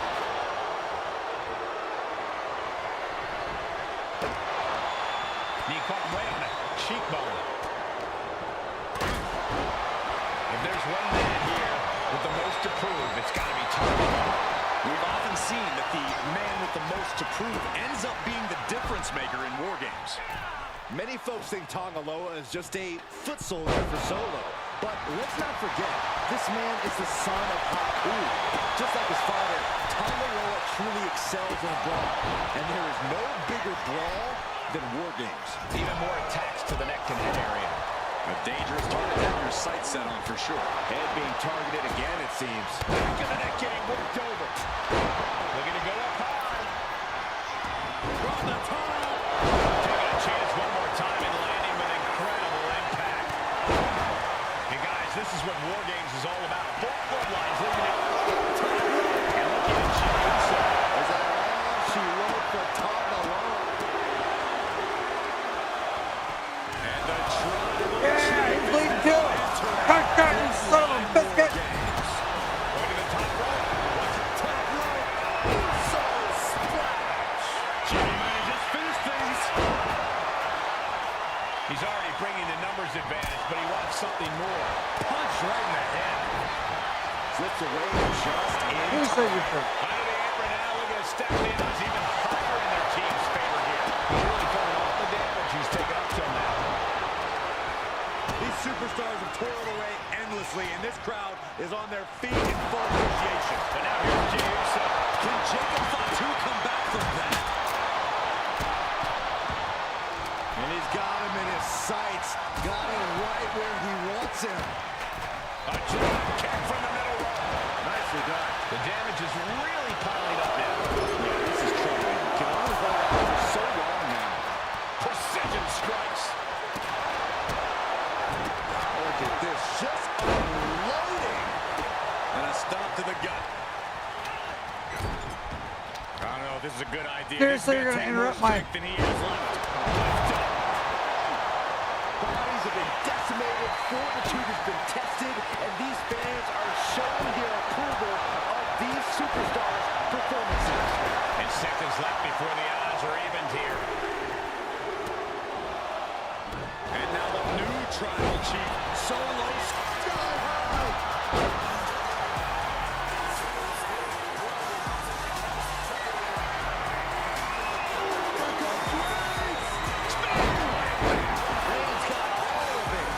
Speaker 6: Knee caught him right on the cheekbone. If there's one man here with the most to prove, it's got to be Tonga.
Speaker 8: We've often seen that the man with the most to prove ends up being the difference maker in War Games.
Speaker 7: Many folks think Tonga Loa is just a foot soldier for Solo. But let's not forget, this man is the son of Haku. Just like his father, Tonga Loa truly excels in a brawl. And there is no bigger brawl than War Games.
Speaker 6: Even more attacks to the neck and head area.
Speaker 8: A dangerous target to have your sights set on for sure.
Speaker 7: Head being targeted again, it seems.
Speaker 6: Back of the neck getting worked over. Looking to go up high.
Speaker 8: From the top.
Speaker 6: Taking a chance one more time and landing with incredible impact. Hey guys, this is what War Games is all about. Both bloodlines leading it. And looking at Jey Uso.
Speaker 7: Is that all she wrote for Tonga Loa?
Speaker 8: And the tribal
Speaker 3: Yeah, he's bleeding too. Cut, you son of a biscuit.
Speaker 6: Going to the top rope. What's it?
Speaker 8: top rope. So splash.
Speaker 6: Jey might just finish things. He's already bringing the numbers advantage, but he wants something more. Punch right in the head.
Speaker 7: Flips away just in.
Speaker 3: Who's saying for?
Speaker 6: Out of the apron now, look at Steph is even higher in their team's favor here. Really coming off the damage he's taken up till now.
Speaker 8: These superstars have toiled away endlessly, and this crowd is on their feet in full appreciation.
Speaker 6: But now here's Jey Uso.
Speaker 8: Can Jacob Fatu come back from that?
Speaker 7: And he's got him in his sights. Got him right where he wants him.
Speaker 6: A drop kick from the middle rope.
Speaker 7: Nicely done.
Speaker 6: The damage is really piling up now.
Speaker 7: Yeah, this is troubling. Can only hold out for so long now.
Speaker 6: Precision strikes.
Speaker 7: Look at this. Just unloading.
Speaker 8: And a stop to the gut. I don't know if this is a good idea.
Speaker 3: Seriously,
Speaker 8: This
Speaker 3: you're
Speaker 8: guy's
Speaker 3: gonna
Speaker 8: more
Speaker 3: interrupt my-
Speaker 8: strength than he has left. Lift up.
Speaker 7: Bodies have been decimated. Fortitude has been tested. And these fans are showing their approval of these superstars' performances.
Speaker 6: And seconds left before the odds are evened here.
Speaker 8: And now the new tribal chief, Solo Sikoa.
Speaker 7: Reigns got all of it.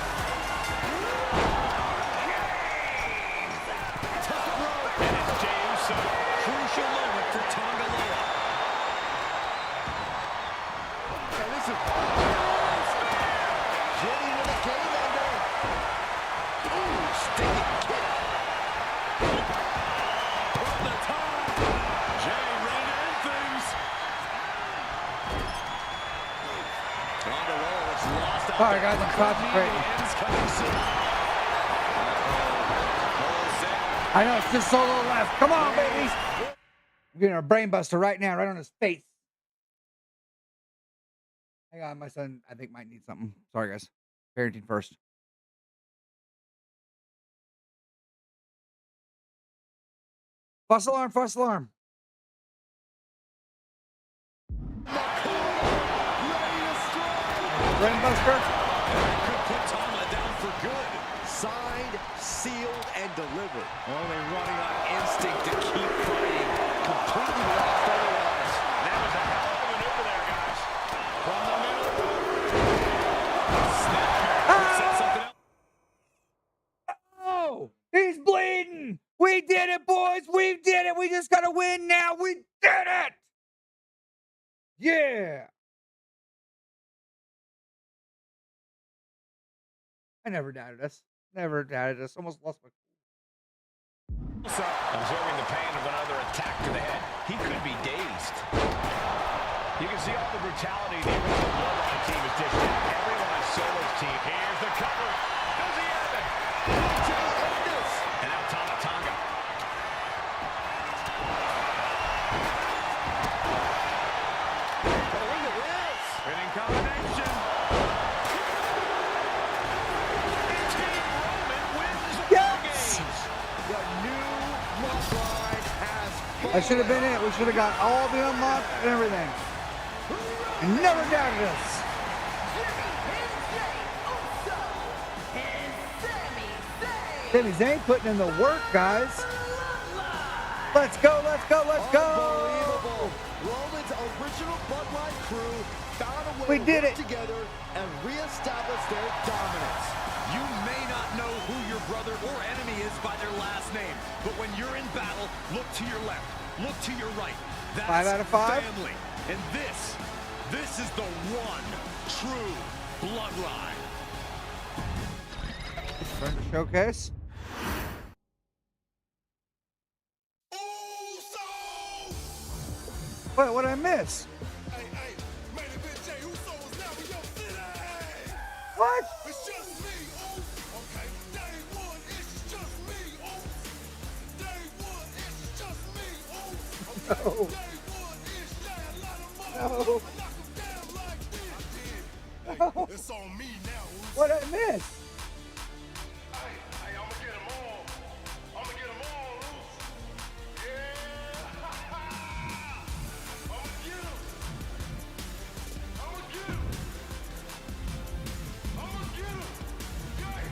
Speaker 7: Top rope.
Speaker 6: And it's Jey Uso.
Speaker 8: Crucial moment for Tonga Loa.
Speaker 7: And this is Jenny with a game ender. Ooh, stinging kick.
Speaker 8: From the top. Jey ready to end things. Tonga Loa looks lost out
Speaker 3: Sorry,
Speaker 8: there.
Speaker 3: guys, I'm concentrating.
Speaker 8: The end's coming soon.
Speaker 3: I know, it's just Solo left. Come on, babies. We're getting a brain buster right now, right on his face. Hang on, my son, I think, might need something. Sorry, guys. Parenting first. False alarm, false alarm.
Speaker 7: Ready to strike.
Speaker 3: Brainbuster.
Speaker 8: Could put Tama down for good.
Speaker 7: Signed, sealed, and delivered.
Speaker 8: Only running on instinct to keep fighting. Completely lost otherwise. That was a hell of a maneuver there, guys. From the middle. Snap here. Set something up.
Speaker 3: Oh, he's bleeding. We did it, boys. We did it. We just got to win now. We did it. Yeah. I never doubted us. Never doubted us. Almost lost my.
Speaker 6: Absorbing the pain of another attack to the head. He could be dazed. You can see all the brutality the original Bloodline team has dished out. Everyone on Solo's team. Here's the cover. Does he have it? And now Tama Tonga.
Speaker 7: Oh, look at this.
Speaker 8: Winning combination. Team Roman wins the
Speaker 3: Yes!
Speaker 8: games.
Speaker 7: The new bloodline has
Speaker 3: That should have been it. We should have got all the unlocked and everything. And never doubted us. Sami Zayn putting in the work, guys. Let's go, let's go, let's go.
Speaker 7: unbelievable. Roman's original bloodline crew found a way
Speaker 3: We did
Speaker 7: to work
Speaker 3: it.
Speaker 7: together and reestablish their dominance.
Speaker 8: You may not know who your brother or enemy is by their last name, but when you're in battle, look to your left, look to your right. That's
Speaker 3: 5 out of 5.
Speaker 8: family. And this is the one true bloodline.
Speaker 3: Turn to showcase. What did I miss?
Speaker 1: Hey, hey, man, bitch, Jay, who sold us now? We your city.
Speaker 3: What?
Speaker 1: It's just me, ooh. Okay, day one, it's just me, ooh. Day one, it's just me, ooh. Okay,
Speaker 3: No.
Speaker 1: day one, it's that lot of money.
Speaker 3: No.
Speaker 1: Knock 'em down like this. I did.
Speaker 3: No.
Speaker 1: Hey, it's on me now, ooh.
Speaker 3: What did I miss?
Speaker 1: Hey, I'ma get 'em all. I'ma get 'em all loose. Yeah. I'ma get 'em. I'ma get 'em. I'ma get 'em. Yeah.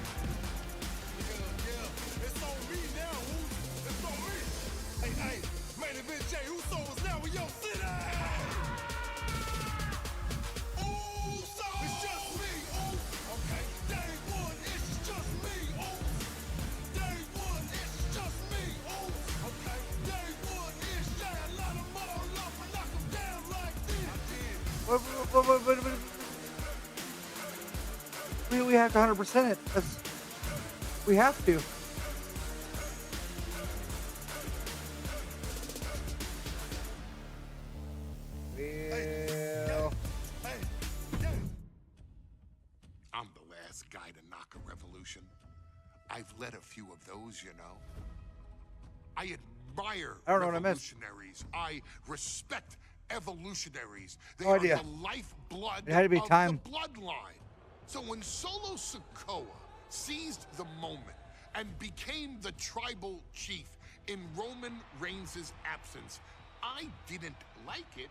Speaker 1: Yeah. It's on me now, ooh. It's on me. Hey, hey, man, the bitch, Jay, who sold us now? We your city. Ooh, so it's just me, ooh. Okay, day one, it's just me, ooh. Day one, it's just me, ooh. Okay, day one, it's that lot of more love and knock 'em down like this. I did.
Speaker 3: We have to 100% it. We have to. Well,
Speaker 1: Hey, yeah.
Speaker 4: I'm the last guy to knock a revolution. I've led a few of those, you know. I admire
Speaker 3: I don't know what I missed.
Speaker 4: revolutionaries. I respect evolutionaries. They
Speaker 3: No
Speaker 4: are
Speaker 3: idea.
Speaker 4: the lifeblood
Speaker 3: It had to be
Speaker 4: of
Speaker 3: time.
Speaker 4: the bloodline. So when Solo Sikoa seized the moment and became the tribal chief in Roman Reigns' absence, I didn't like it.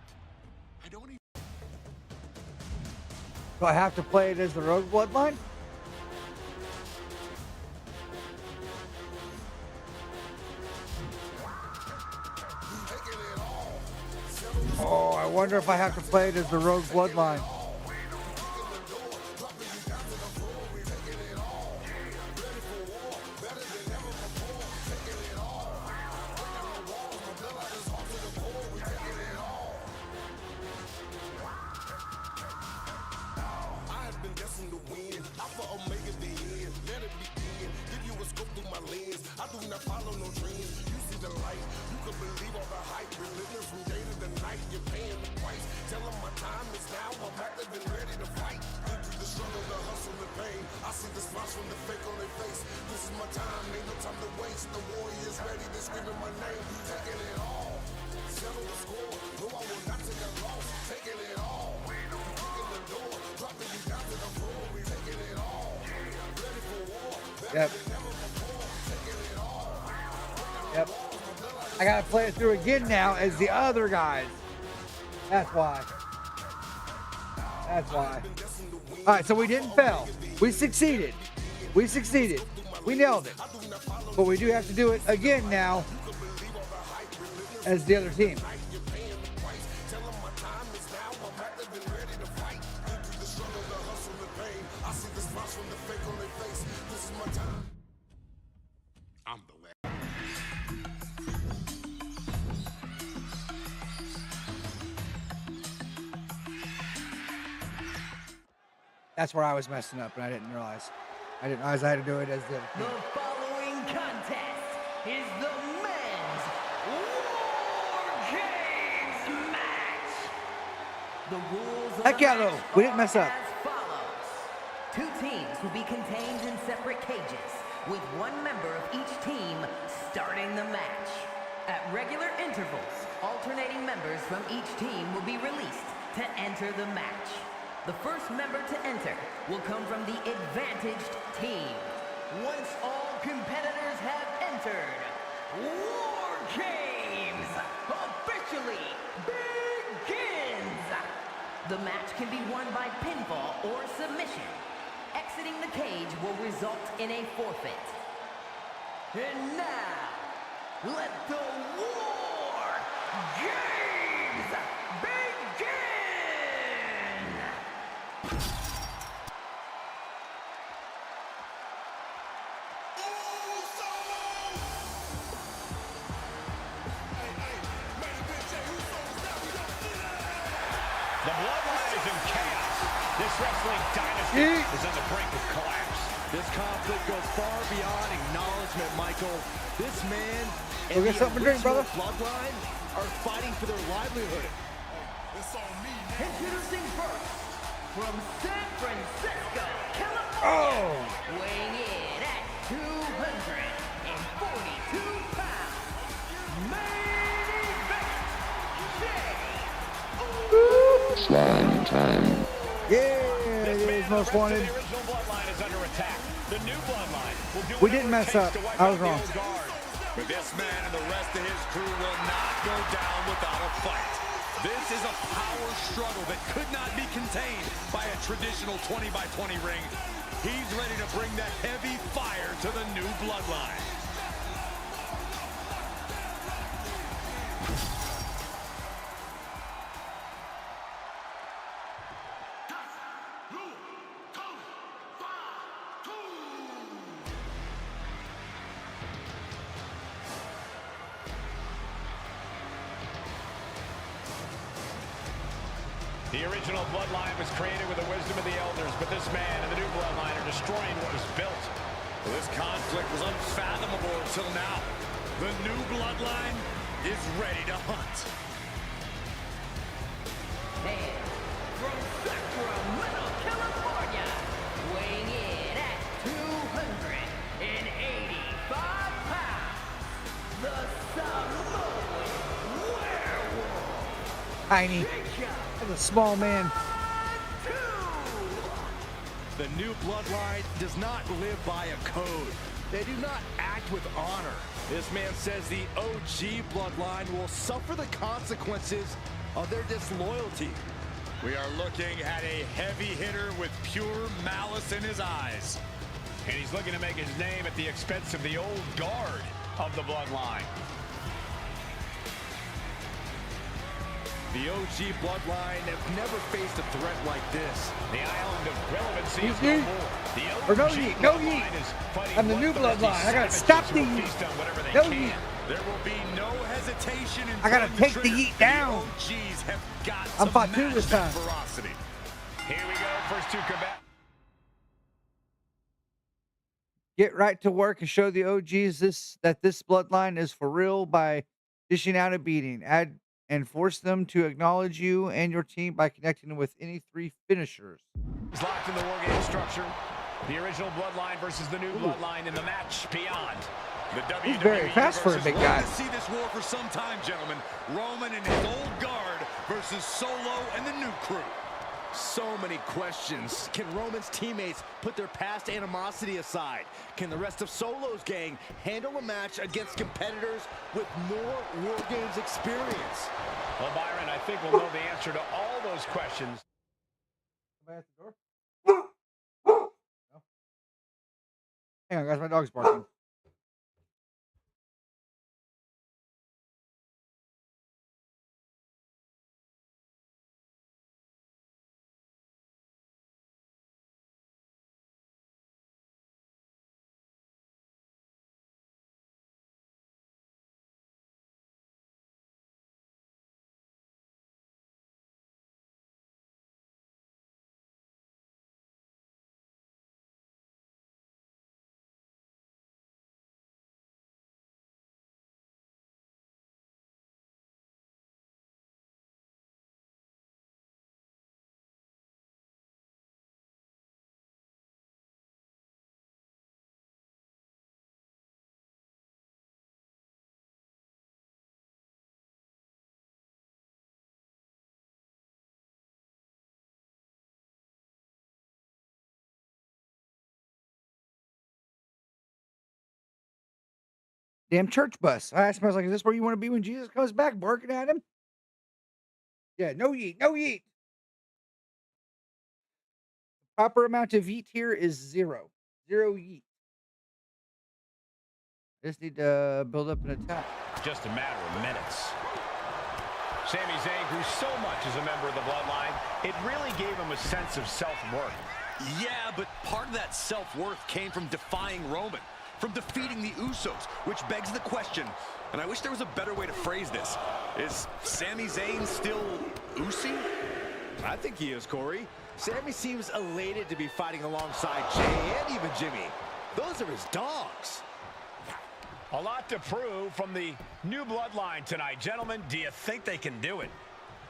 Speaker 4: I don't even.
Speaker 3: do I have to play it as the Rogue Bloodline? Oh, I wonder if I have to play it as the Rogue Bloodline.
Speaker 1: I have been destined to win. Alpha Omega the end. Let it begin. Give you a scope through my lens. I do not follow no trends. You see the light. You can believe all the hype. Religion from day to the night. You're paying the price. Tell them my time is now. I'm active and ready to fight. Been through the struggle, the hustle, the pain. I see the smiles from the fake on their face. This is my time. Ain't no time to waste. The warriors ready. They're screaming my name. Taking it all. Settle the score. No, I will not take a loss. Taking it all. Kicking the door. Dropping you down to the floor. We taking it all. Ready for war.
Speaker 3: Yep. Yep. I gotta play it through again now as the other guys. That's why. That's why. All right, so we didn't fail. We succeeded. We succeeded. We nailed it. But we do have to do it again now as the other team.
Speaker 4: I'm the last.
Speaker 3: That's where I was messing up, and I didn't realize. I didn't realize I had to do it as the other
Speaker 9: The
Speaker 3: team.
Speaker 9: following contest is the men's War Games match. The rules of
Speaker 3: Heck
Speaker 9: the
Speaker 3: yeah,
Speaker 9: match
Speaker 3: though. We didn't
Speaker 9: are
Speaker 3: mess up.
Speaker 9: as follows. Two teams will be contained in separate cages, with one member of each team starting the match. At regular intervals, alternating members from each team will be released to enter the match. The first member to enter will come from the advantaged team. Once all competitors have entered, War Games officially begins! The match can be won by pinfall or submission. Exiting the cage will result in a forfeit. And now, let the War Games begin!
Speaker 6: The bloodline is in chaos. This wrestling dynasty is on the brink of collapse.
Speaker 7: This conflict goes far beyond acknowledgement, Michael. This man
Speaker 3: Go
Speaker 7: and
Speaker 3: get
Speaker 7: the
Speaker 3: something to drink,
Speaker 7: original
Speaker 3: brother.
Speaker 7: bloodline are fighting for their livelihood.
Speaker 9: Introducing first, from San Francisco, California, weighing in at 242 pounds, main event,
Speaker 10: Slime time.
Speaker 3: Yeah, it is most wanted.
Speaker 6: The original bloodline is under attack. The new bloodline will do
Speaker 3: We didn't
Speaker 6: whatever it
Speaker 3: mess
Speaker 6: takes
Speaker 3: up.
Speaker 6: to wipe
Speaker 3: I was
Speaker 6: out the
Speaker 3: wrong.
Speaker 6: old guard.
Speaker 8: But this man and the rest of his crew will not go down without a fight. This is a power struggle that could not be contained by a traditional 20-by-20 ring. He's ready to bring that heavy fire to the new bloodline.
Speaker 6: The original bloodline was created with the wisdom of the elders, but this man and the new bloodline are destroying what was built.
Speaker 8: Well, this conflict was unfathomable until now. The new bloodline is ready to hunt.
Speaker 9: and from Sacramento, California, weighing in at 285 pounds, the Samoan Werewolf,
Speaker 3: Tiny.
Speaker 9: Jacob
Speaker 3: That's a small man.
Speaker 7: The new bloodline does not live by a code. They do not act with honor. This man says the OG bloodline will suffer the consequences of their disloyalty.
Speaker 8: We are looking at a heavy hitter with pure malice in his eyes.
Speaker 6: And he's looking to make his name at the expense of the old guard of the bloodline.
Speaker 7: The OG bloodline have never faced a threat like this.
Speaker 6: The island of relevancy
Speaker 3: Yeet,
Speaker 6: is no
Speaker 3: yeet.
Speaker 6: more. The
Speaker 3: Or no
Speaker 6: OG
Speaker 3: yeet, no
Speaker 6: bloodline
Speaker 3: yeet.
Speaker 6: is fighting
Speaker 3: I'm the new
Speaker 6: bloodthirsty
Speaker 3: bloodline. I gotta
Speaker 6: savages
Speaker 3: stop
Speaker 6: who
Speaker 3: the
Speaker 6: will
Speaker 3: yeet.
Speaker 6: feast on whatever they
Speaker 3: No
Speaker 6: can.
Speaker 3: yeet.
Speaker 8: There will be no hesitation in
Speaker 3: I gotta
Speaker 8: pulling
Speaker 3: take the
Speaker 8: trigger.
Speaker 3: yeet down.
Speaker 8: The OGs have got
Speaker 3: I'm
Speaker 8: to
Speaker 3: fought two
Speaker 8: match
Speaker 3: this
Speaker 8: that
Speaker 3: time.
Speaker 8: ferocity.
Speaker 6: Here we go, first two combat.
Speaker 3: Get right to work and show the OGs that this bloodline is for real by dishing out a beating. Add and force them to acknowledge you and your team by connecting with any 3 finishers.
Speaker 6: Is locked in the war game structure. The original bloodline versus the new bloodline in the match beyond.
Speaker 8: The
Speaker 3: He's
Speaker 8: WWE
Speaker 3: very fast for a
Speaker 8: universe
Speaker 3: big
Speaker 8: has
Speaker 3: guy.
Speaker 8: wanted to see this war for some time, gentlemen. Roman and his old guard versus Solo and the new crew.
Speaker 7: So many questions. Can Roman's teammates put their past animosity aside? Can the rest of Solo's gang handle a match against competitors with more War Games experience?
Speaker 6: Well, Byron, I think we'll know the answer to all those questions.
Speaker 3: Somebody at the door? No? Hang on, guys. My dog's barking. Damn church bus. I asked him, I was like, is this where you want to be when Jesus comes back? Barking at him? Yeah, no yeet, no yeet. The proper amount of yeet here is 0. 0 yeet. Just need to build up an attack.
Speaker 6: Just a matter of minutes. Sami Zayn grew so much as a member of the Bloodline, it really gave him a sense of self-worth.
Speaker 8: Yeah, but part of that self-worth came from defying Roman, from defeating the Usos, which begs the question, and I wish there was a better way to phrase this. Is Sami Zayn still Usi?
Speaker 7: I think he is, Corey. Sami seems elated to be fighting alongside Jay and even Jimmy. Those are his dogs.
Speaker 6: A lot to prove from the new Bloodline tonight. Gentlemen, do you think they can do it?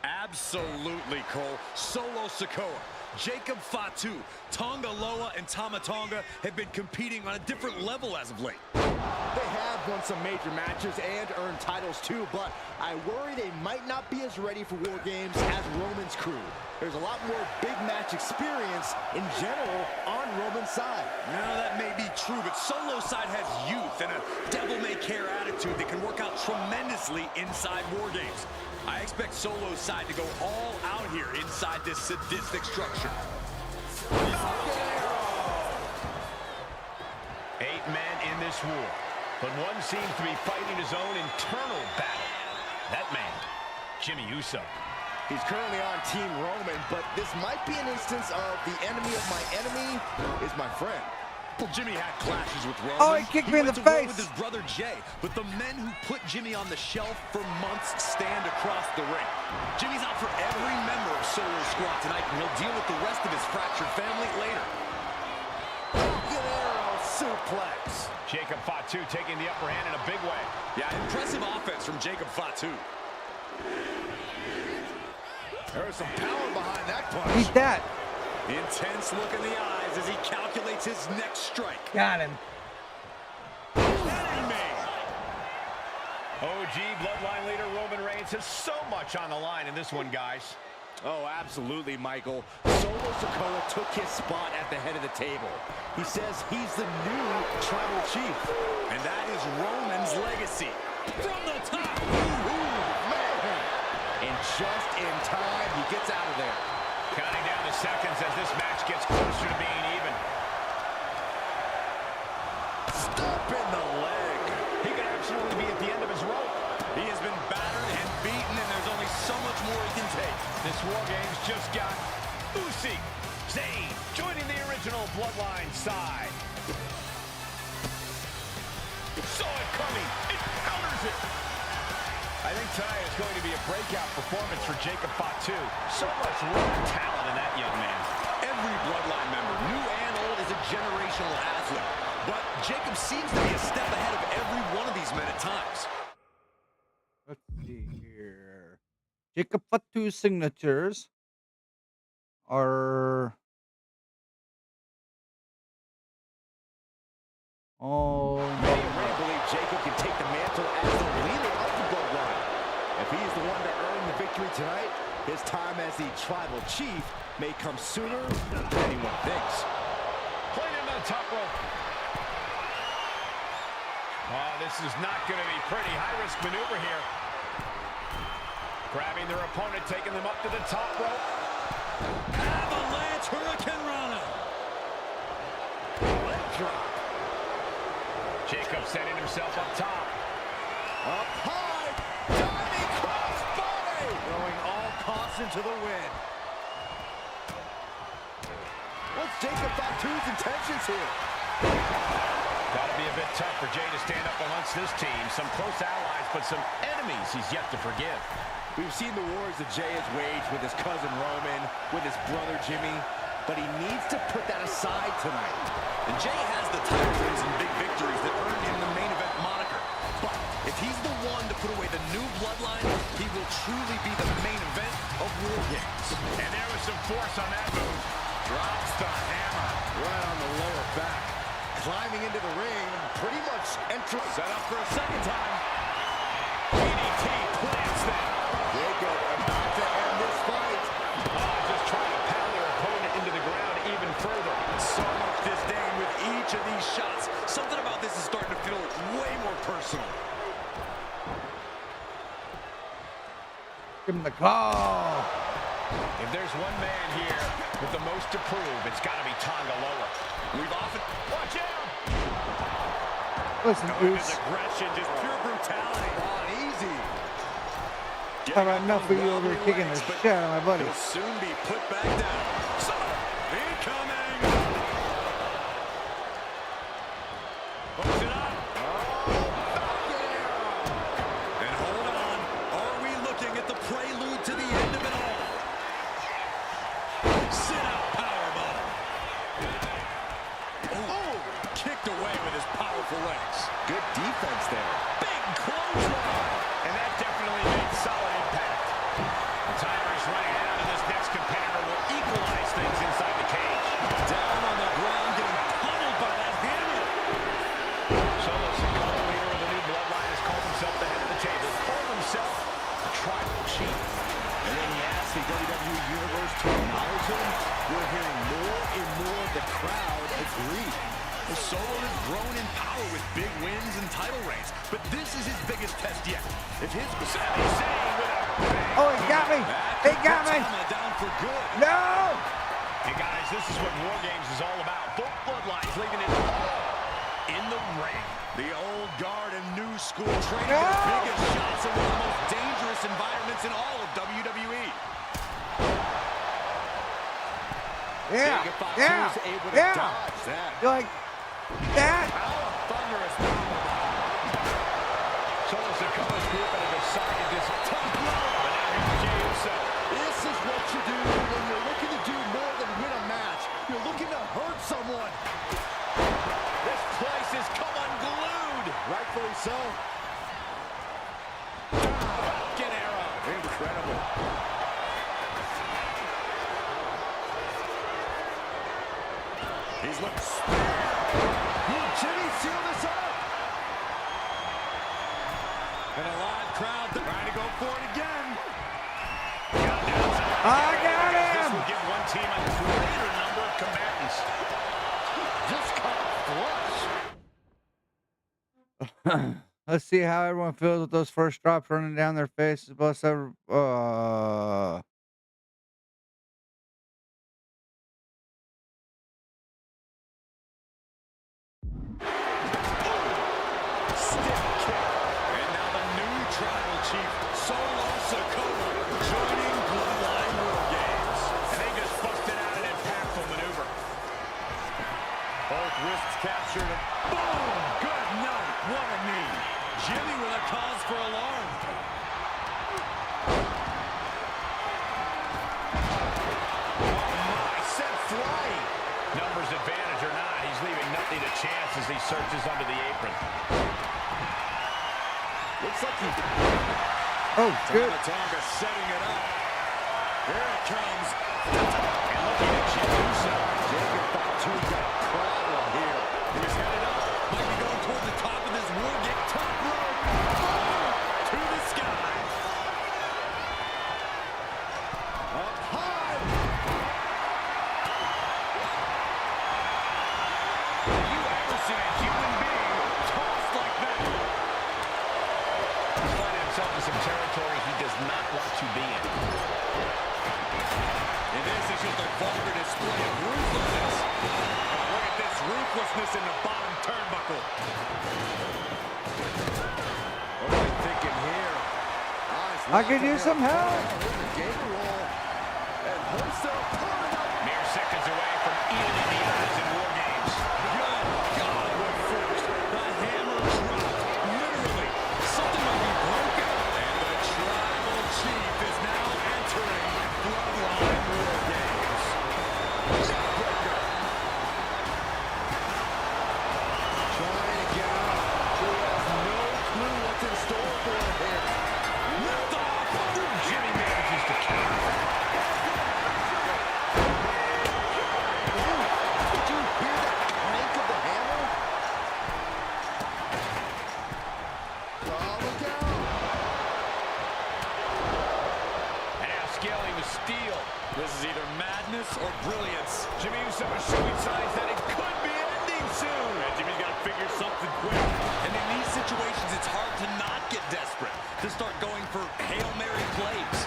Speaker 8: Absolutely, Cole. Solo Sikoa, Jacob Fatu, Tonga Loa, and Tama Tonga have been competing on a different level as of late.
Speaker 7: They have won some major matches and earned titles too, but I worry they might not be as ready for War Games as Roman's crew. There's a lot more big match experience in general on Roman's side.
Speaker 8: No, that may be true, but Solo's side has youth and a devil-may-care attitude that can work out tremendously inside War Games. I expect Solo's side to go all out here inside this sadistic structure.
Speaker 6: 8 men in this war, but one seems to be fighting his own internal battle. That man, Jimmy Uso.
Speaker 7: He's currently on Team Roman, but this might be an instance of the enemy of my enemy is my friend.
Speaker 8: Well, Jimmy had clashes with Roman.
Speaker 3: Oh, he kicked me in the
Speaker 8: went to war
Speaker 3: face.
Speaker 8: with his brother Jay, but the men who put Jimmy on the shelf for months stand across the ring. Jimmy's out for every member of Solo's squad tonight, and he'll deal with the rest of his fractured family later.
Speaker 7: Suplex.
Speaker 6: Jacob Fatu taking the upper hand in a big way.
Speaker 8: Yeah, impressive offense from Jacob Fatu. There's some power behind that punch.
Speaker 3: Eat that.
Speaker 8: Intense look in the eyes as he calculates his next strike.
Speaker 3: Got him.
Speaker 6: OG Bloodline leader Roman Reigns has so much on the line in this one, guys.
Speaker 7: Oh, absolutely, Michael. Solo Sikoa took his spot at the head of the table. He says he's the new tribal chief.
Speaker 8: And that is Roman's legacy. From the top.
Speaker 7: Man. And just in time, he gets out of there.
Speaker 6: Counting down the seconds as this match gets closer to being even.
Speaker 8: Stop in the leg.
Speaker 6: He could absolutely be at the end of his rope.
Speaker 8: He has been battered and beaten, and there's only so much more he can take.
Speaker 6: This War Games just got Usi, Zayn, joining the original Bloodline side. Saw it coming. It counters it. I think tonight is going to be a breakout performance for Jacob Fatu. So much raw talent in that young man.
Speaker 8: Every Bloodline member, new and old, is a generational athlete. But Jacob seems to be a step ahead of every one of these men at times.
Speaker 3: Let's see here. Jacob Fatu's signatures are
Speaker 7: Many believe Jacob can take the mantle as the leader of the Bloodline. If he's the one to earn the victory tonight, his time as the tribal chief may come sooner than anyone thinks.
Speaker 6: Played into the top rope. Oh, this is not going to be pretty. High-risk maneuver here. Grabbing their opponent, taking them up to the top rope.
Speaker 8: Avalanche
Speaker 6: yourself up top.
Speaker 7: Up high, diving crossbody, throwing all caution to the wind. What's Jacob Fatu's intentions here?
Speaker 6: Gotta be a bit tough for Jay to stand up amongst this team. Some close allies, but some enemies he's yet to forgive.
Speaker 7: We've seen the wars that Jay has waged with his cousin Roman, with his brother Jimmy, but he needs to put that aside tonight.
Speaker 8: And Jay has the title wins and big victories that earned him the main event moniker. But if he's the one to put away the new bloodline, he will truly be the main event of War Games.
Speaker 6: And there was some force on that move. Drops the hammer.
Speaker 7: Right on the lower back. Climbing into the ring, pretty much entering.
Speaker 8: Set up for a second time. DDT plants them.
Speaker 7: Jacob about to end this fight.
Speaker 6: Just trying to pound their opponent into the ground even further.
Speaker 8: So much disdain with each of these shots. Something about this is starting to feel way more personal.
Speaker 3: Give him the call.
Speaker 6: If there's one man here with the most to prove, it's got to be Tonga Loa.
Speaker 8: We've often... Watch out!
Speaker 3: Listen, Goose.
Speaker 8: Aggression, just pure brutality.
Speaker 7: On easy.
Speaker 3: How about enough of you over here kicking the shit out of my buddy?
Speaker 8: He'll soon be put back down. Incoming! Hooks it up. And hold on. Are we looking at the prelude to the end of it all? Sit out powerbomb. Oh, kicked away with his powerful legs.
Speaker 7: Good defense there.
Speaker 8: Big clothesline.
Speaker 6: And that definitely made solid impact. The timer is running out, and this next competitor will equalize things inside the cage.
Speaker 8: Down on the ground, getting pummeled by that hammer.
Speaker 6: Solo Sikoa, leader of the new bloodline, has called himself the head of the table, called himself a tribal chief.
Speaker 7: And then he asked the WWE Universe to acknowledge him. We're hearing more and more of the crowd agree.
Speaker 8: Solo has grown in power with big wins and title reigns, but this is his biggest test yet. If his
Speaker 6: Sami Zayn with a bang.
Speaker 3: Oh, he got me. He got me.
Speaker 8: Down for good.
Speaker 3: No.
Speaker 6: Hey guys, this is what War Games is all about. Both bloodlines leaving it all in the ring.
Speaker 8: The old guard and new school training the biggest shots in one of the most dangerous environments in all of WWE.
Speaker 3: Yeah. Yeah.
Speaker 7: Able to
Speaker 3: Yeah.
Speaker 7: dodge that.
Speaker 3: You're like that.
Speaker 8: Thunderous.
Speaker 6: Solo Sikoa's group had decided this tough blow, but now here's Jey Uso.
Speaker 7: This is what you do when you're looking to do more than win a match. You're looking to hurt someone.
Speaker 6: This place has come unglued.
Speaker 7: Rightfully so.
Speaker 6: Falcon arrow.
Speaker 7: Incredible.
Speaker 8: He's looking
Speaker 7: Will Jimmy seal this up?
Speaker 8: and a live crowd trying to go for it again.
Speaker 3: I got
Speaker 6: This
Speaker 3: him.
Speaker 6: will give one team a greater number of combatants.
Speaker 7: Just caught flush.
Speaker 3: Let's see how everyone feels with those first drops running down their faces. Plus,
Speaker 8: Stiff kick. And now the new tribal chief, Solo Sikoa, joining Bloodline War Games.
Speaker 6: And they just busted out an impactful maneuver.
Speaker 8: Both wrists captured. Boom! Good night. What a knee. Jimmy with a cause for alarm.
Speaker 6: Oh my, sent flying. Numbers advantage or not, he's leaving nothing to chance as he searches under the apron.
Speaker 7: Looks like he...
Speaker 3: oh, good.
Speaker 8: Tonga setting it up. Here it comes.
Speaker 6: And looking at Jey Uso.
Speaker 7: Jacob Fatu got a problem here.
Speaker 8: He's headed up. Might be going toward the top of this War Game. Top rope. To the sky.
Speaker 7: Up high.
Speaker 8: Have you ever seen a human being tossed like that?
Speaker 6: He's finding himself in some territory he does not want to be in.
Speaker 8: And this is just a vulgar display of ruthlessness. Look at this ruthlessness in the bottom turnbuckle. What are they thinking here?
Speaker 3: I could use some help.
Speaker 6: Mere seconds away from even in the eyes in War Games.
Speaker 8: Good God, what force. The hammer dropped. Literally, something might be broken. And the tribal chief is now entering Bloodline War Games. Neckbreaker. Trying to get out. Drew has no clue what's in store for him here. Lift off.
Speaker 6: Jimmy manages to counter.
Speaker 7: Did you hear that crank of the hammer? Oh, look out.
Speaker 6: And now scaling with steel.
Speaker 8: This is either madness or brilliance.
Speaker 6: Jimmy Uso is showing signs that it could be ending soon.
Speaker 8: And Jimmy's got to figure something quick. And in these situations, it's hard to not get desperate, to start going for Hail Mary plays.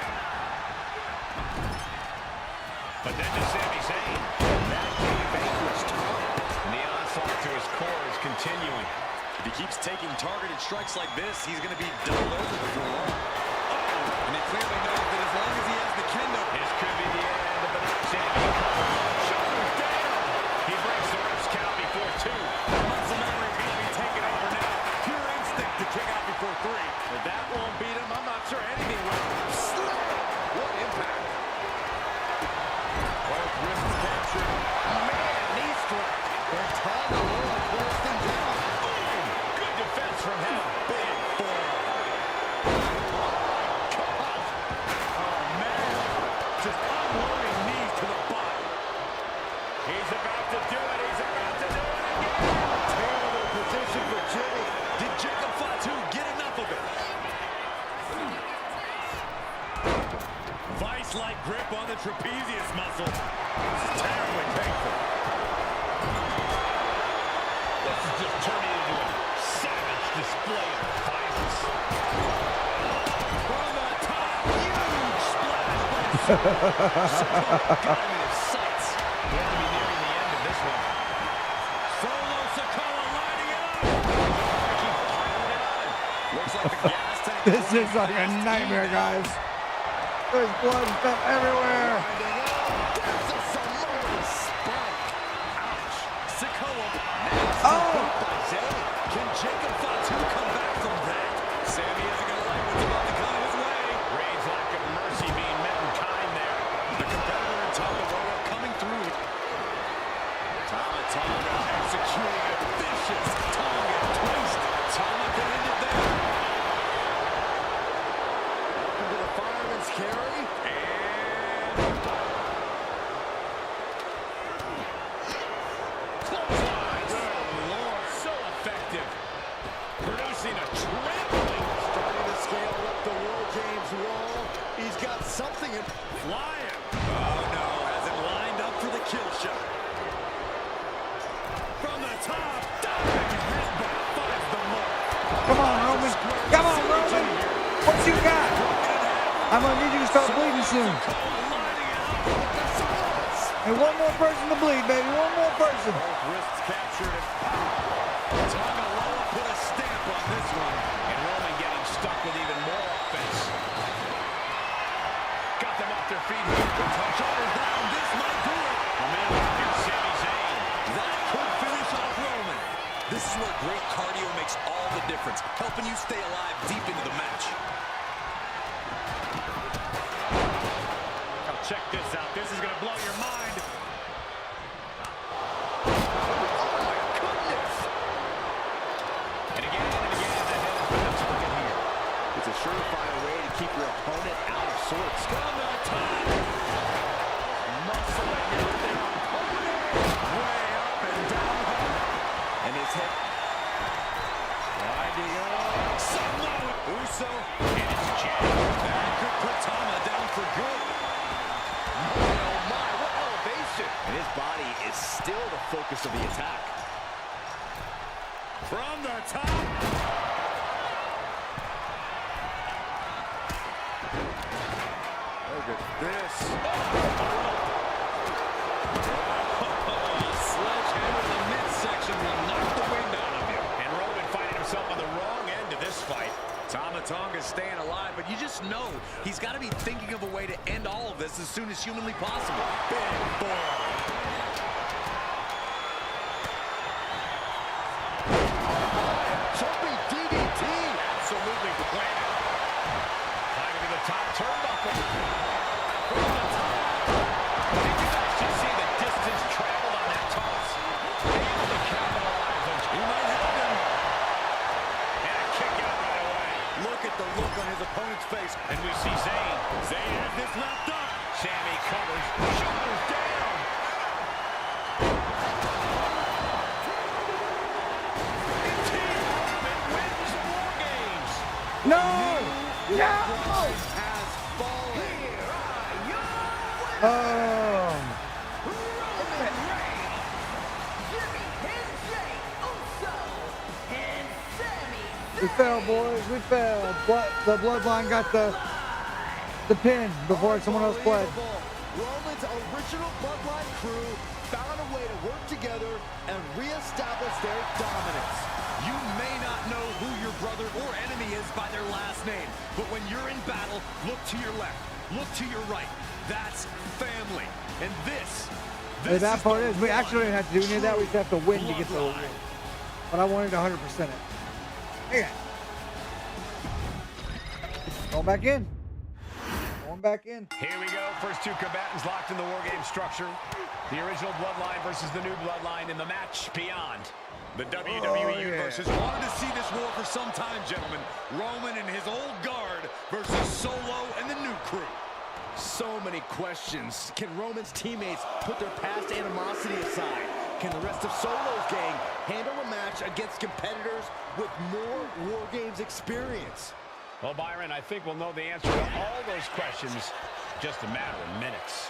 Speaker 6: But then to Sami Zayn. That gave vanquished. And the onslaught to his core is continuing.
Speaker 8: If he keeps taking targeted strikes like this, he's going to be doubled over before long. And he clearly knows that as long as he has the kendo,
Speaker 6: This could be the end of the night. Sami comes. Shoulders down. He breaks the ref's count before 2.
Speaker 8: muscle memory can be taken over now. Pure instinct to kick out before 3.
Speaker 6: If that won't beat him, I'm not sure anything will.
Speaker 8: What impact? Both wrists captured. Man, knee strike.
Speaker 7: They're tying the rope and put this thing down.
Speaker 6: Good defense from him.
Speaker 8: Big forearm. Oh, man. Just unloading knees to the body.
Speaker 6: He's about to do it. He's about to do it again.
Speaker 8: Terrible position for Jimmy. Did Jacob Fatu get enough of it? Vice-like grip on the trapezius muscle. This is terribly painful.
Speaker 6: This is just turning into a savage display of violence.
Speaker 8: From the top, huge splash by Sikoa. Got him in his sights.
Speaker 6: We're going to be nearing the end of this one.
Speaker 8: Solo Sikoa lining it up.
Speaker 6: Keep piling it on.
Speaker 8: Looks like the gas tank.
Speaker 3: This is like a nightmare, guys. There's blood and stuff everywhere.
Speaker 7: There's a Samoan spike.
Speaker 8: Ouch. Sikoa.
Speaker 3: Oh!
Speaker 8: By Zayn. Can Jacob Fatu come back from that? Sami isn't going to like what's about to come his way.
Speaker 6: Reigns' lack of mercy being met in kind there.
Speaker 8: The competitor in Tonga Loa coming through. Tama Tonga executing a vicious Tonga twist. Tama can end it there. Up into the fireman's carry. And clotheslines. Good Lord.
Speaker 6: So effective. Producing a trampling.
Speaker 7: Starting to scale up the War Games wall. He's got something in
Speaker 8: Flying. Oh, no. Has it lined up for the kill shot. From the top. Diving headbutt finds the mark.
Speaker 3: Come on, Roman. Come on, Roman. What you got? I'm going to need you to start bleeding soon. And one more person to bleed, baby. One more person.
Speaker 8: Both wrists captured. Tonga Loa put a stamp on this one.
Speaker 6: And Roman getting stuck with even more offense. Got them off their feet here.
Speaker 8: Shoulders down. This might do it.
Speaker 6: Here's Sami Zayn.
Speaker 8: That could finish off Roman. This is where great cardio makes all the difference, helping you stay alive deep into the match.
Speaker 6: Now check this out. This is going to blow your mind. And again, the head has been the target here.
Speaker 7: It's a surefire way to keep your opponent out of sorts.
Speaker 8: From the top. Muscling it with their opponent. Way up and down.
Speaker 7: And his head.
Speaker 8: Winding up. Samoa. Uso.
Speaker 6: And it's Jay.
Speaker 8: That could put Tama down for good.
Speaker 7: Oh my, what elevation. And his body is still the focus of the attack.
Speaker 8: From the top. Look at this. Sledgehammer in the midsection will knock the wind out of you.
Speaker 6: And Roman finding himself on the wrong
Speaker 8: to be thinking of a way to end all of this as soon as humanly possible. Big forearm.
Speaker 7: Jumping DDT.
Speaker 8: Absolutely planned. Climbing to the top turnbuckle. From the top. Did you guys just see the distance traveled on that toss? Able to capitalize on. He might have him. And a kick out right away. Look at the look on his opponent's face. And we see Zayn. Zayn has this wrapped up. Sammy covers. Shoulders down.
Speaker 3: No! No!
Speaker 7: Has fallen.
Speaker 3: Oh! We fell, boys. We fell. The bloodline got the pin before someone else played.
Speaker 7: Roman's original bloodline crew found a way to work together and reestablish their dominance.
Speaker 8: You may not know who your brother or enemy is by their last name, but when you're in battle, look to your left, look to your right. That's family. And this
Speaker 3: The bad part
Speaker 8: the
Speaker 3: is we actually didn't have to do any of that. We just have to win to get the
Speaker 8: bloodline.
Speaker 3: win. But I wanted 100% it. Yeah. Going back in. Going back in.
Speaker 6: Here we go. First two combatants locked in the War Game structure. The original Bloodline versus the new Bloodline in the match beyond.
Speaker 8: The WWE
Speaker 3: yeah.
Speaker 8: Universe has wanted to see this war for some time, gentlemen. Roman and his old guard versus Solo and the new crew.
Speaker 7: So many questions. Can Roman's teammates put their past animosity aside? Can the rest of Solo's gang handle a match against competitors with more War Games experience?
Speaker 6: Well, Byron, I think we'll know the answer to all those questions just a matter of minutes.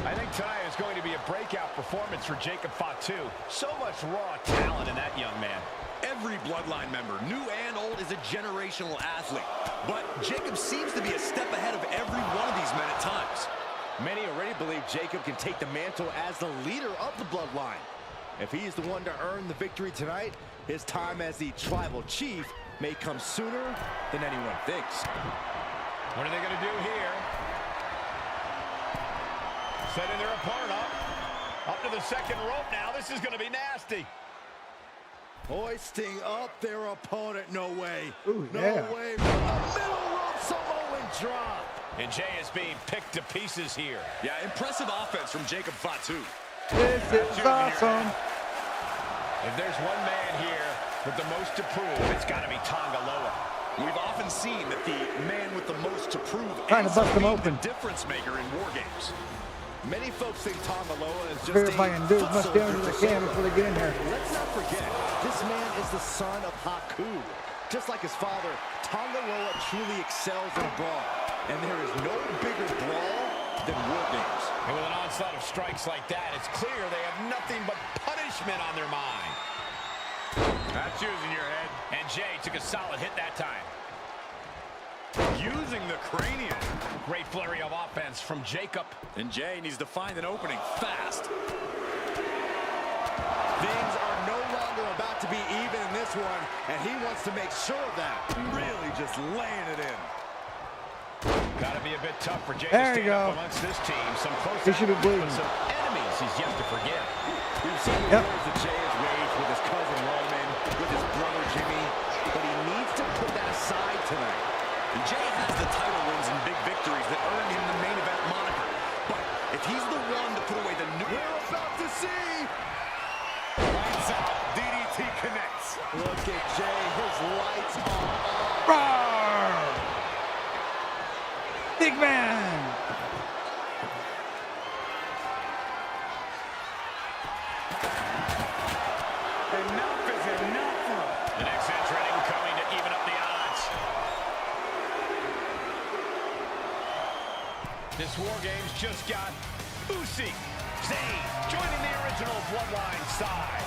Speaker 6: I think tonight is going to be a breakout performance for Jacob Fatu. So much raw talent in that young man.
Speaker 8: Every Bloodline member, new and old, is a generational athlete. But Jacob seems to be a step ahead of every one of these men at times.
Speaker 7: Many already believe Jacob can take the mantle as the leader of the Bloodline. If he is the one to earn the victory tonight, his time as the tribal chief may come sooner than anyone thinks.
Speaker 6: What are they going to do here? Setting their opponent up to the second rope now. This is going to be nasty.
Speaker 7: Hoisting up their opponent, no way.
Speaker 3: Ooh,
Speaker 7: no
Speaker 3: yeah.
Speaker 7: way from the middle rope Samoan drop.
Speaker 6: And Jay is being picked to pieces here.
Speaker 8: Yeah, impressive offense from Jacob Fatu.
Speaker 3: This is awesome.
Speaker 6: If there's one man here with the most to prove, it's got to be Tonga Loa.
Speaker 8: We've often seen that the man with the most to prove
Speaker 3: Trying to
Speaker 8: ends
Speaker 3: bust
Speaker 8: up
Speaker 3: him
Speaker 8: being
Speaker 3: open.
Speaker 8: the difference maker in War Games.
Speaker 7: Many folks think Tonga Loa is just
Speaker 3: Figure if I
Speaker 7: a
Speaker 3: can do as
Speaker 7: foot
Speaker 3: much
Speaker 7: soldier
Speaker 3: damage
Speaker 7: for
Speaker 3: as I can
Speaker 7: Solo.
Speaker 3: before they get in here.
Speaker 7: Let's not forget, this man is the son of Haku. Just like his father, Tonga Loa truly excels in a brawl. And there is no bigger brawl than War Games.
Speaker 6: And with an onslaught of strikes like that, it's clear they have nothing but punishment on their mind. That's using your head. And Jay took a solid hit that time.
Speaker 8: Using the cranium.
Speaker 6: Great flurry of offense from Jacob.
Speaker 8: And Jay needs to find an opening fast.
Speaker 7: Things are no longer about to be even in this one, and he wants to make sure of that. Really just laying it in.
Speaker 6: Got to be a bit tough for Jay
Speaker 3: There
Speaker 6: to
Speaker 3: you
Speaker 6: stand up
Speaker 3: go.
Speaker 6: amongst this team. Some close
Speaker 3: He should be
Speaker 6: encounters
Speaker 3: bleeding.
Speaker 6: with some enemies he's yet to forgive.
Speaker 7: We've seen the wars that Jay has waged with his cousin Roman, with his brother Jimmy, but he needs to put that aside tonight.
Speaker 8: And Jay has the title wins and big victories that earned him the main event moniker. But if he's the one to put away the new...
Speaker 7: We're about to see!
Speaker 8: Lights out. DDT connects.
Speaker 7: Look at Jay, his lights are on.
Speaker 3: Roar! Big man!
Speaker 8: Enough is enough.
Speaker 6: The next entrant coming to even up the odds. This War Games just got Usyk, Zayn joining the original Bloodline side.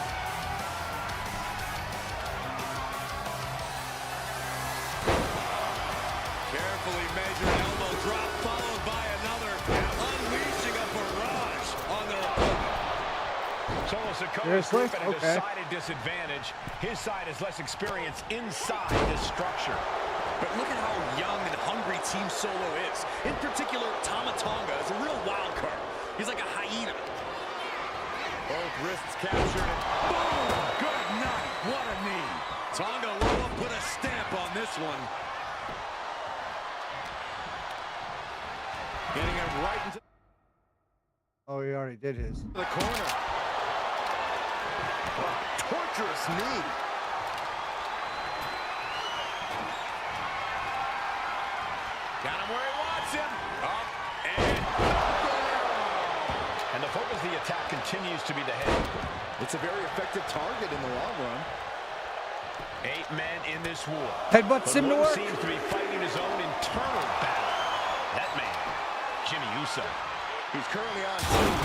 Speaker 8: Carefully measured elbow drop followed by another, unleashing a barrage on their opponent.
Speaker 6: Solo Sikoa's
Speaker 3: Seriously?
Speaker 6: group at a
Speaker 3: Okay.
Speaker 6: decided disadvantage. His side has less experience inside this structure.
Speaker 8: But look at how young and hungry Team Solo is. In particular, Tama Tonga is a real wild card. He's like a hyena. Both wrists captured and boom! Good night. What a knee. Tonga Loa put a stamp on this one. Getting him right into
Speaker 3: Oh, he already did his.
Speaker 7: The corner. Torturous knee.
Speaker 6: Got him where he wants him. Up and the focus of the attack continues to be the head.
Speaker 7: It's a very effective target in the long run.
Speaker 6: 8 men in this war.
Speaker 3: Headbutts him to work.
Speaker 6: Seems to be fighting his own internal battle. That man, Jimmy Uso.
Speaker 7: He's currently on.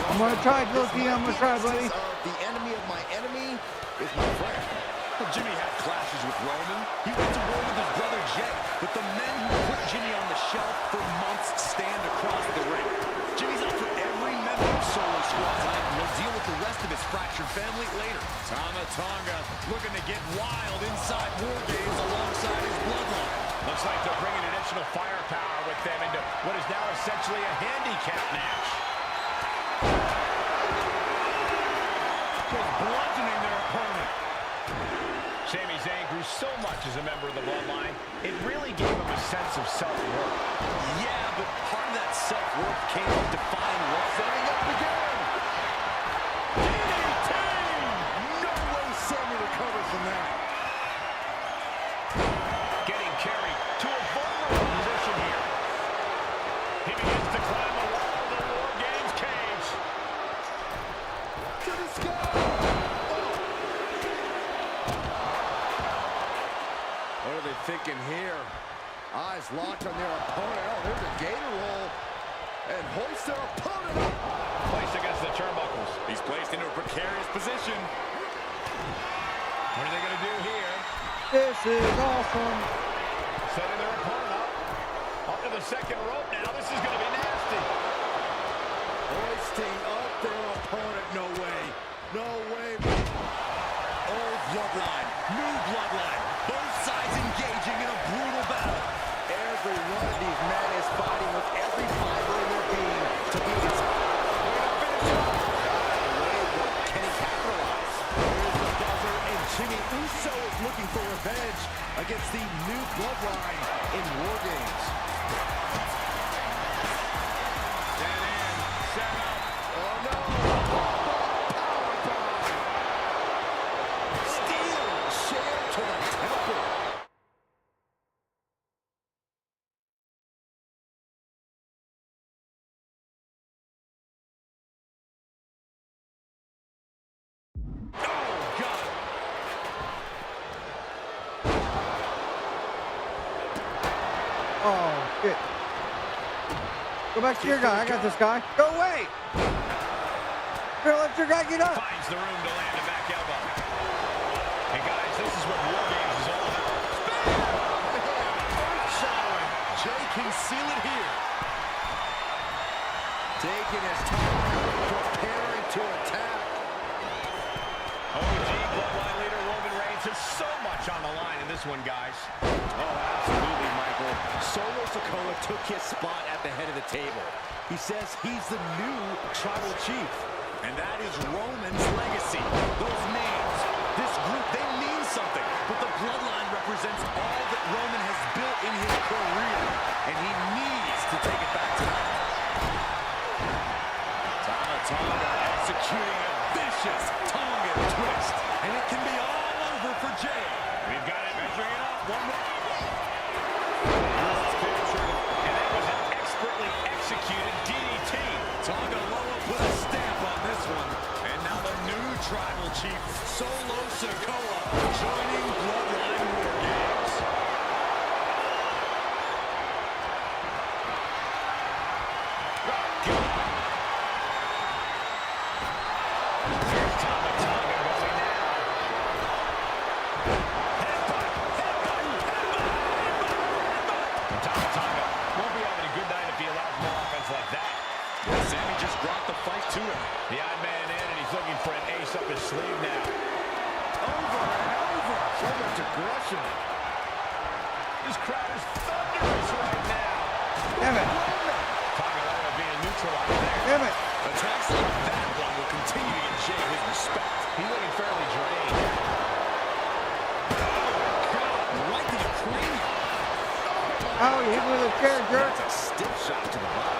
Speaker 3: I'm gonna try, Loki. I'm gonna try, buddy.
Speaker 7: The enemy of my enemy is my friend.
Speaker 8: Well, Jimmy had clashes with Roman. He went to war with his brother Jay. But the men who put Jimmy on the shelf for months stand across the ring. Jimmy's out for every member of Solo Squad tonight, and he'll deal with the rest of his fractured family later. Tama Tonga looking to get wild inside War Games alongside his bloodline.
Speaker 6: Looks like they're bringing additional firepower with them into what is now essentially a handicap match.
Speaker 8: Just bludgeoning their opponent.
Speaker 6: Sami Zayn grew so much as a member of the bloodline, it really gave him a sense of self-worth.
Speaker 8: Yeah, but part of that self-worth came from defying what? Setting up again! DDT!
Speaker 7: No way Sammy recovers from that.
Speaker 6: Getting carried to a vulnerable position here. He begins to climb the wall of the War Games cage.
Speaker 7: To the sky! What are they thinking here? Eyes locked on their opponent. Oh, there's a gator roll. And hoist their opponent up.
Speaker 6: Placed against the turnbuckles.
Speaker 8: He's placed into a precarious position.
Speaker 6: What are they going to do here?
Speaker 3: This is awesome.
Speaker 6: Setting their opponent up. Up to the second rope now. This is going to be nasty.
Speaker 7: Hoisting up their opponent. No way. No way.
Speaker 8: Old bloodline, new bloodline. Both sides engaging in a brutal battle.
Speaker 7: Every one of these men is fighting with every fiber in their being to be his. Can he capitalize? Here's the buzzer, and Jimmy Uso is looking for revenge against the new bloodline in War Games.
Speaker 8: Set in, set up.
Speaker 7: Oh no! Steel chair to the temple.
Speaker 3: Oh, shit. Go back to your guy. I got this guy. Go away. Here, let your guy get up.
Speaker 6: Finds the room to land a back elbow. Hey, guys, this is what War Games is all about.
Speaker 7: Earth-shattering. Jay can seal it here. Taking his time, preparing to attack.
Speaker 6: OG bloodline leader Roman Reigns has so much on the line in this one, guys.
Speaker 7: Oh, absolutely, Michael. Solo Sikoa took his spot at the head of the table. He says he's the new tribal chief.
Speaker 8: And that is Roman's legacy. Those names, this group, they mean something. But the bloodline represents all that Roman has built in his career. And he needs to take it back tonight. Tama Tonga executing a vicious Tonga twist. And it can be all over for Jay.
Speaker 6: We've got it measuring it up. One more. And that was an expertly executed DDT.
Speaker 8: Tonga Loa put a stamp on this one. And now the new tribal chief, Solo Sikoa, joining Bloodline War Games.
Speaker 6: Here's Tama Tonga going now. And Tama Tonga won't be having a good night if he allows more offense like that.
Speaker 8: Sammy just brought the fight to him.
Speaker 6: The odd man in, and he's looking for an ace up his sleeve now.
Speaker 7: Over and over. So much aggression.
Speaker 6: This crowd is thunderous right now.
Speaker 3: Damn it.
Speaker 6: Tonga being neutralized there.
Speaker 3: Damn it.
Speaker 8: Attacks like that one will continue to get Jay his respect.
Speaker 6: He's looking fairly drained.
Speaker 8: Right to the cranium.
Speaker 3: Oh, you hit me with a chair, jerk.
Speaker 8: That's a stiff shot to the body.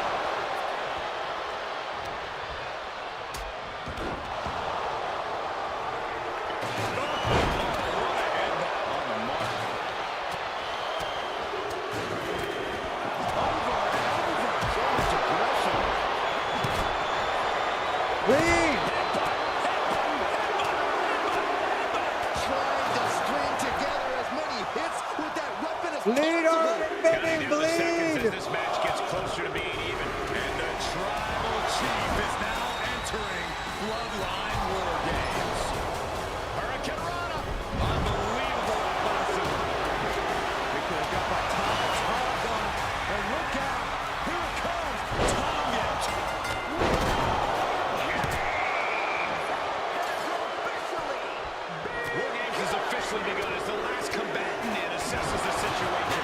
Speaker 3: Lead.
Speaker 7: Trying to string together as many hits with that weapon as
Speaker 3: Bleed
Speaker 7: possible.
Speaker 3: on it, baby, bleed.
Speaker 6: As this match gets closer to being even.
Speaker 8: And the Tribal Chief is now entering Bloodline War Games.
Speaker 6: Hurricane Rana. Unbelievable athleticism.
Speaker 8: We could have got by Tonga. And look out. Here it comes. Tonga.
Speaker 6: War Games has officially begun as the last combatant assesses the situation.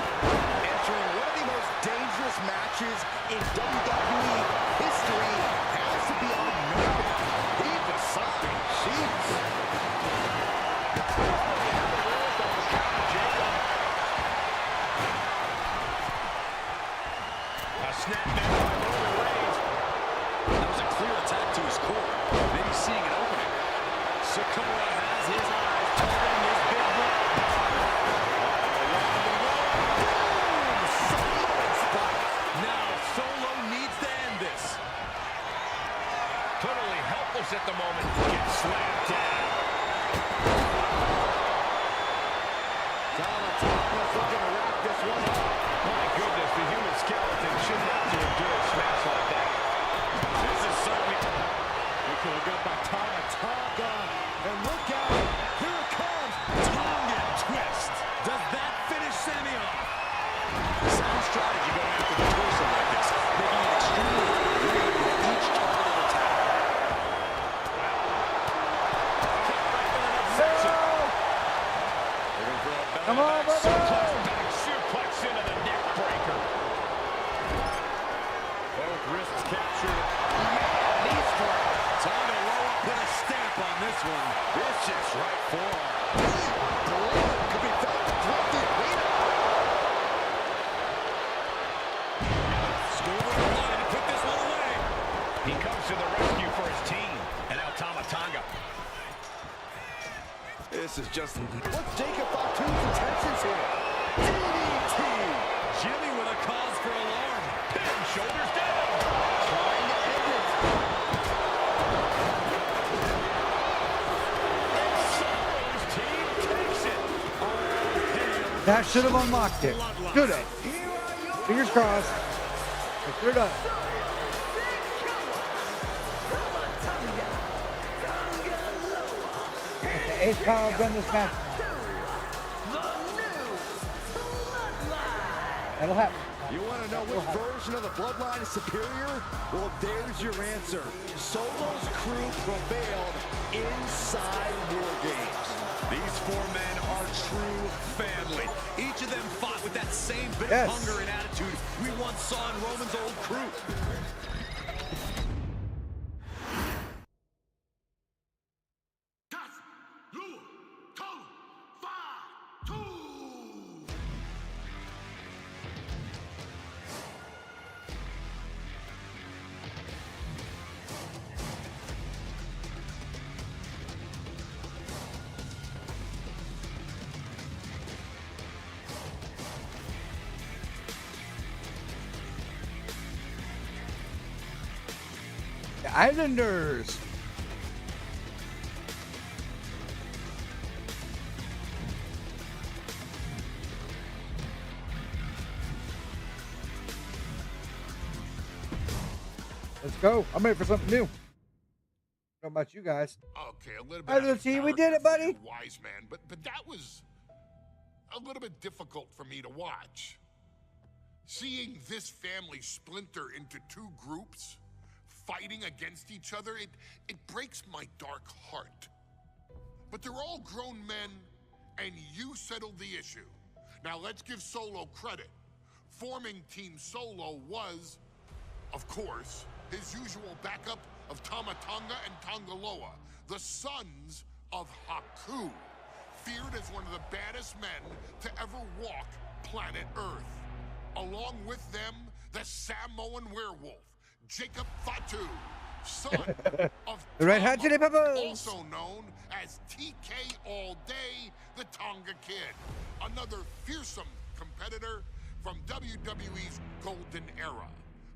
Speaker 7: Entering one of the most dangerous matches in WWE history has to be on note. Leave aside. Jeez.
Speaker 6: A snap back by Roman Reigns.
Speaker 8: That was a clear attack to his core. Maybe seeing an opening. Sokoa has his eyes targeting his big man. Now Solo needs to end this.
Speaker 6: Totally helpless at the moment. Gets slammed down.
Speaker 7: Tonga's looking to wrap this one up.
Speaker 6: My goodness, the human skeleton shouldn't have to endure a smash like that. This is certainly...
Speaker 8: We could have got by Tonga. And look out. Here it comes. Tonga twist. Does that finish Sammy off? Sound strategy going after the torso like this, making it extremely weird with each targeted attack.
Speaker 3: Come on, brother.
Speaker 6: Back suplex into the neck breaker.
Speaker 8: Both wrists captured. Yeah, knee strike. Tonga low up, put a stamp on this one. Vicious right forearm.
Speaker 7: Blood could be felt throughout the arena.
Speaker 8: Score the line to put this one away.
Speaker 6: He comes to the rescue for his team. And now Tonga.
Speaker 8: This is just...
Speaker 7: What's Jacob Fatu's intentions here? DDT.
Speaker 8: Jimmy with a cause for alarm.
Speaker 6: Pin, shoulders down.
Speaker 7: Trying to end it.
Speaker 6: Solo's team takes it.
Speaker 3: That should have unlocked it. Should have. Fingers crossed. Let's get it done. The Ace Power have done this match. That'll happen.
Speaker 7: You want to know which version of the Bloodline is superior? Well, there's your answer. Solo's crew prevailed inside War Games.
Speaker 8: These four men are true family. Each of them fought with that same bit
Speaker 3: Yes.
Speaker 8: of hunger and attitude we once saw in Roman's old crew.
Speaker 3: The Islanders. Let's go. I'm ready for something new. I don't know about you guys.
Speaker 4: Okay, a little bit.
Speaker 3: Hi,
Speaker 4: out
Speaker 3: little
Speaker 4: of
Speaker 3: T, we did it,
Speaker 4: character for
Speaker 3: buddy.
Speaker 4: you, Wise man, but that was a little bit difficult for me to watch. Seeing this family splinter into two groups, fighting against each other, it breaks my dark heart. But they're all grown men, and you settled the issue. Now let's give Solo credit. Forming Team Solo was, of course, his usual backup of Tama Tonga and Tongaloa, the sons of Haku, feared as one of the baddest men to ever walk planet Earth. Along with them, the Samoan werewolf, Jacob Fatu, son of
Speaker 3: The Red Hot
Speaker 4: Tama,
Speaker 3: Chili Peppers.
Speaker 4: also known as TK All Day, the Tonga Kid, another fearsome competitor from WWE's golden era.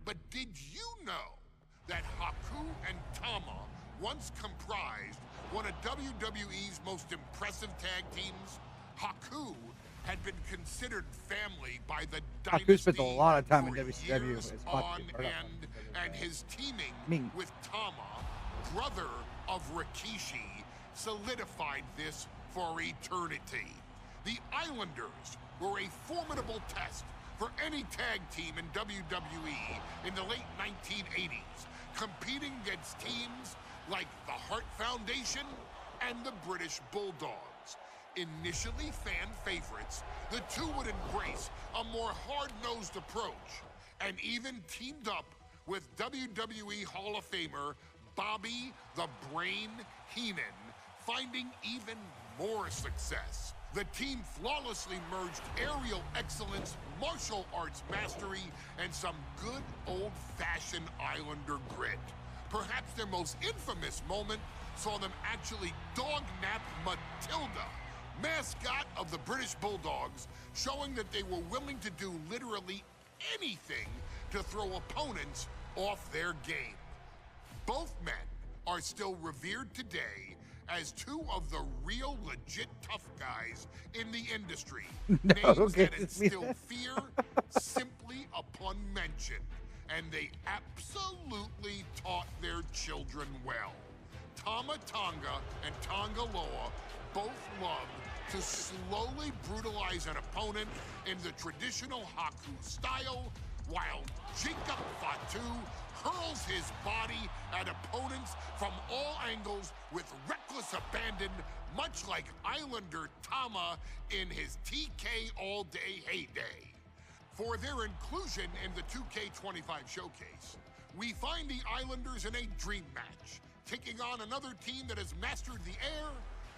Speaker 4: But did you know that Haku and Tama once comprised one of WWE's most impressive tag teams? Haku had been considered family by the dynasty
Speaker 3: Haku spent a lot of time in
Speaker 4: for
Speaker 3: WCW
Speaker 4: years
Speaker 3: as
Speaker 4: on
Speaker 3: Haku,
Speaker 4: end, and his teaming
Speaker 3: Ming.
Speaker 4: with Tama, brother of Rikishi, solidified this for eternity. The Islanders were a formidable test for any tag team in WWE in the late 1980s, competing against teams like the Hart Foundation and the British Bulldogs. Initially fan favorites, the two would embrace a more hard-nosed approach and even teamed up with WWE Hall of Famer Bobby the Brain Heenan, finding even more success. The team flawlessly merged aerial excellence, martial arts mastery, and some good old-fashioned Islander grit. Perhaps their most infamous moment saw them actually dog-nap Matilda, mascot of the British Bulldogs, showing that they were willing to do literally anything to throw opponents off their game. Both men are still revered today as two of the real legit tough guys in the industry. Names that instill fear simply upon mention, and they absolutely taught their children well. Tama Tonga and Tongaloa both love to slowly brutalize an opponent in the traditional Haku style, while Jacob Fatu hurls his body at opponents from all angles with reckless abandon, much like Islander Tama in his TK All Day heyday. For their inclusion in the 2K25 showcase, we find the Islanders in a dream match, taking on another team that has mastered the air,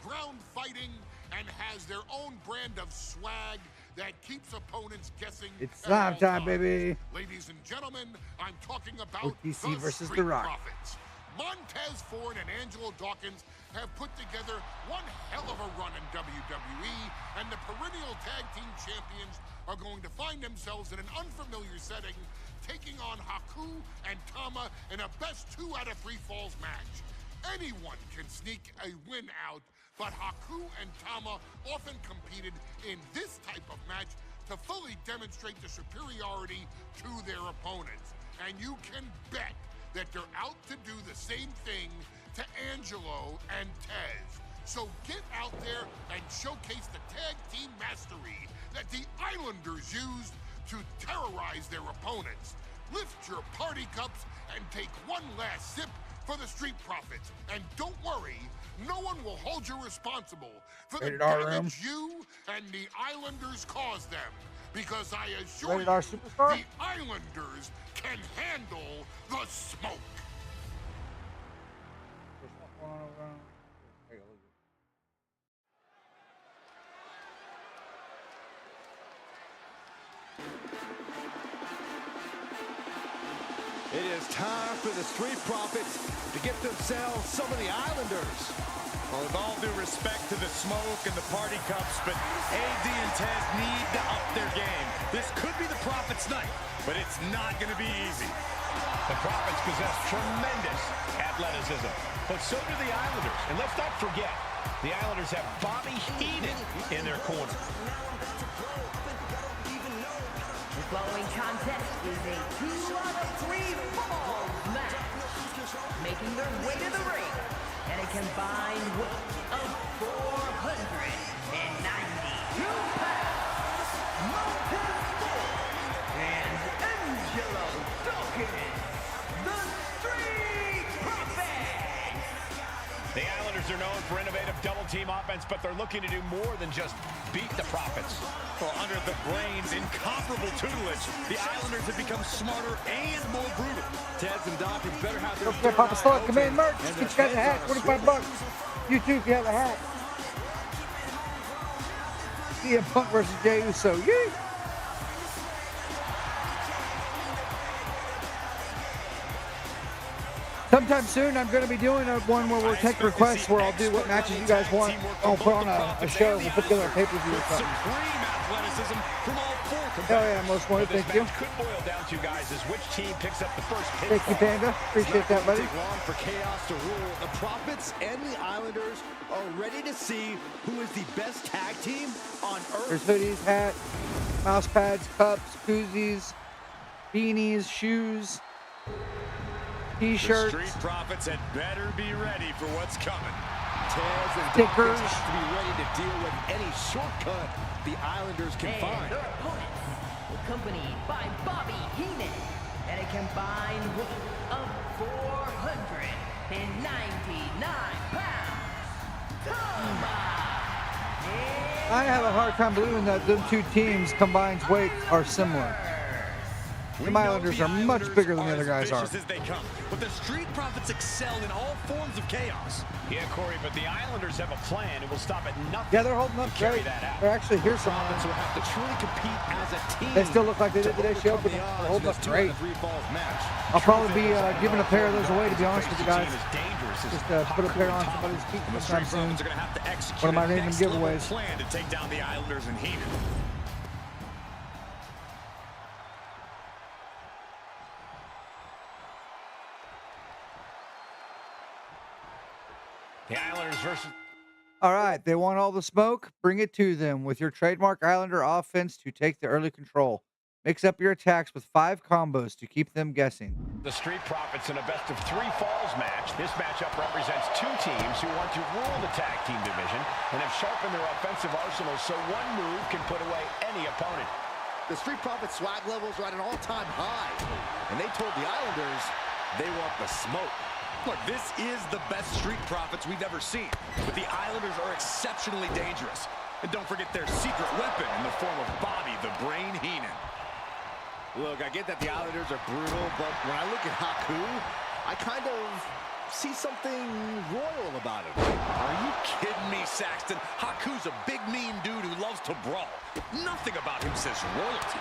Speaker 4: ground fighting, and has their own brand of swag that keeps opponents guessing.
Speaker 3: It's slime time, baby.
Speaker 4: Ladies and gentlemen, I'm talking about
Speaker 3: OTC versus
Speaker 4: Street
Speaker 3: The Rock.
Speaker 4: Profits. Montez Ford and Angelo Dawkins have put together one hell of a run in WWE, and the perennial tag team champions are going to find themselves in an unfamiliar setting, taking on Haku and Tama in a best 2 out of 3 falls match. Anyone can sneak a win out, but Haku and Tama often competed in this type of match to fully demonstrate the superiority to their opponents. And you can bet that they're out to do the same thing to Angelo and Tez. So get out there and showcase the tag team mastery that the Islanders used to terrorize their opponents. Lift your party cups and take one last sip for the Street Profits. And don't worry, no one will hold you responsible for the damage you and the Islanders caused them. Because I assure you, the Islanders can handle the smoke.
Speaker 7: It is time for the Street Profits to get themselves some of the Islanders.
Speaker 8: Well, with all due respect to the smoke and the party cups, but AD and Tez need to up their game. This could be the Profits' night, but it's not going to be easy.
Speaker 6: The Profits possess tremendous athleticism, but so do the Islanders. And let's not forget, the Islanders have Bobby Heenan in their corner.
Speaker 9: The following contest is a 2 out of 3 falls match. Making their way to the ring at a combined weight of 492 pounds, Montez Ford and Angelo Dawkins, the Street Profits.
Speaker 6: The Islanders are known for innovative double-team offense, but they're looking to do more than just beat the Profits.
Speaker 8: Well, under the Brains' incomparable tutelage, the Islanders have become smarter and more brutal. Tez and Doc had better have their
Speaker 3: Okay, Papa Slug, command merch. Get you guys a hat, 25 bucks. You too if you have a hat. CM Punk versus Jey Uso. Yee! Sometime soon, I'm going to be doing one where we'll take requests where I'll do what matches you guys want. I'll put on a show. We'll put together a pay-per-view or something. Hell yeah, most wanted. Thank you.
Speaker 6: Could boil down to, guys, is which team picks up the first pinfall.
Speaker 3: Thank you, Panda. Appreciate that, buddy.
Speaker 7: Take long for chaos to rule. The Profits and the Islanders are ready to see who is the best tag team on earth.
Speaker 3: There's hoodies, hats, mouse pads, cups, koozies, beanies, shoes, T-shirts.
Speaker 8: The Street Profits had better be ready for what's coming.
Speaker 7: Tez and
Speaker 3: Stickers.
Speaker 7: Doc have to be ready to deal with any shortcut the Islanders can
Speaker 9: And
Speaker 7: find.
Speaker 9: their opponents, accompanied by Bobby Heenan, and a combined weight of 499 pounds. Toma!
Speaker 3: I have a hard time believing that them two teams combined weight are similar. The Islanders are much bigger than the other guys are.
Speaker 8: As they come, but the Street Profits excel in all forms of chaos.
Speaker 6: Yeah, Corey, but the Islanders have a plan. It will stop at nothing.
Speaker 3: Yeah, they're holding up great. They're actually here some.
Speaker 7: Profits will have to truly compete as a team.
Speaker 3: They still look like they did today's show, but they're holding up great. I'll probably be giving a pair of those away, to be honest with you guys. Just put a pair on somebody's feet sometime soon. One of my random giveaways.
Speaker 8: Plan to take down the Islanders and Heenan.
Speaker 6: The Islanders versus...
Speaker 3: All right, they want all the smoke. Bring it to them with your trademark Islander offense to take the early control. Mix up your attacks with 5 combos to keep them guessing.
Speaker 6: The Street Profits in a best-of-3 falls match. This matchup represents 2 teams who want to rule the tag team division and have sharpened their offensive arsenals so one move can put away any opponent.
Speaker 7: The Street Profits swag levels are at an all-time high, and they told the Islanders they want the smoke.
Speaker 8: Look, this is the best Street Profits we've ever seen, but the Islanders are exceptionally dangerous. And don't forget their secret weapon in the form of Bobby the Brain Heenan.
Speaker 7: Look, I get that the Islanders are brutal, but when I look at Haku, I kind of see something royal about him.
Speaker 8: Are you kidding me, Saxton? Haku's a big, mean dude who loves to brawl. Nothing about him says royalty.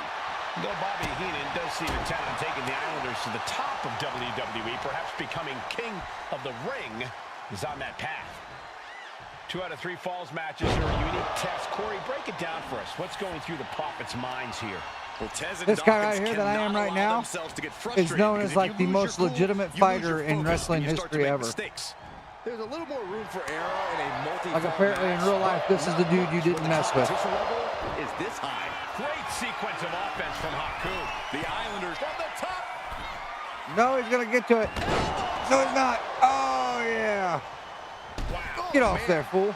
Speaker 6: Though Bobby Heenan does seem intent on taking the Islanders to the top of WWE, perhaps becoming king of the ring, is on that path. 2 out of 3 falls matches are a unique test. Corey, break it down for us. What's going through the Profits' minds here?
Speaker 8: Well, Tez and
Speaker 3: This guy
Speaker 8: Dawkins
Speaker 3: right here that I am right
Speaker 8: cannot allow
Speaker 3: now
Speaker 8: themselves to get
Speaker 3: is
Speaker 8: frustrated,
Speaker 3: known
Speaker 8: because
Speaker 3: as
Speaker 8: if
Speaker 3: like
Speaker 8: you
Speaker 3: the
Speaker 8: lose
Speaker 3: most
Speaker 8: your cool,
Speaker 3: legitimate
Speaker 8: you lose
Speaker 3: fighter
Speaker 8: your
Speaker 3: in
Speaker 8: focus,
Speaker 3: wrestling
Speaker 8: and you start to
Speaker 3: history
Speaker 8: make
Speaker 3: ever.
Speaker 8: mistakes.
Speaker 7: There's a little more room for error in a multi-fall
Speaker 3: Like apparently in
Speaker 7: match,
Speaker 3: real life, this is the dude you didn't mess with.
Speaker 7: competition level is this high.
Speaker 6: Great sequence of offense from Haku.
Speaker 8: The Islanders from the top.
Speaker 3: No, he's gonna get to it. No, he's not. Oh yeah.
Speaker 6: Wow.
Speaker 3: Get off there, fool.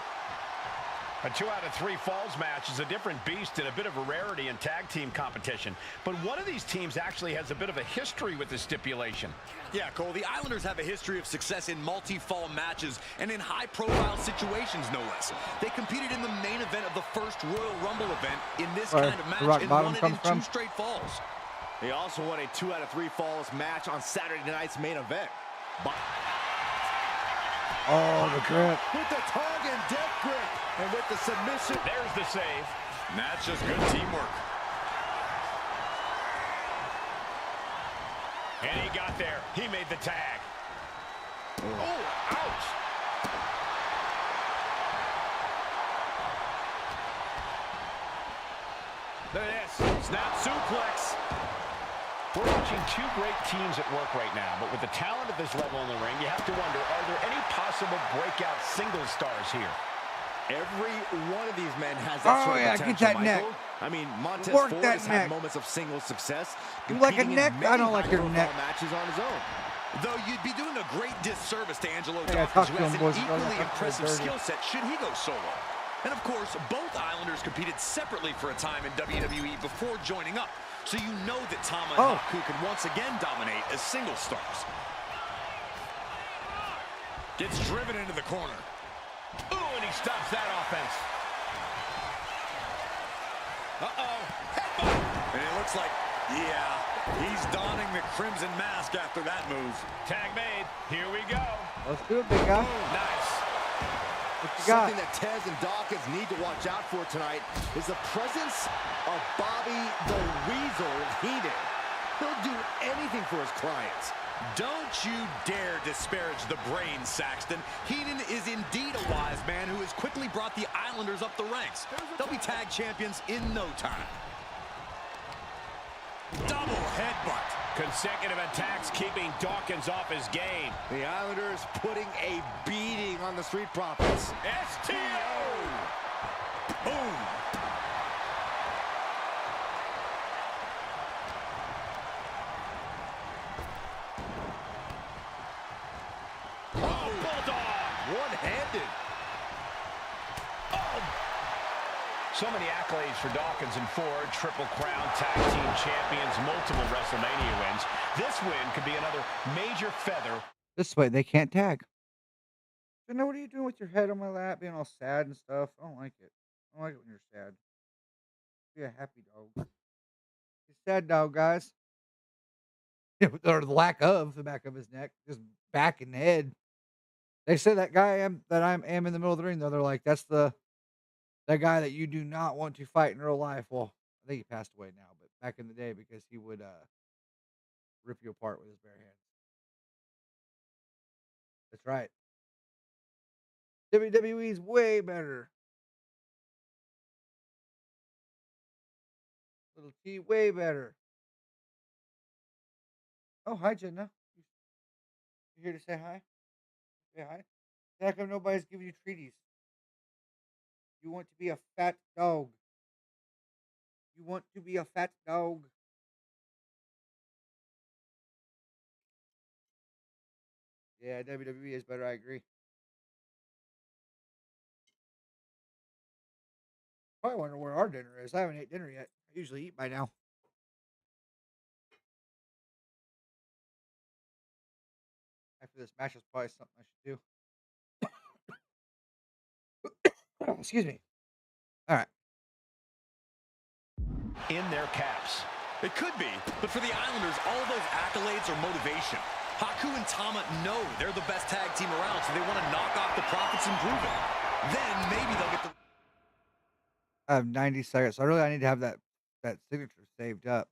Speaker 6: A 2 out of 3 falls match is a different beast and a bit of a rarity in tag team competition. But one of these teams actually has a bit of a history with this stipulation.
Speaker 8: Yeah, Cole, the Islanders have a history of success in multi-fall matches and in high-profile situations, no less. They competed in the main event of the first Royal Rumble event in this kind of match and won it in 2 straight falls.
Speaker 7: They also won a 2 out of 3 falls match on Saturday night's main event.
Speaker 3: Oh, the grip.
Speaker 7: With the tongue and death grip. And with the submission.
Speaker 6: There's the save.
Speaker 8: And that's just good teamwork.
Speaker 6: And he got there. He made the tag.
Speaker 7: Oh, ouch.
Speaker 6: Look at this. Snap suplex. We're watching 2 great teams at work right now, but with the talent at this level in the ring, you have to wonder, are there any possible breakout single stars here?
Speaker 7: Every one of these men has that sort of potential,
Speaker 3: get that
Speaker 7: Michael.
Speaker 3: neck.
Speaker 7: I mean, Montez
Speaker 3: Work
Speaker 7: Ford
Speaker 3: that
Speaker 7: has
Speaker 3: neck.
Speaker 7: had moments of single success.
Speaker 3: You like a
Speaker 7: competing in
Speaker 3: neck?
Speaker 7: many
Speaker 3: I don't like your
Speaker 7: high-profile
Speaker 3: neck.
Speaker 7: matches on his own.
Speaker 8: Though you'd be doing a great disservice to Angelo
Speaker 3: Hey, I
Speaker 8: Dawkins,
Speaker 3: talked
Speaker 8: who
Speaker 3: to
Speaker 8: has
Speaker 3: him,
Speaker 8: an
Speaker 3: boys.
Speaker 8: equally
Speaker 3: Don't
Speaker 8: impressive
Speaker 3: dirty.
Speaker 8: skill set should he go solo. And of course, both Islanders competed separately for a time in WWE before joining up. So you know that Tama and Haku can once again dominate as single stars. Gets driven into the corner.
Speaker 6: Ooh, and he stops that offense.
Speaker 8: Uh-oh. And it looks like, yeah, he's donning the crimson mask after that move.
Speaker 6: Tag made. Here we go.
Speaker 3: Let's do it, big guy.
Speaker 6: Nice.
Speaker 3: What you got?
Speaker 7: Something that Tez and Dawkins need to watch out for tonight is the presence of Bobby the Weasel Heenan. He'll do anything for his clients.
Speaker 8: Don't you dare disparage the brain, Saxton. Heenan is indeed a wise man who has quickly brought the Islanders up the ranks. They'll be tag champions in no time. Double headbutt.
Speaker 6: Consecutive attacks keeping Dawkins off his game.
Speaker 7: The Islanders putting a beating on the Street Profits.
Speaker 6: STO!
Speaker 8: Boom.
Speaker 6: Oh, Bulldog!
Speaker 7: One-handed.
Speaker 6: So many accolades for Dawkins and Ford. Triple Crown Tag Team Champions, multiple WrestleMania wins. This win could be another major feather.
Speaker 3: This way, they can't tag. You know, what are you doing with your head on my lap, being all sad and stuff? I don't like it. I don't like it when you're sad. Be a happy dog. He's a sad dog, guys. Or the lack of the back of his neck, just back and head. They say that guy am in the middle of the ring, though. They're like, that's that guy that you do not want to fight in real life. Well, I think he passed away now, but back in the day, because he would rip you apart with his bare hands. That's right. WWE's way better. Little T, way better. Oh, hi, Jenna. You here to say hi? Say hi. How come nobody's giving you treaties? You want to be a fat dog. You want to be a fat dog. Yeah, WWE is better. I agree. Probably wonder where our dinner is. I haven't ate dinner yet. I usually eat by now. After this match is probably something I should do. Excuse me. All right.
Speaker 6: In their caps.
Speaker 8: It could be, but for the Islanders, all those accolades are motivation. Haku and Tama know they're the best tag team around, so they want to knock off the Profits and prove it. Then maybe they'll get the...
Speaker 3: I have 90 seconds. So I need to have that signature saved up.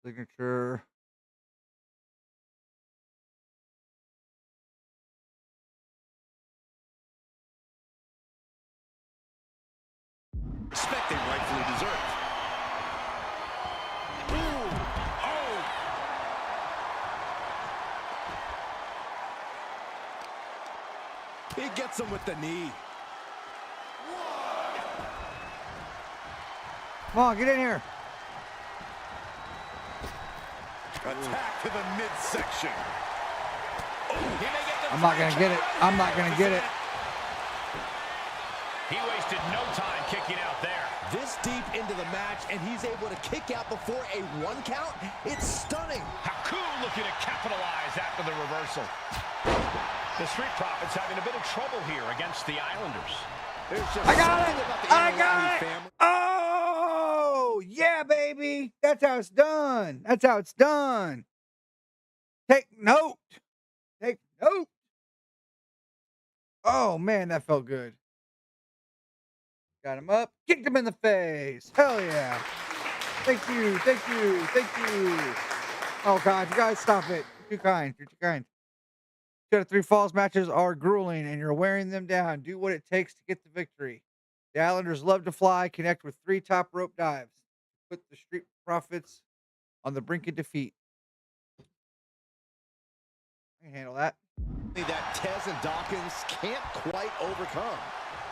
Speaker 3: Signature.
Speaker 8: Respect they rightfully deserve. Ooh. Oh.
Speaker 7: He gets him with the knee.
Speaker 3: Come on, get in here.
Speaker 8: Attack to the midsection. Oh, he may get the
Speaker 3: I'm not going to get it. I'm not going to get it.
Speaker 6: He wasted no time kicking out there.
Speaker 7: This deep into the match, and he's able to kick out before a 1 count. It's stunning.
Speaker 6: Haku looking to capitalize after the reversal. The Street Profits having a bit of trouble here against the Islanders.
Speaker 7: There's just
Speaker 3: I got
Speaker 7: something
Speaker 3: it.
Speaker 7: about the
Speaker 3: I
Speaker 7: Inner
Speaker 3: got
Speaker 7: Light
Speaker 3: it.
Speaker 7: family.
Speaker 3: Oh, yeah, baby. That's how it's done. That's how it's done. Take note. Take note. Oh, man, that felt good. Got him up. Kicked him in the face. Hell yeah. Thank you. Thank you. Thank you. Oh, God. You guys stop it. You're too kind. You're too kind. 2 out of 3 falls matches are grueling, and you're wearing them down. Do what it takes to get the victory. The Islanders love to fly. Connect with 3 top rope dives. Put the Street Profits on the brink of defeat. I can handle that.
Speaker 7: That Tez and Dawkins can't quite overcome.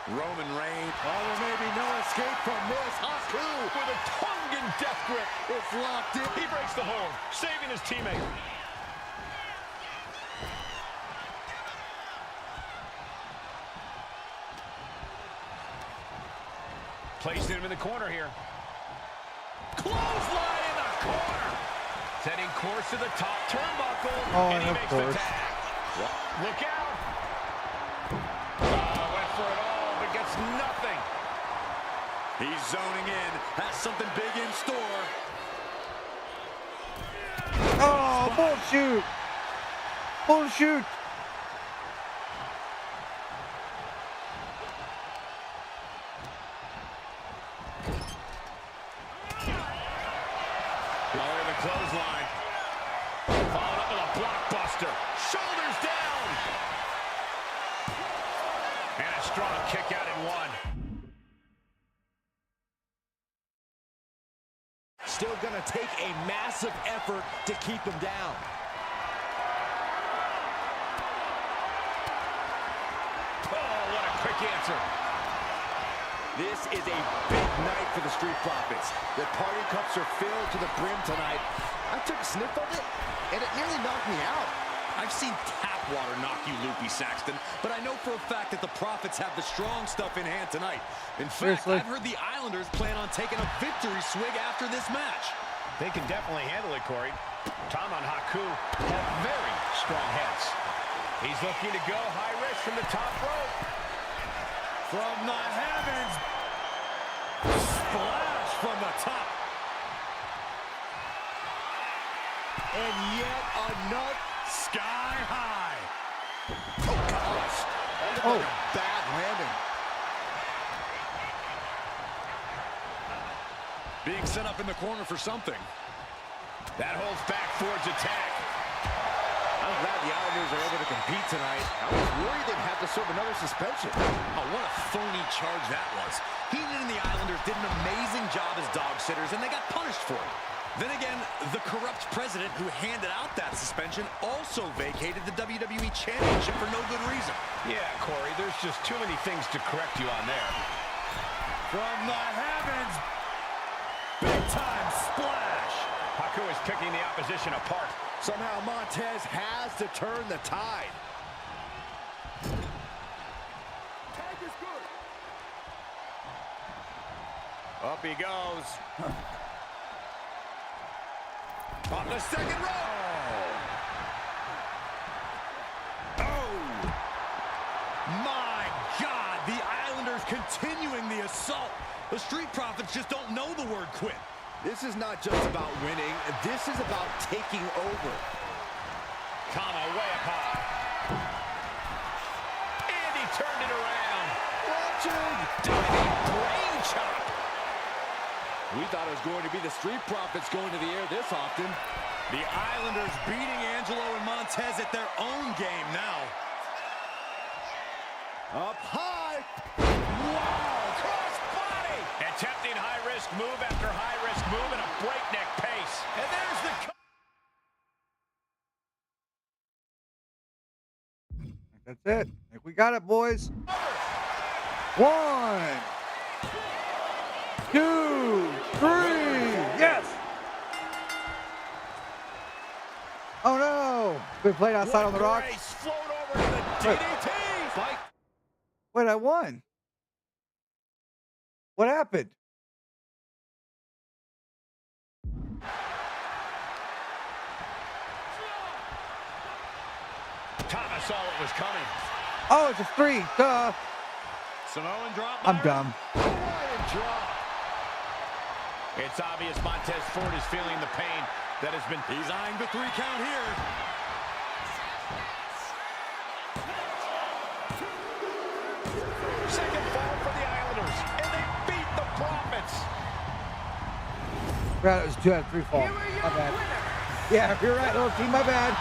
Speaker 8: Roman Reigns.
Speaker 7: Oh, there may be no escape from this. Haku
Speaker 6: With a tongue and death grip.
Speaker 7: is locked in.
Speaker 6: He breaks the hold, saving his teammate. Placed him in the corner here. Clothesline in the corner. Setting course to the top turnbuckle.
Speaker 3: Oh,
Speaker 6: and he
Speaker 3: of
Speaker 6: makes
Speaker 3: course.
Speaker 6: the tag. Look out. Went for it all, but gets nothing.
Speaker 8: He's zoning in. Has something big in store.
Speaker 3: Oh, bullshoot. Bullshoot.
Speaker 6: Lowering the clothesline. Followed up with a blockbuster. Shoulders down. And a strong kick out in one.
Speaker 7: Still gonna take a massive effort to keep him down.
Speaker 6: Oh, what a quick answer.
Speaker 7: This is a big night for the Street Profits. Their party cups are filled to the brim tonight. I took a sniff of it, and it nearly knocked me out.
Speaker 8: I've seen tap water knock you loopy, Saxton, but I know for a fact that the Profits have the strong stuff in hand tonight. In fact,
Speaker 3: Seriously?
Speaker 8: I've heard the Islanders plan on taking a victory swig after this match.
Speaker 6: They can definitely handle it, Corey. Tama and Haku have very strong heads. He's looking to go high risk from the top rope.
Speaker 8: From the heavens, splash from the top.
Speaker 7: And yet another
Speaker 8: Sky high.
Speaker 7: Oh, gosh.
Speaker 3: Oh.
Speaker 7: Bad landing.
Speaker 8: Being set up in the corner for something.
Speaker 6: That holds back Ford's attack.
Speaker 7: I'm glad the Islanders are able to compete tonight. I was worried they'd have to serve another suspension.
Speaker 8: Oh, what a phony charge that was. Heenan and the Islanders did an amazing job as dog sitters, and they got punished for it. Then again, the corrupt president who handed out that suspension also vacated the WWE Championship for no good reason.
Speaker 6: Yeah, Corey, there's just too many things to correct you on there.
Speaker 8: From the heavens, big time splash.
Speaker 6: Haku is picking the opposition apart.
Speaker 7: Somehow Montez has to turn the tide.
Speaker 8: Up he goes. On the second row. Oh. My God, the Islanders continuing the assault. The Street Profits just don't know the word quit.
Speaker 7: This is not just about winning. This is about taking over.
Speaker 6: Tama way up high. And he turned it around.
Speaker 7: Watch him.
Speaker 6: Diving brain chop.
Speaker 7: We thought it was going to be the Street Profits going to the air this often.
Speaker 8: The Islanders beating Angelo and Montez at their own game now.
Speaker 7: Up high.
Speaker 8: Wow, cross body.
Speaker 6: Attempting high-risk move after high-risk move at a breakneck pace.
Speaker 8: And there's the...
Speaker 3: That's it. I think we got it, boys. 1, 2, 3. Yes. Oh no. We played outside on the rocks.
Speaker 6: Grace, float over to the DDT. Fight.
Speaker 3: Wait, I won. What happened?
Speaker 6: Tama saw what was coming.
Speaker 3: Oh, it's a 3. Duh.
Speaker 8: Samoan drop.
Speaker 3: I'm dumb.
Speaker 6: It's obvious Montez Ford is feeling the pain that has been...
Speaker 8: He's eyeing the 3 count here.
Speaker 6: Second fall for the Islanders, and they beat the Profits.
Speaker 3: Right, it was 2 out of 3 fall. My bad. Yeah, you're right, little team. My bad.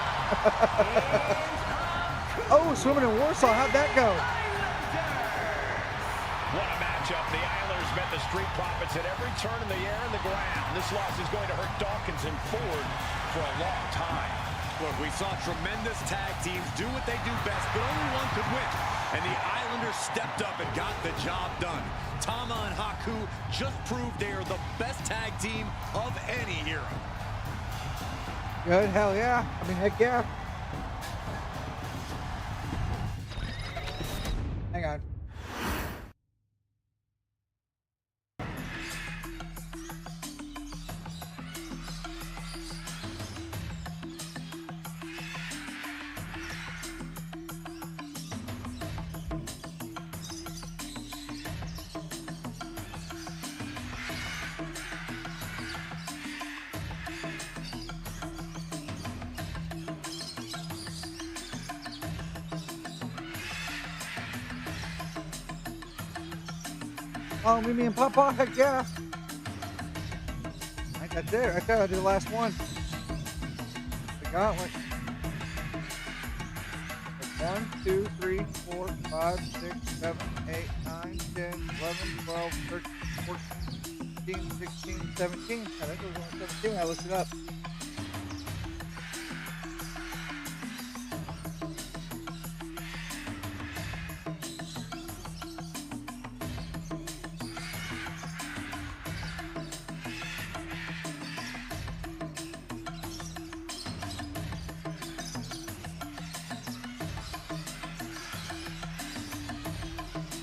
Speaker 3: Oh, swimming in Warsaw. How'd that go?
Speaker 6: What a matchup. The Islanders met the Street Profits at every turn in the air and the ground. This loss is going to hurt Dawkins and Ford for a long time.
Speaker 8: Look, we saw tremendous tag teams do what they do best, but only one could win. And the Islanders stepped up and got the job done. Tama and Haku just proved they are the best tag team of any era.
Speaker 3: Good. Hell yeah. I mean, heck yeah. Hang on. Oh, Mimi and Papa, heck yeah. I think I did. I thought I did the last one. The gauntlet. 1, 2, 3, 4, 5, 6, 7, 8, 9, 10, 11, 12, 13, 14, 16, 17. I think it was only 17. I looked it up.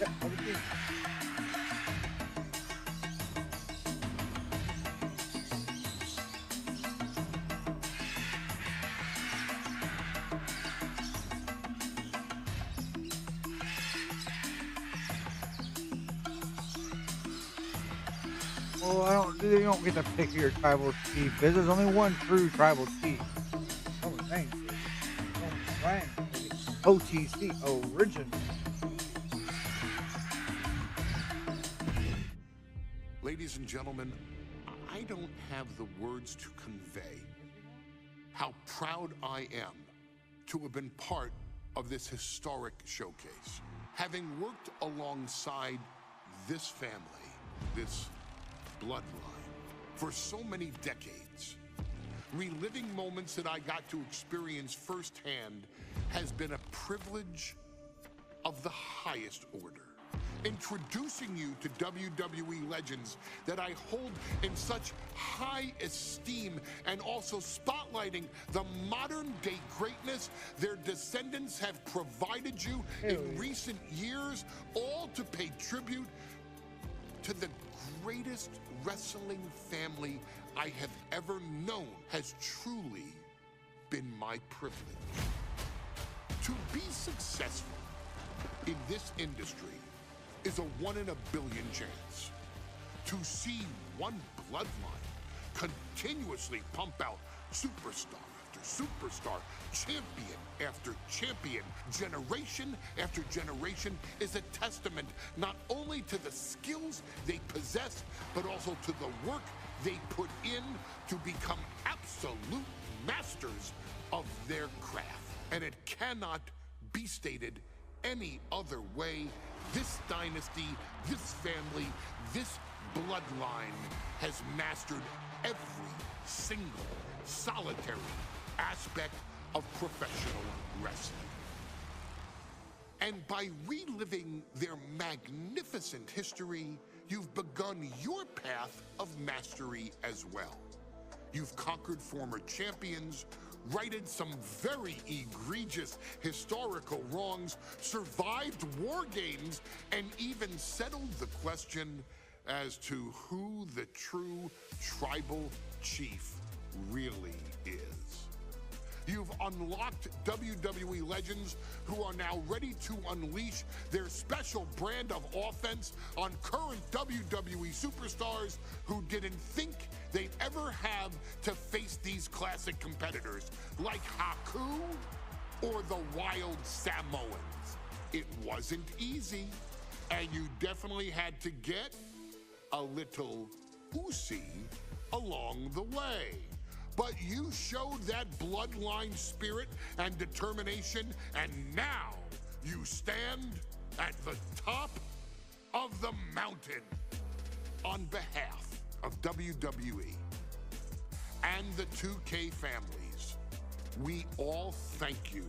Speaker 3: Yep, 17. Well, you don't get to pick your tribal chief, because there's only one true tribal chief. Roman Reigns, baby. Roman Reigns, baby. OTC, original.
Speaker 4: Ladies and gentlemen, I don't have the words to convey how proud I am to have been part of this historic showcase. Having worked alongside this family, this bloodline, for so many decades, reliving moments that I got to experience firsthand has been a privilege of the highest order. Introducing you to WWE legends that I hold in such high esteem, and also spotlighting the modern day greatness their descendants have provided you in recent years, all to pay tribute to the greatest wrestling family I have ever known, has truly been my privilege. To be successful in this industry is a 1 in a billion chance. To see one bloodline continuously pump out superstar after superstar, champion after champion, generation after generation, is a testament not only to the skills they possess, but also to the work they put in to become absolute masters of their craft. And it cannot be stated any other way. This dynasty, this family, this bloodline has mastered every single solitary aspect of professional wrestling. And by reliving their magnificent history, you've begun your path of mastery as well. You've conquered former champions, righted some very egregious historical wrongs, survived war games, and even settled the question as to who the true tribal chief really is. You've unlocked WWE legends who are now ready to unleash their special brand of offense on current WWE superstars who didn't think they'd ever have to face these classic competitors like Haku or the Wild Samoans. It wasn't easy, and you definitely had to get a little oozy along the way. But you showed that bloodline spirit and determination, and now you stand at the top of the mountain. On behalf of WWE and the 2K families, we all thank you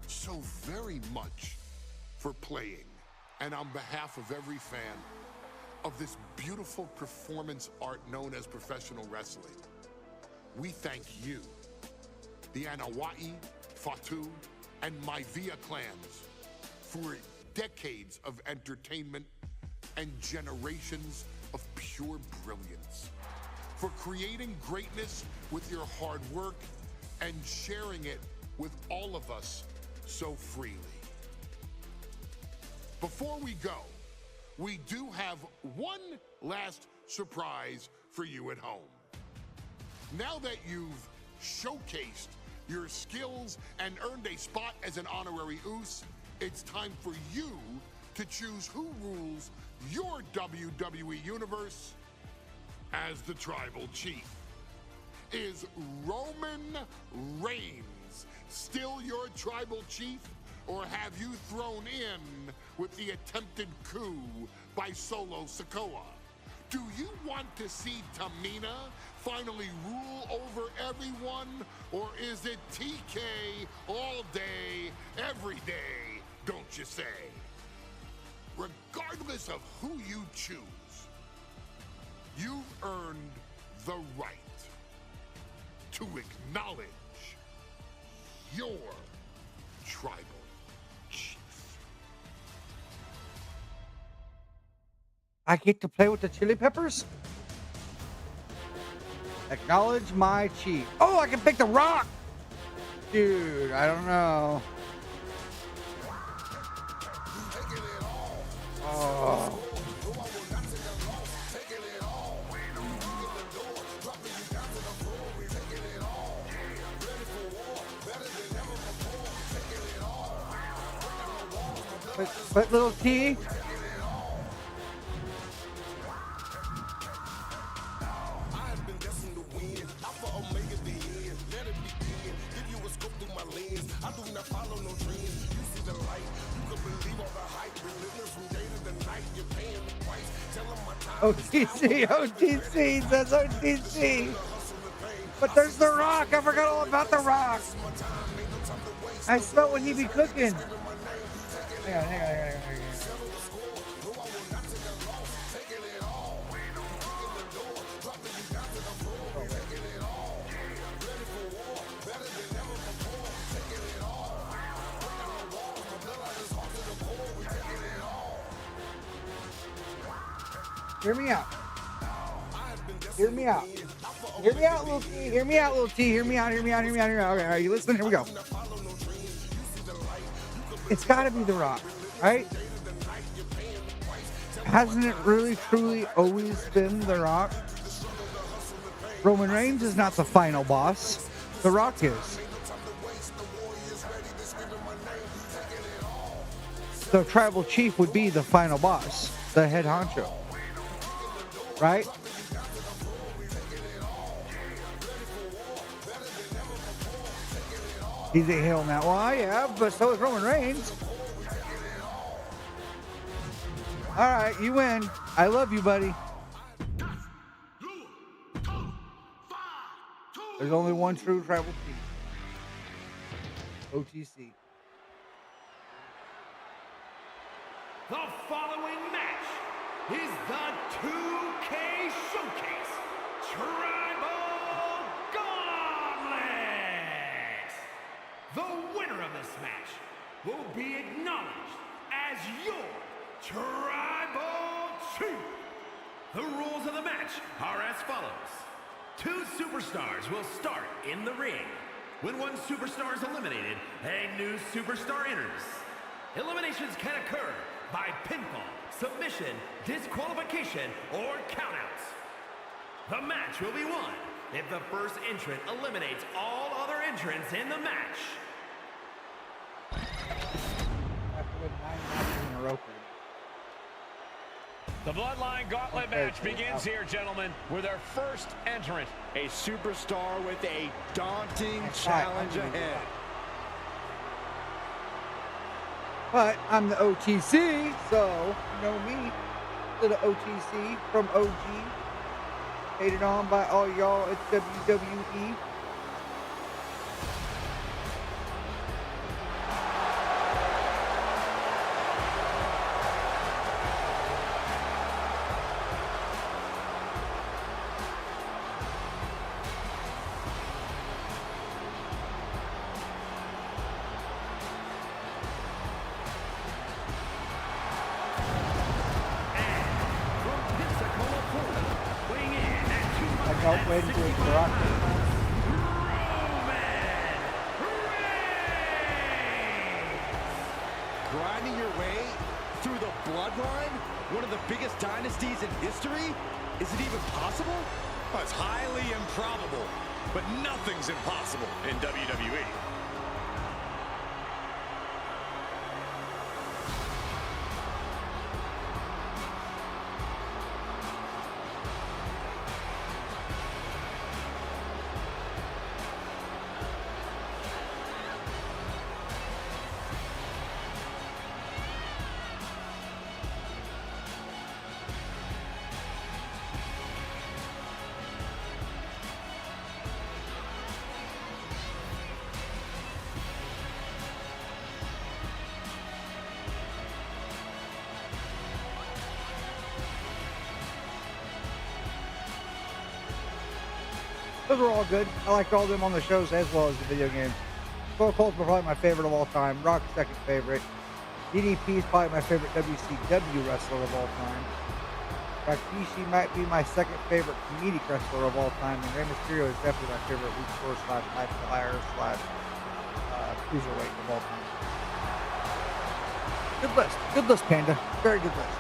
Speaker 4: so very much for playing. And on behalf of every fan of this beautiful performance art known as professional wrestling, we thank you, the Anawai, Fatu, and Maivia clans, for decades of entertainment and generations of pure brilliance, for creating greatness with your hard work and sharing it with all of us so freely. Before we go, we do have one last surprise for you at home. Now that you've showcased your skills and earned a spot as an honorary Oos, it's time for you to choose who rules your WWE Universe as the Tribal Chief. Is Roman Reigns still your Tribal Chief, or have you thrown in with the attempted coup by Solo Sikoa? Do you want to see Tamina finally rule over everyone, or is it TK all day, every day, don't you say? Regardless of who you choose, you've earned the right to acknowledge your Tribal Chief.
Speaker 3: I get to play with the chili peppers? Acknowledge my chief. Oh, I can pick the Rock! Dude, I don't know. Oh. But little T. OTC, OTC, that's OTC. But there's The Rock. I forgot all about The Rock. I smell when he be cooking. Hang on. Hear me out. Hear me out. Hear me out, little T. Hear me out, little T. Hear me out. Okay, all right, you listening? Here we go. It's got to be The Rock, right? Hasn't it really, truly always been The Rock? Roman Reigns is not the final boss. The Rock is. The Tribal Chief would be the final boss, the head honcho. Right? He's a heel now. Well, yeah, but so is Roman Reigns. All right, you win. I love you, buddy. There's only one true Tribal Chief. OTC.
Speaker 11: The following match is the 2K Showcase Tribal Gauntlet. The winner of this match will be acknowledged as your Tribal Chief. The rules of the match are as follows. 2 superstars will start in the ring. When one superstar is eliminated, a new superstar enters. Eliminations can occur by pinfall, submission, disqualification, or countouts. The match will be won if the first entrant eliminates all other entrants in the match.
Speaker 3: After win 9 matches in a row.
Speaker 6: The Bloodline Gauntlet match begins here, gentlemen, with our first entrant.
Speaker 7: A superstar with a daunting challenge ahead.
Speaker 3: But I'm the OTC, so you know me, to the OTC from OG, hated on by all y'all at WWE. Help waiting for his Rock.
Speaker 7: Grinding your way through the Bloodline, one of the biggest dynasties in history? Is it even possible?
Speaker 8: Well, it's highly improbable, but nothing's impossible in WWE.
Speaker 3: Those were all good. I liked all of them on the shows as well as the video games. Stone Cold's probably my favorite of all time. Rock's second favorite. DDP is probably my favorite WCW wrestler of all time. Rikishi might be my second favorite comedic wrestler of all time, and Rey Mysterio is definitely my favorite luchador / high flyer / cruiserweight of all time. Good list. Good list, Panda. Very good list.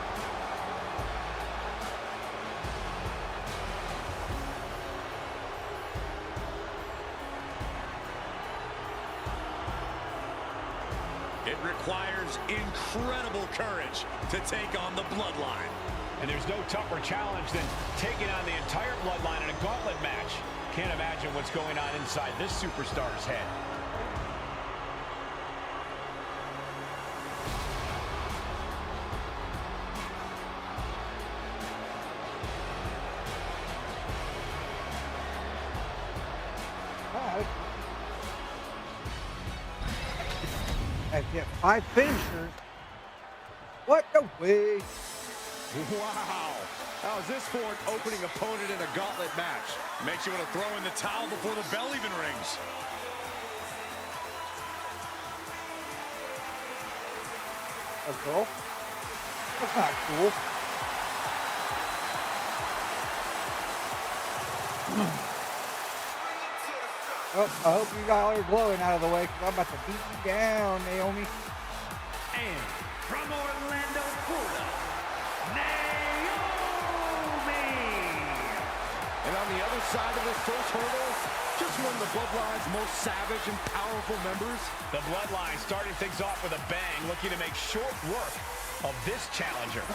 Speaker 8: It requires incredible courage to take on the Bloodline.
Speaker 6: And there's no tougher challenge than taking on the entire Bloodline in a gauntlet match. Can't imagine what's going on inside this superstar's head.
Speaker 3: I get 5 finishers. What? No way.
Speaker 8: Wow. How is this for an opening opponent in a gauntlet match? Makes you want to throw in the towel before the bell even rings.
Speaker 3: A girl? That's not cool. Oh, I hope you got all your glowing out of the way, because I'm about to beat you down, Naomi.
Speaker 11: And from Orlando, Florida, Naomi!
Speaker 7: And on the other side of this first hurdle, just one of the Bloodline's most savage and powerful members.
Speaker 6: The Bloodline starting things off with a bang, looking to make short work of this challenger.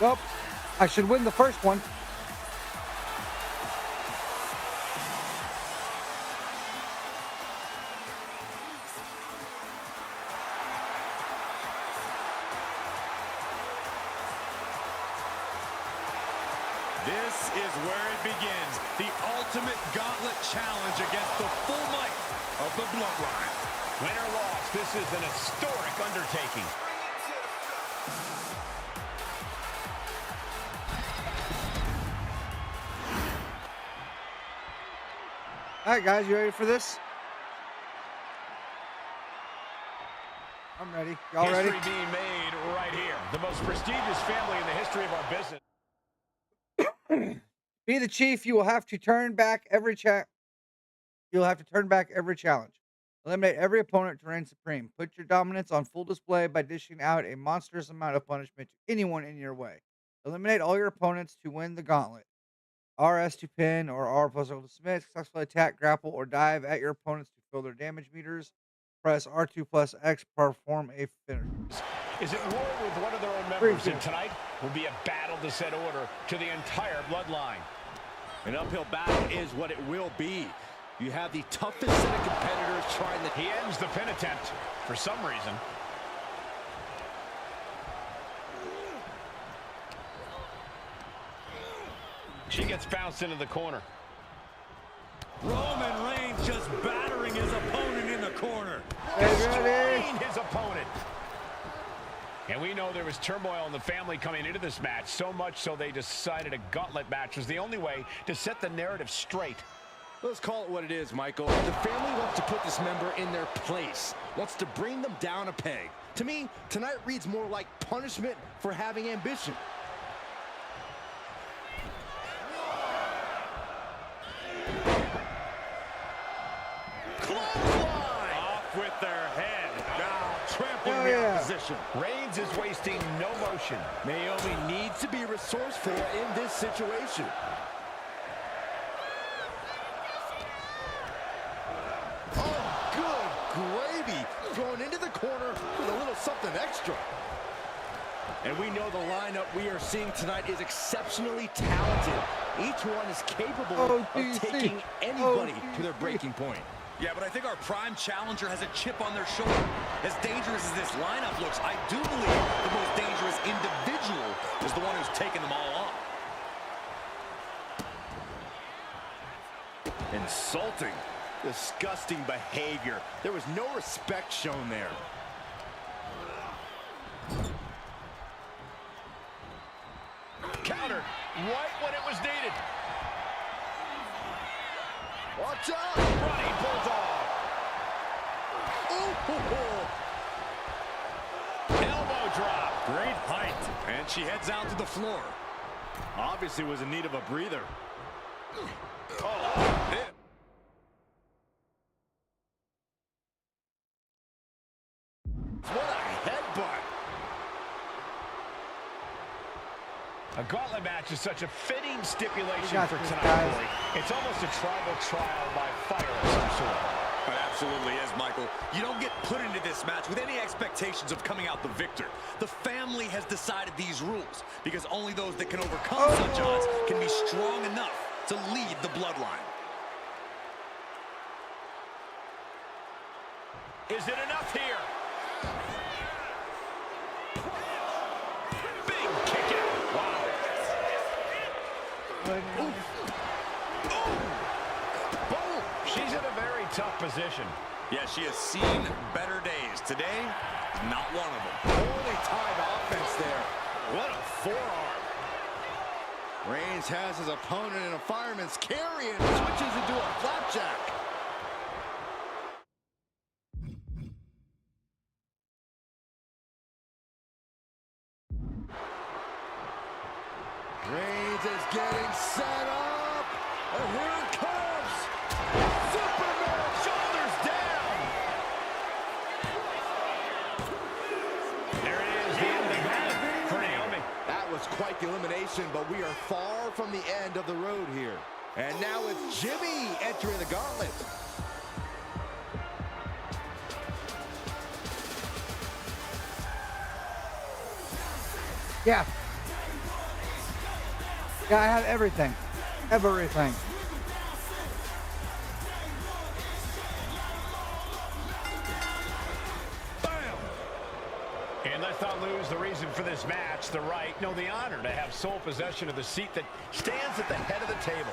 Speaker 3: Well, I should win the first one.
Speaker 8: This is where it begins. The ultimate gauntlet challenge against the full might of the Bloodline.
Speaker 6: Win or loss, this is an historic undertaking.
Speaker 3: All right, guys, you ready for this? I'm ready. Y'all ready?
Speaker 6: History being made right here. The most prestigious family in the history of our business.
Speaker 3: Be the chief. You will have to turn back every You'll have to turn back every challenge. Eliminate every opponent to reign supreme. Put your dominance on full display by dishing out a monstrous amount of punishment to anyone in your way. Eliminate all your opponents to win the gauntlet. RS to pin or R plus to submit. Successfully attack, grapple, or dive at your opponents to fill their damage meters. Press R2 plus X to perform a finish.
Speaker 6: Is it war with one of their own members? And tonight will be a battle to set order to the entire Bloodline.
Speaker 7: An uphill battle is what it will be. You have the toughest set of competitors trying to...
Speaker 6: He ends the pin attempt for some reason. She gets bounced into the corner.
Speaker 8: Roman Reigns just battering his opponent in the corner.
Speaker 6: Destroying his opponent. And we know there was turmoil in the family coming into this match, so much so they decided a gauntlet match was the only way to set the narrative straight.
Speaker 7: Let's call it what it is, Michael. The family wants to put this member in their place, wants to bring them down a peg. To me, tonight reads more like punishment for having ambition.
Speaker 8: Clothesline! Off with their head. Now trampling the opposition.
Speaker 6: Reigns is wasting no motion.
Speaker 7: Naomi needs to be resourceful in this situation. Oh, good gravy. Thrown into the corner with a little something extra. And we know the lineup we are seeing tonight is exceptionally talented. Each one is capable of taking anybody to their breaking point.
Speaker 8: Yeah, but I think our prime challenger has a chip on their shoulder. As dangerous as this lineup looks, I do believe the most dangerous individual is the one who's taken them all on.
Speaker 7: Insulting, disgusting behavior. There was no respect shown there.
Speaker 6: Counter right when it was needed.
Speaker 7: Watch out!
Speaker 6: Running bulldog. Elbow drop. Great height. And she heads out to the floor. Obviously was in need of a breather. Oh, it. What a headbutt. A gauntlet match is such a fitting stipulation for tonight, Corey. It's almost a tribal trial by fire of some sort. It absolutely is, Michael. You don't get put into this match with any expectations of coming out the victor. The family has decided these rules because only those that can overcome such odds can be strong enough to lead the bloodline. Is it enough here? Big kick out. Wow. Boom. She's in a very tough position. Yeah, she has seen better days. Today, not one of them.
Speaker 7: Holy time offense there.
Speaker 6: What a forearm.
Speaker 7: Reigns has his opponent in a fireman's carry and switches into a flapjack. Reigns is getting set up. And here it comes. Superman.
Speaker 6: Shoulders down. There it is, the end of the gauntlet for Naomi.
Speaker 7: That was quite the elimination, but we are far from the end of the road here. And now it's Jimmy entering the gauntlet.
Speaker 3: Yeah. Yeah, I have everything. Everything.
Speaker 6: Bam! And let's not lose the reason for this match, the right, no, the honor to have sole possession of the seat that stands at the head of the table.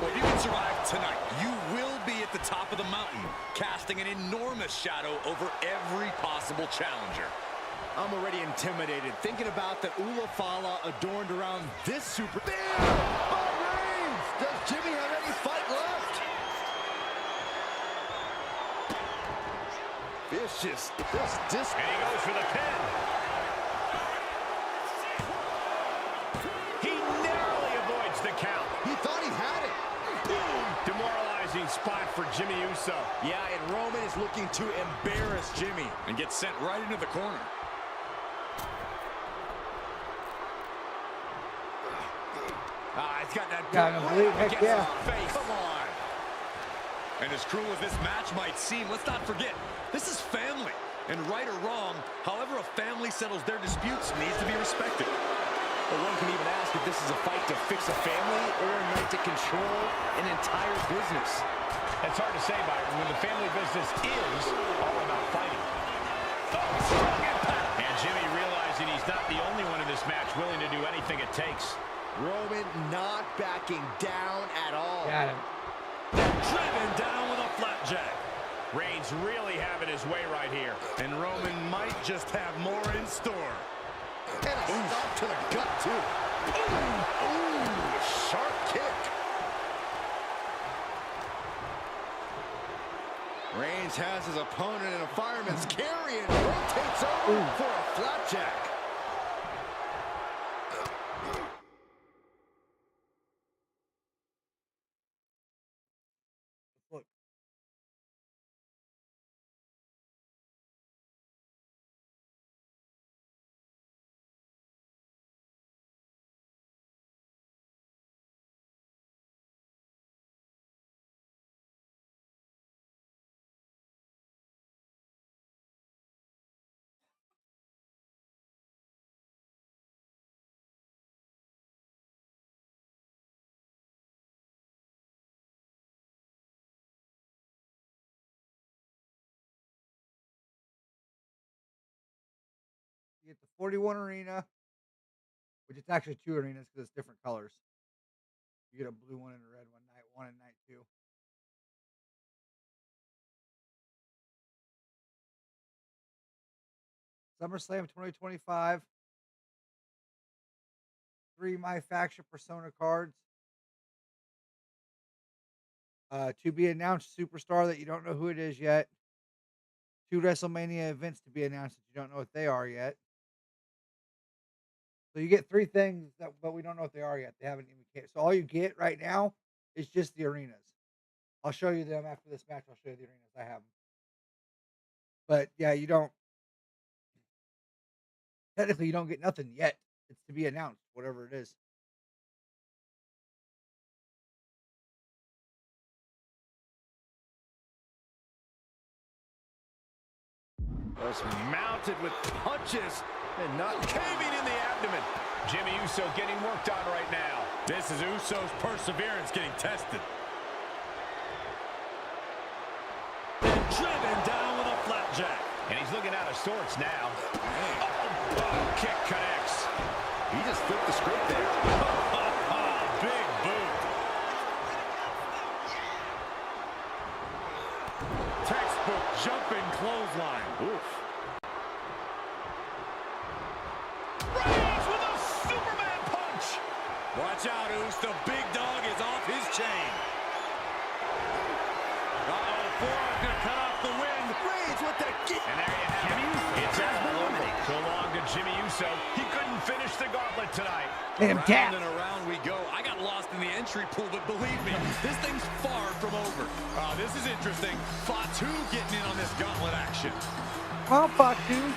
Speaker 6: Well, if you can survive tonight, you will be at the top of the mountain, casting an enormous shadow over every possible challenger.
Speaker 7: I'm already intimidated thinking about the Ulafala adorned around this super. There! By Reigns! Does Jimmy have any fight left? Vicious. This.
Speaker 6: And he goes for the pin. He narrowly avoids the count.
Speaker 7: He thought he had it.
Speaker 6: Boom! Demoralizing spot for Jimmy Uso.
Speaker 7: Yeah, and Roman is looking to embarrass Jimmy.
Speaker 6: And gets sent right into the corner. He's got that
Speaker 3: Heck yeah.
Speaker 6: face. Come on. And as cruel as this match might seem, let's not forget, this is family. And right or wrong, however a family settles their disputes needs to be respected.
Speaker 7: But one can even ask if this is a fight to fix a family or a night to control an entire business.
Speaker 6: It's hard to say, Byron, when the family business is all about fighting. Oh, strong impact. And Jimmy realizing he's not the only one in this match willing to do anything it takes.
Speaker 7: Roman not backing down at all.
Speaker 3: Got him.
Speaker 6: Driven down with a flapjack. Reigns really having his way right here. And Roman might just have more in store.
Speaker 7: And a stop to the gut, too. Ooh, sharp kick. Reigns has his opponent in a fireman's carry and rotates over for a flapjack.
Speaker 3: Look. You get the 41 arena, which it's actually 2 arenas because it's different colors. You get a blue one and a red one, night 1 and night 2. SummerSlam 2025. 3 My Faction Persona cards. To be announced superstar that you don't know who it is yet. 2 WrestleMania events to be announced that you don't know what they are yet. So you get 3 things but we don't know what they are yet. They haven't even. So all you get right now is just the arenas. I'll show you them after this match. I'll show you the arenas. I have them. But yeah, you don't. Technically, you don't get nothing yet. It's to be announced, whatever it is.
Speaker 8: Was mounted with punches and not caving in the abdomen. Jimmy Uso getting worked on right now. This is Uso's perseverance getting tested. And driven down with a flapjack. And he's looking out of sorts now. Oh, kick connects. He just flipped the script there. Big boot. Textbook jumping clothesline. Oof. Reigns with a Superman punch. Watch out, Oos. The big dog is off his chain. Uh-oh, forearm gonna cut off the wind. Reigns with the kick. And there you have it. It's over. So long to Jimmy Uso. He couldn't finish the gauntlet tonight.
Speaker 3: Around
Speaker 8: and around we go. I got lost in the entry pool, but believe me, this thing's far from over. Oh, this is interesting. Fatu getting in on this gauntlet action.
Speaker 3: Come on, Fatu.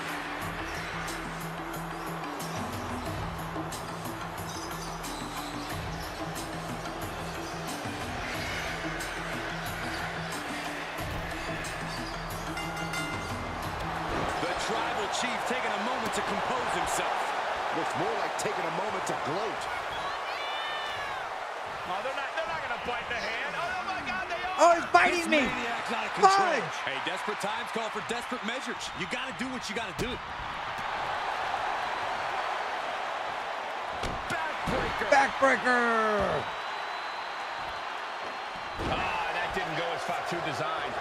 Speaker 8: Chief taking a moment to compose himself.
Speaker 7: Looks more like taking a moment to gloat.
Speaker 8: Oh, they're not going to bite the hand. Oh, my God, they are.
Speaker 3: Oh, he's biting
Speaker 8: This
Speaker 3: me.
Speaker 8: maniac's out of control.
Speaker 3: Fudge.
Speaker 8: Hey, desperate times call for desperate measures. You got to do what you got to do. Backbreaker.
Speaker 3: Backbreaker.
Speaker 8: Ah, that didn't go as Fatu designed.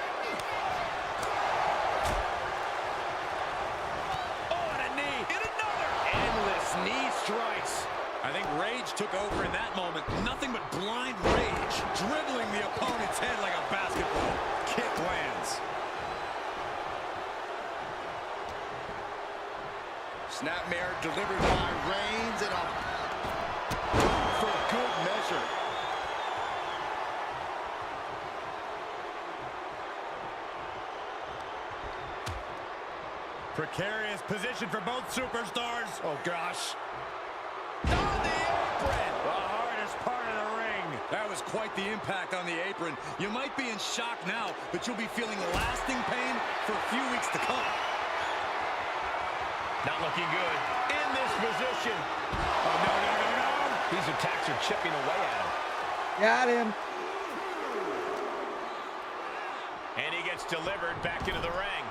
Speaker 8: Knee strikes. I think rage took over in that moment. Nothing but blind rage, dribbling the opponent's head like a basketball. Kick lands. Snapmare delivered by Reigns and a for good measure. Precarious position for both superstars. Oh, gosh. On the apron. The hardest part of the ring. That was quite the impact on the apron. You might be in shock now, but you'll be feeling lasting pain for a few weeks to come. Not looking good. In this position. Oh, no, no, no, no. These attacks are chipping away at him.
Speaker 3: Got him.
Speaker 8: And he gets delivered back into the ring.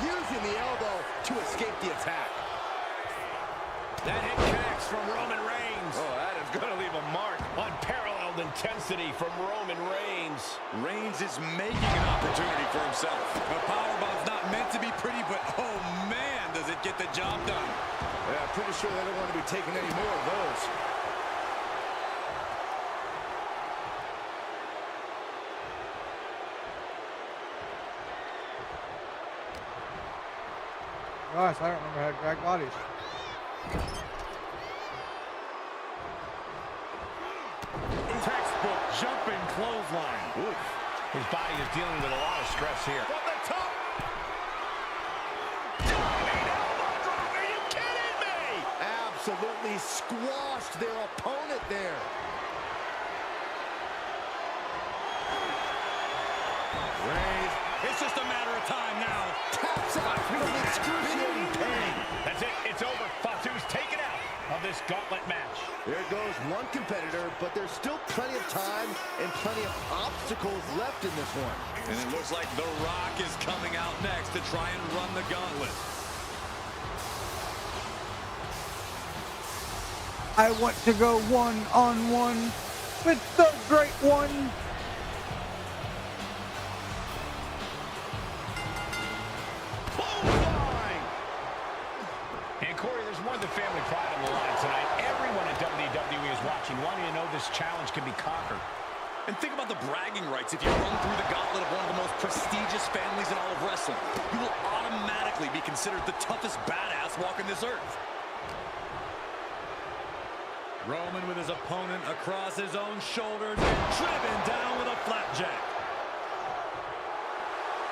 Speaker 8: Using the elbow to escape the attack. That hit connects from Roman Reigns. Oh, that is going to leave a mark. Unparalleled intensity from Roman Reigns. Reigns is making an opportunity for himself. A powerbomb's not meant to be pretty, but oh man, does it get the job done. Yeah, pretty sure they don't want to be taking any more of those.
Speaker 3: Gosh, I don't remember how to drag bodies.
Speaker 8: Textbook jumping clothesline. Oof. His body is dealing with a lot of stress here. From the top. Diving elbow drop. Are you kidding me? Absolutely squashed their opponent there. Reigns. It's just a matter of time now. Taps out with excruciating pain. That's it. It's over. Fatu's taken out of this gauntlet match.
Speaker 7: There goes one competitor, but there's still plenty of time and plenty of obstacles left in this one.
Speaker 8: And it looks like The Rock is coming out next to try and run the gauntlet.
Speaker 3: I want to go one-on-one with the Great One.
Speaker 6: family pride on the line tonight. Everyone in WWE is watching, wanting to know this challenge can be conquered.
Speaker 8: And think about the bragging rights. If you run through the gauntlet of one of the most prestigious families in all of wrestling, you will automatically be considered the toughest badass walking this earth. Roman with his opponent across his own shoulders and driven down with a flapjack.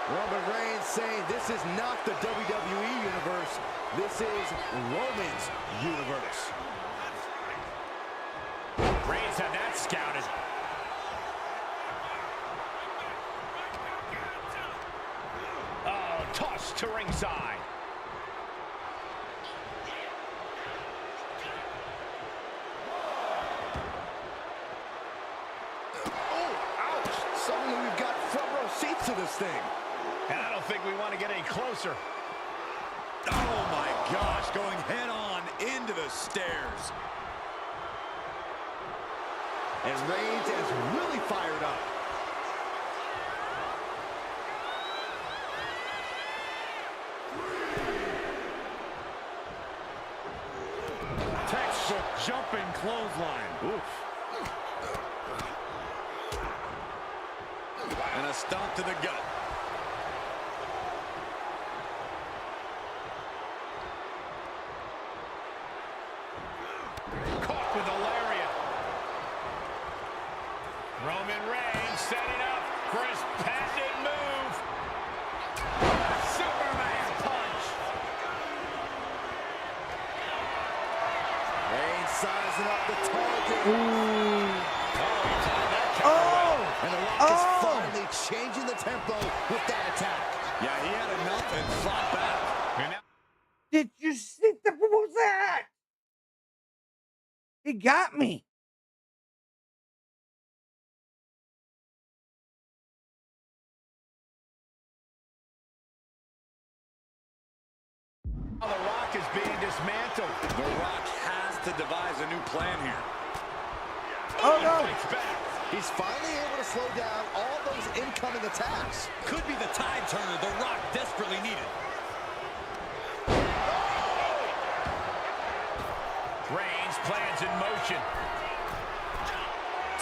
Speaker 7: Roman Reigns saying this is not the WWE universe. This is Roman's universe.
Speaker 6: Reigns had that scouted. Oh, tossed to ringside.
Speaker 7: Suddenly we've got front row seats to this thing.
Speaker 6: And I don't think we want to get any closer.
Speaker 8: Oh my gosh, going head on into the stairs.
Speaker 7: And Reigns is really fired up.
Speaker 8: Textbook jumping clothesline. Oof. And a stomp to the gut.
Speaker 6: Caught with a lariat. Roman Reigns setting up for his patented move. Superman punch.
Speaker 7: Reigns sizing up the target. And The Rock is finally changing the tempo with that attack.
Speaker 8: Yeah, he had enough and fought back.
Speaker 3: Did you see that? What was that? He got me.
Speaker 6: The Rock is being dismantled.
Speaker 8: The Rock has to devise a new plan here.
Speaker 3: Oh no!
Speaker 7: He's finally able to slow down all those incoming attacks.
Speaker 8: Could be the tide turner The Rock desperately needed.
Speaker 6: Reigns plans in motion.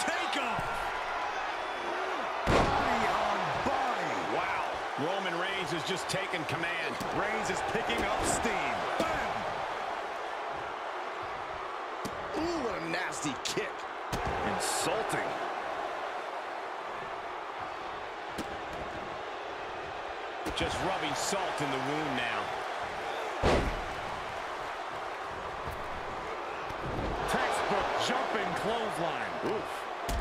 Speaker 8: Take off. Body on body.
Speaker 6: Wow. Roman Reigns has just taken command.
Speaker 8: Reigns is picking up steam. Bam!
Speaker 7: Ooh, what a nasty kick.
Speaker 8: Insulting.
Speaker 6: Just rubbing salt in the wound now.
Speaker 8: Textbook jumping clothesline.
Speaker 6: Oof.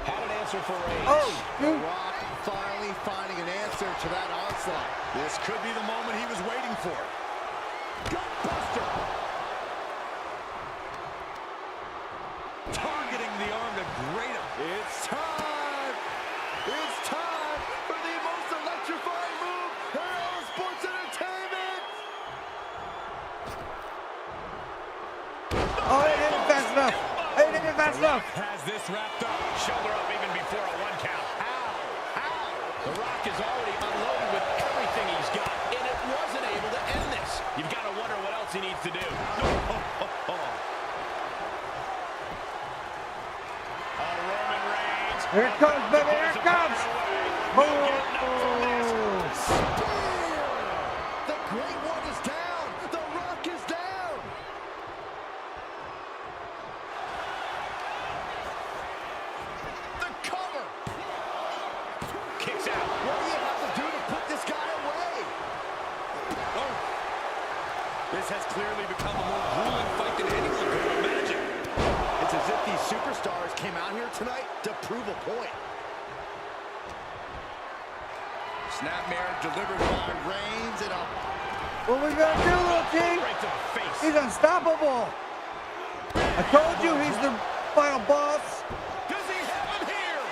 Speaker 6: Had an answer for Reigns.
Speaker 3: Oh,
Speaker 7: The Rock finally finding an answer to that onslaught.
Speaker 8: This could be the moment he was waiting for.
Speaker 7: Gutbuster.
Speaker 8: Targeting the arm to great.
Speaker 7: It's time. It's time for the most electrifying move in all sports entertainment.
Speaker 3: Oh, he didn't fast enough. He didn't fast enough.
Speaker 8: Has this wrapped up.
Speaker 6: Shoulder up even before a 1 count. Ow! The Rock is already unloaded with everything he's got, and it wasn't able to end this. You've got to wonder what else he needs to do. Roman Reigns.
Speaker 3: Here it comes, baby. Here it comes.
Speaker 7: The Great One is down. The Rock is down. The cover.
Speaker 6: Kicks out.
Speaker 7: What do you have to do to put this guy away?
Speaker 8: Oh. This has clearly become a more grueling fight than anyone could have imagined.
Speaker 7: It's as if these superstars came out here tonight to prove a point. Snapmare delivered by Reigns and a...
Speaker 3: What we gonna do, little team?
Speaker 6: Right to the face.
Speaker 3: He's unstoppable. I told you he's the final boss.
Speaker 8: Does he have him here?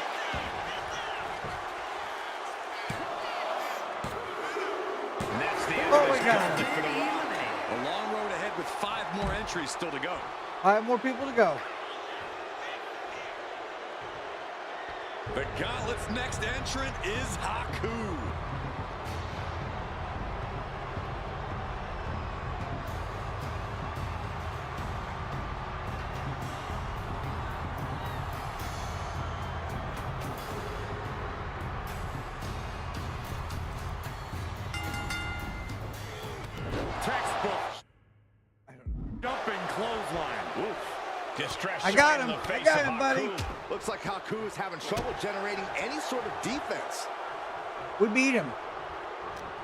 Speaker 6: And that's the end
Speaker 3: Oh
Speaker 6: of
Speaker 3: my
Speaker 6: this
Speaker 3: God.
Speaker 6: gauntlet for the Rock.
Speaker 8: A long road ahead with 5 more entries still to go.
Speaker 3: 5 more people to go.
Speaker 8: The Gauntlet's next entrant is Haku.
Speaker 6: stress
Speaker 3: I got
Speaker 6: showing
Speaker 3: him.
Speaker 6: in the face
Speaker 3: I got
Speaker 6: of
Speaker 3: him, buddy.
Speaker 6: Haku.
Speaker 7: Looks like Haku is having trouble generating any sort of defense.
Speaker 3: We beat him.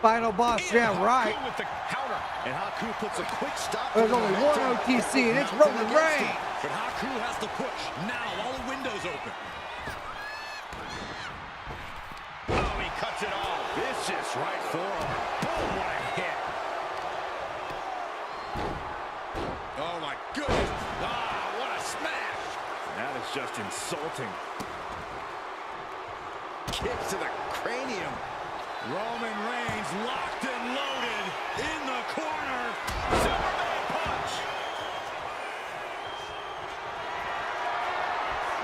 Speaker 3: Final boss, yeah, right.
Speaker 6: With the counter.
Speaker 7: And Haku puts a quick stop.
Speaker 3: There's
Speaker 7: to the
Speaker 3: only one
Speaker 7: momentum.
Speaker 3: OTC, and it's
Speaker 7: Mounting
Speaker 3: Roman
Speaker 7: against him.
Speaker 3: Reigns.
Speaker 8: But Haku has to push. Now all the windows open.
Speaker 6: Oh, he cuts it off.
Speaker 8: Vicious right forearm. Boom, what a hit. Oh, my goodness. Ah, what a smash. That is just insulting.
Speaker 7: Kick to the cranium.
Speaker 8: Roman Reigns locked and loaded in the corner. Superman punch.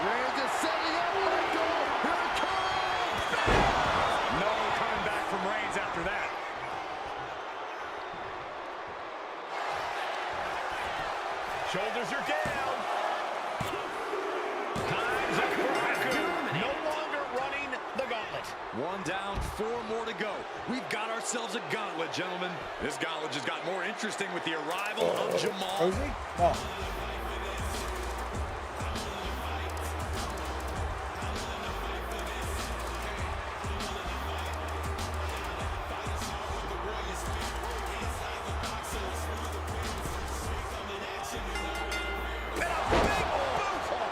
Speaker 7: Reigns is setting up. Let go. Here it comes.
Speaker 8: No coming back from Reigns after that.
Speaker 6: Shoulders are down. Time's up for Haku. No longer running the gauntlet.
Speaker 8: One down, 4 more to go. We've got ourselves a gauntlet, gentlemen. This gauntlet just got more interesting with the arrival of Jamal.
Speaker 3: Rosie? No.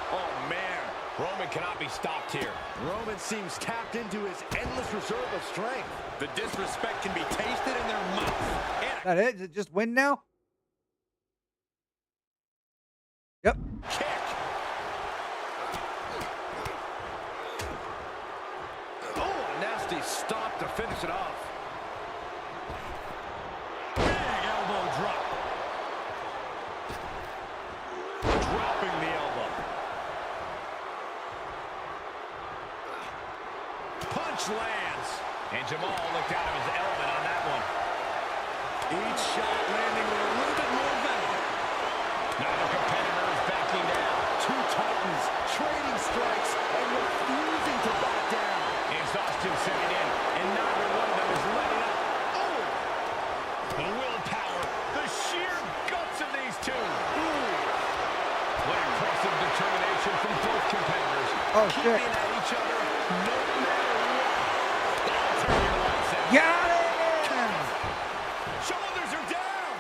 Speaker 8: Oh, man.
Speaker 6: Roman cannot be stopped here.
Speaker 7: Roman seems tapped into his endless reserve of strength.
Speaker 8: The disrespect can be tasted in their mouth. And
Speaker 3: That it? Is it just win now? Yep.
Speaker 8: a kick. Oh, a nasty stop to finish it off. Big elbow drop. Dropping the elbow. Punch lands.
Speaker 6: And Jamal looked out of his element on that one.
Speaker 8: Each shot landing with a little bit more venom.
Speaker 6: Neither competitor is backing down.
Speaker 7: Two titans trading strikes and refusing to back down.
Speaker 6: Exhaustion setting in, and neither one of them is letting up. Oh! The willpower, the sheer guts of these two. What impressive determination from both competitors.
Speaker 3: Oh, shit.
Speaker 6: Keeping at each other no matter what. That'll turn your lights out.
Speaker 3: Got it!
Speaker 8: Shoulders are down.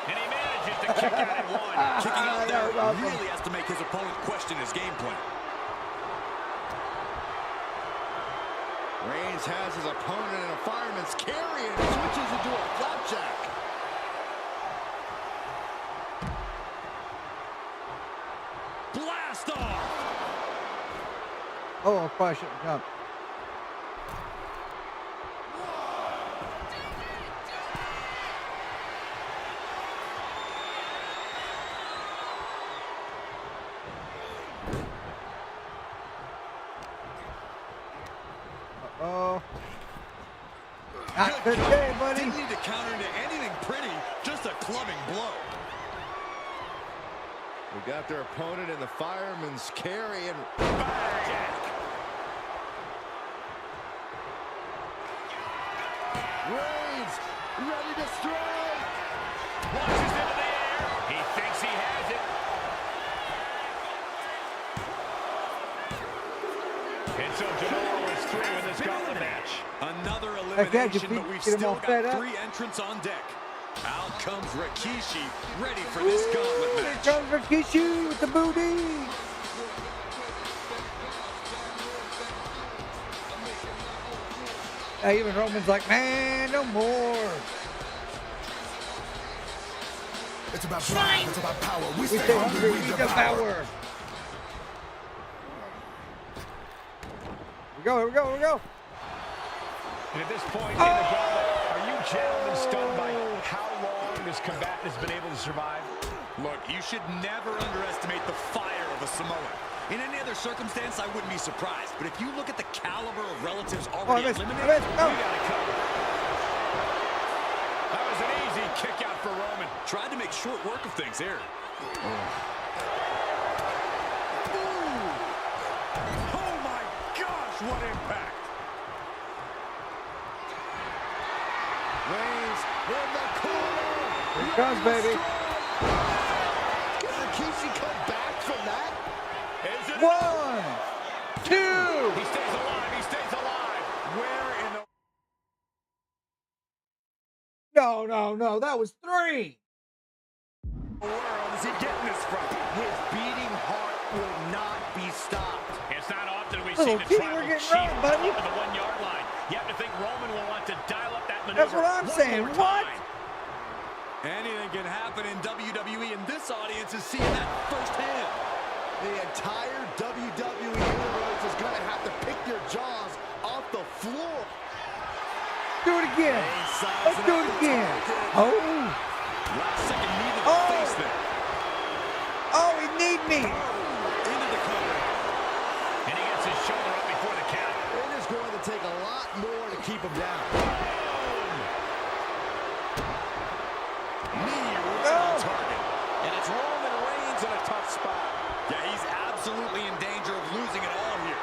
Speaker 6: And he manages to kick out at one.
Speaker 8: Kicking out
Speaker 3: that
Speaker 8: there
Speaker 3: was awesome.
Speaker 8: really has to make his opponent question his game plan.
Speaker 7: Reigns has his opponent in a fireman's carry and switches into a flapjack.
Speaker 8: Blast off.
Speaker 3: Oh, I probably shouldn't jump. Uh-oh. Not today, buddy.
Speaker 8: Didn't need to counter into anything pretty, just a clubbing blow.
Speaker 7: We got their opponent in the fireman's carry and Reigns ready to strike.
Speaker 6: Launches into the air. He thinks he has it. And so Jamal is through in this gauntlet match.
Speaker 8: Another
Speaker 3: Okay,
Speaker 8: elimination, but we've
Speaker 3: get him
Speaker 8: still
Speaker 3: all fed
Speaker 8: got
Speaker 3: up.
Speaker 8: 3 entrants on deck. Out comes Rikishi, ready for this gauntlet
Speaker 3: Here
Speaker 8: match.
Speaker 3: comes Rikishi with the booty. Even Roman's like, man, no more.
Speaker 5: It's about drive. It's about power. We
Speaker 3: We
Speaker 5: stay
Speaker 3: stay hungry,
Speaker 5: hungry.
Speaker 3: we devour. Here we go, here we go, here we go.
Speaker 6: And at this point in the gauntlet, are you gentlemen stunned by how long this combatant has been able to survive?
Speaker 8: Look, you should never underestimate the fire of a Samoan. In any other circumstance, I wouldn't be surprised. But if you look at the caliber of relatives already eliminated,
Speaker 6: We got it covered. That was an easy kick out for Roman.
Speaker 8: tried to make short work of things here. Oh my gosh, what impact!
Speaker 7: Reigns in the corner.
Speaker 3: Here it comes, baby.
Speaker 7: Rikishi Does he come back from that?
Speaker 8: Is it?
Speaker 3: 1, 2.
Speaker 8: He stays alive. He stays alive. Where in the
Speaker 3: No. That was 3.
Speaker 8: world is he getting this from?
Speaker 7: His beating heart will not be stopped.
Speaker 6: It's not often we
Speaker 3: Little
Speaker 6: see the
Speaker 3: kitty,
Speaker 6: tribal
Speaker 3: we're getting
Speaker 6: chief
Speaker 3: wrong, buddy.
Speaker 6: come up to the 1 yard line. You have to think Roman will want to dial up that maneuver.
Speaker 3: That's what I'm
Speaker 6: one
Speaker 3: saying.
Speaker 6: more
Speaker 3: What?
Speaker 6: time.
Speaker 8: Anything can happen in WWE, and this audience is seeing that firsthand.
Speaker 7: The entire WWE universe is going to have to pick their jaws off the floor.
Speaker 3: Do it again. Let's do it again. Oh.
Speaker 8: Last second knee to the face there.
Speaker 3: Oh, he need me.
Speaker 8: Into the cover.
Speaker 6: And he gets his shoulder up before the count.
Speaker 7: It is going to take a lot more to keep him down.
Speaker 8: Knee right on target. And it's Roman Reigns in a tough spot. Yeah, he's absolutely in danger of losing it all here.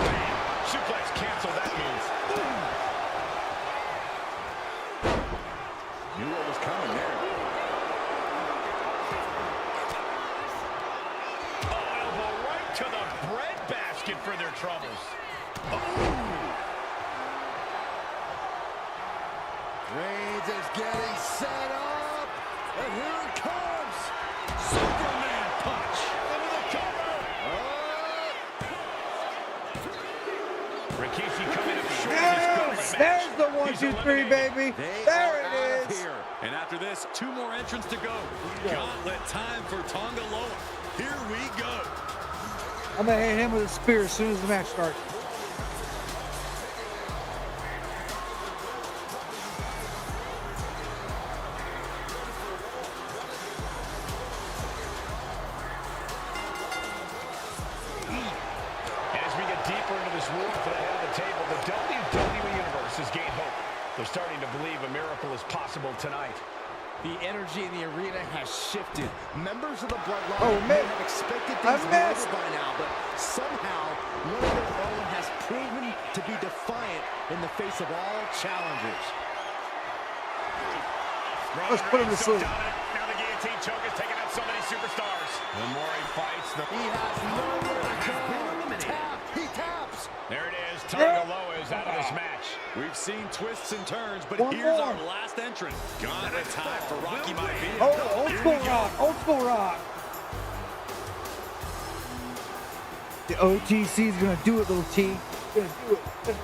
Speaker 6: Bam. Suplex cancel that move.
Speaker 8: Knew what was coming there.
Speaker 6: Oh, elbow right to the breadbasket for their troubles.
Speaker 7: Reigns is getting set up. And here it comes.
Speaker 8: Superman punch.
Speaker 7: Into the cover.
Speaker 6: Rikishi coming up short.
Speaker 3: Yes, there's the 1, 2, 3, baby. There it is.
Speaker 8: Here. And after this, 2 more entrants to go. Gauntlet time for Tonga Loa. Here we go.
Speaker 3: I'm gonna hit him with a spear as soon as the match starts.
Speaker 6: As we get deeper into this war for the head of the table, the WWE Universe has gained hope. They're starting to believe a miracle is possible tonight.
Speaker 7: The energy in the arena has shifted. Members of the bloodline
Speaker 3: Oh,
Speaker 7: may
Speaker 3: man.
Speaker 7: have expected
Speaker 3: I
Speaker 7: things to be
Speaker 3: missed.
Speaker 7: over by now, but somehow one of their own has proven to be defiant in the face of all challengers.
Speaker 3: Let's put him to
Speaker 6: So
Speaker 3: sleep.
Speaker 6: dominant. Now the guillotine choke has taken out so many superstars. The more he fights, the
Speaker 7: He has nowhere to go. Tap. He taps.
Speaker 6: there it is. Tonga Loa is out of this match.
Speaker 8: We've seen twists and turns, but
Speaker 3: One
Speaker 8: here's
Speaker 3: more.
Speaker 8: our last entrant. Gauntlet time for Rocky Maivia.
Speaker 3: Oh, old school rock. Old school rock. The OTC is gonna do it, little T. Gonna do it.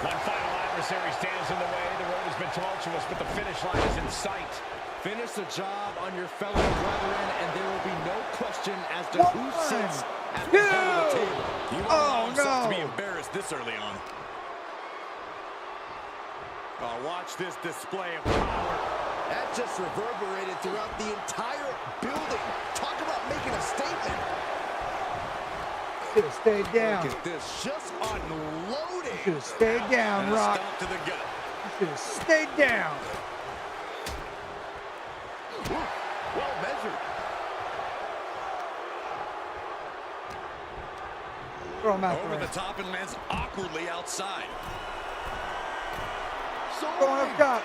Speaker 6: One final adversary stands in the way. The road has been tumultuous, but the finish line is in sight.
Speaker 7: Finish the job on your fellow brethren, and there will be no question as to who sits at the head of the table.
Speaker 8: He won't
Speaker 3: Oh,
Speaker 8: allow himself to
Speaker 3: no.
Speaker 8: be embarrassed this early on. Oh, watch this display of power.
Speaker 7: That just reverberated throughout the entire building. Talk about making a statement.
Speaker 3: Should have stayed down.
Speaker 7: Look at this, just unloading.
Speaker 3: Should have stayed down,
Speaker 8: And a
Speaker 3: Rock.
Speaker 8: stomp to the gut.
Speaker 3: Should have stayed down.
Speaker 7: Well measured.
Speaker 3: Throw him out
Speaker 8: Over
Speaker 3: there.
Speaker 8: the top and lands awkwardly outside.
Speaker 3: Going up top.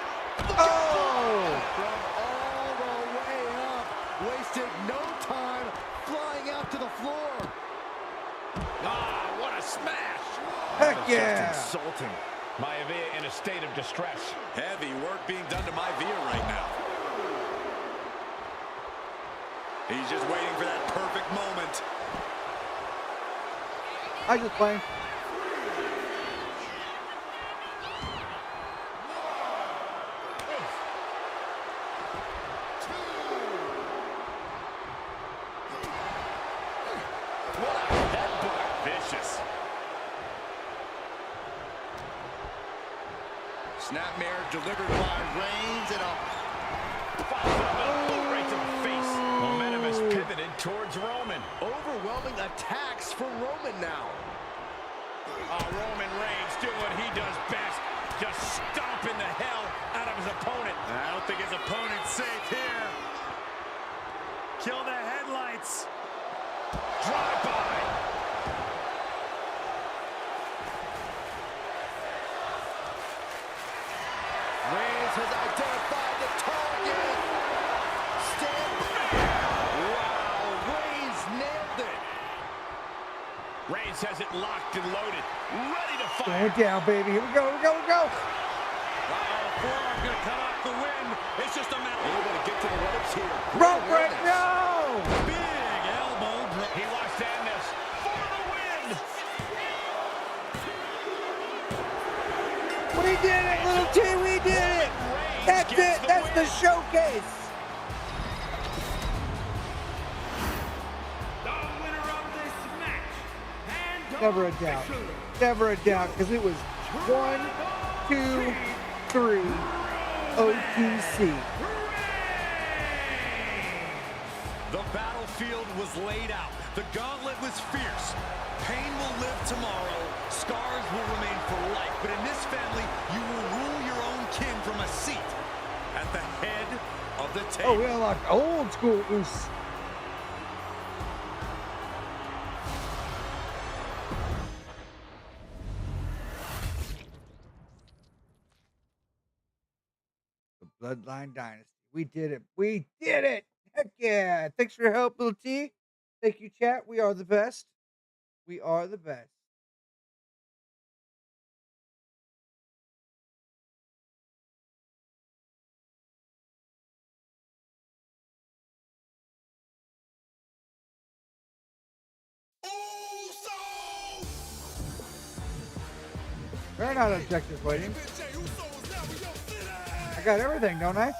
Speaker 3: Oh!
Speaker 7: From all the way up, wasted no time flying out to the floor.
Speaker 8: Ah, what a smash!
Speaker 3: Heck
Speaker 6: That is
Speaker 3: yeah!
Speaker 6: just insulting. Maivia in a state of distress.
Speaker 8: Heavy work being done to Maivia right now. He's just waiting for that perfect moment.
Speaker 3: I just playing.
Speaker 8: What a headbutt. Vicious. Snapmare delivered by Reigns and a...
Speaker 6: Boot right to the face. Momentum has pivoted towards Roman.
Speaker 7: Overwhelming attacks from Roman now.
Speaker 6: Roman Reigns doing what he does best. Just stomping the hell out of his opponent.
Speaker 8: I don't think his opponent's safe here. Kill the headlights. drive-by.
Speaker 7: Reigns has identified the target. Stand Wow, Reigns nailed it.
Speaker 6: Reigns has it locked and loaded, ready to
Speaker 3: Going
Speaker 6: fire.
Speaker 3: down, baby. Here we go. Here we go. Here we go.
Speaker 8: Forearm gonna cut off the win. It's just a matter.
Speaker 7: Able to get to the ropes here.
Speaker 3: Rope break.
Speaker 7: Great awareness.
Speaker 3: No.
Speaker 8: Big elbow drop.
Speaker 6: He wants to end this for the win.
Speaker 3: We did it, little T. We did it. That's it. That's the showcase.
Speaker 11: The winner of this match, and
Speaker 3: Never a doubt. Never a doubt, because it was 1, 2, 3 OTC.
Speaker 8: The battlefield was laid out. The gauntlet was fierce. Pain will live tomorrow. Scars will remain for life. But in this family, you will rule your own kin from a seat at the head of the table.
Speaker 3: Oh, we unlocked old school Oos. The Bloodline Dynasty. We did it. We did it. Heck yeah. Thanks for your help, little T. Thank you, chat. We are the best. We are the best. They're not objective waiting. I got everything, don't I?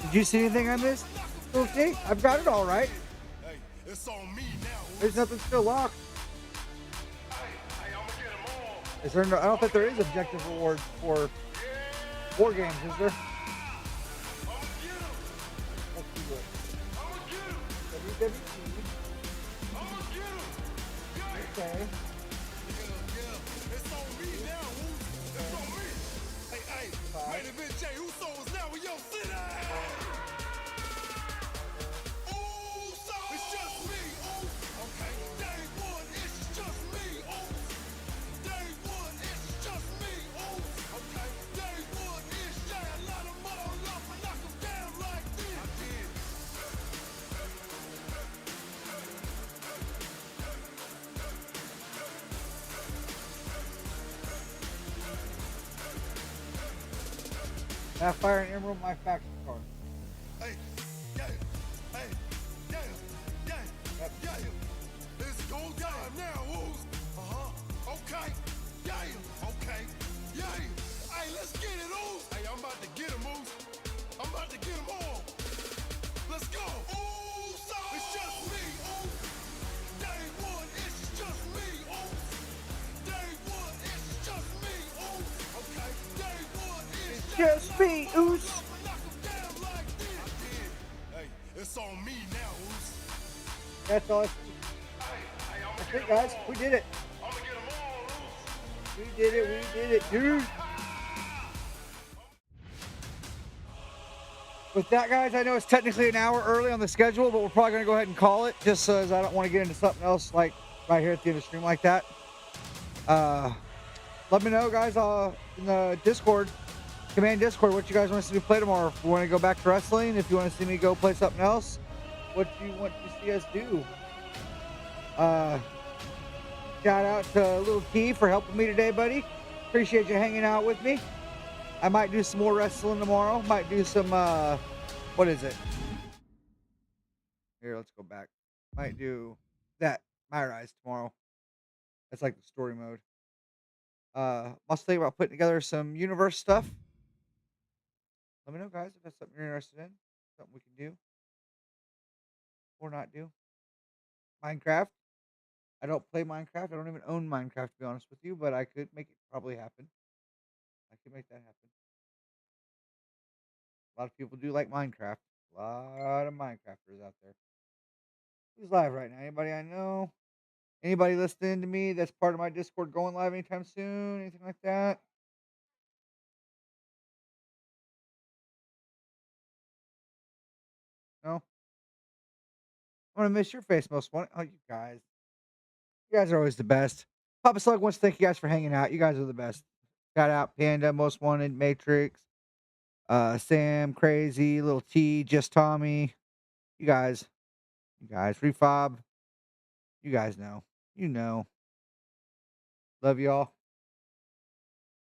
Speaker 3: Did you see anything I missed? Little T? I've got it all right.
Speaker 5: Hey, it's on me now.
Speaker 3: There's nothing still locked. Is there no, I don't think there is objective rewards for war games, is there? Let's see what. WWE. Okay.
Speaker 5: It's on me now, Woo. It's on me. Hey, main event Jey Uso is now in your city. It's just me, okay. Day one, it's just me, Day one, it's just me, okay. Day one, it's Jey. I let 'em all up and knock 'em down like this. I did.
Speaker 3: Sapphire and Emerald, my faction card.
Speaker 5: Hey, yeah, hey, yeah, yeah, yeah. It's go time now, Wooz. Okay, yeah, okay, yeah. Hey, let's get it, Ooze. Hey, I'm about to get him, Ooze. I'm about to get him all. Let's go. Ooze, it's just me, Ooze. Day one, it's just me, Ooze. Day one, it's just me, Ooze. Okay, day one, it's
Speaker 3: Just me, Oos.
Speaker 5: Hey, it's on me now, Oos.
Speaker 3: That's all. That's it, guys. We did it.
Speaker 5: I'm gonna get them all, Oos.
Speaker 3: We did it. We did it, dude. With that, guys, I know it's technically an hour early on the schedule, but we're probably going to go ahead and call it just as I don't want to get into something else like right here at the end of the stream like that. Let me know, guys, in the Discord, Command Discord, what you guys want to see me play tomorrow. If you want to go back to wrestling, if you want to see me go play something else, what do you want to see us do? Shout out to Little T for helping me today, buddy. Appreciate you hanging out with me. I might do some more wrestling tomorrow. Might do some, what is it? Here, let's go back. Might do that, My Rise tomorrow. That's like the story mode. Must think about putting together some universe stuff. Let me know, guys, if that's something you're interested in. Something we can do. Or not do. Minecraft. I don't play Minecraft. I don't even own Minecraft, to be honest with you, but I could make it probably happen. I could make that happen. A lot of people do like Minecraft. A lot of Minecrafters out there. Who's live right now? Anybody I know? Anybody listening to me that's part of my Discord going live anytime soon? Anything like that? No, I'm gonna miss your face, most wanted. Oh, you guys are always the best. Papa Slug wants to thank you guys for hanging out. You guys are the best. Shout out Panda, Most Wanted, Matrix, Sam, Crazy, Little T, Just Tommy. You guys, Refob. You guys know. You know. Love y'all.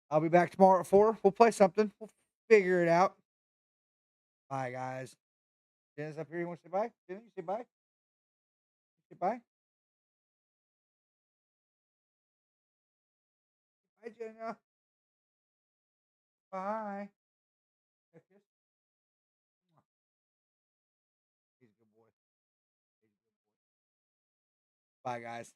Speaker 3: I'll be back tomorrow at 4. We'll play something. We'll figure it out. Bye, guys. Jenna's up here. You want to say bye? Jenna, you say bye? Say bye? Bye, Jenna. Bye. Kiss, kiss. He's a good boy. He's a good boy. Bye, guys.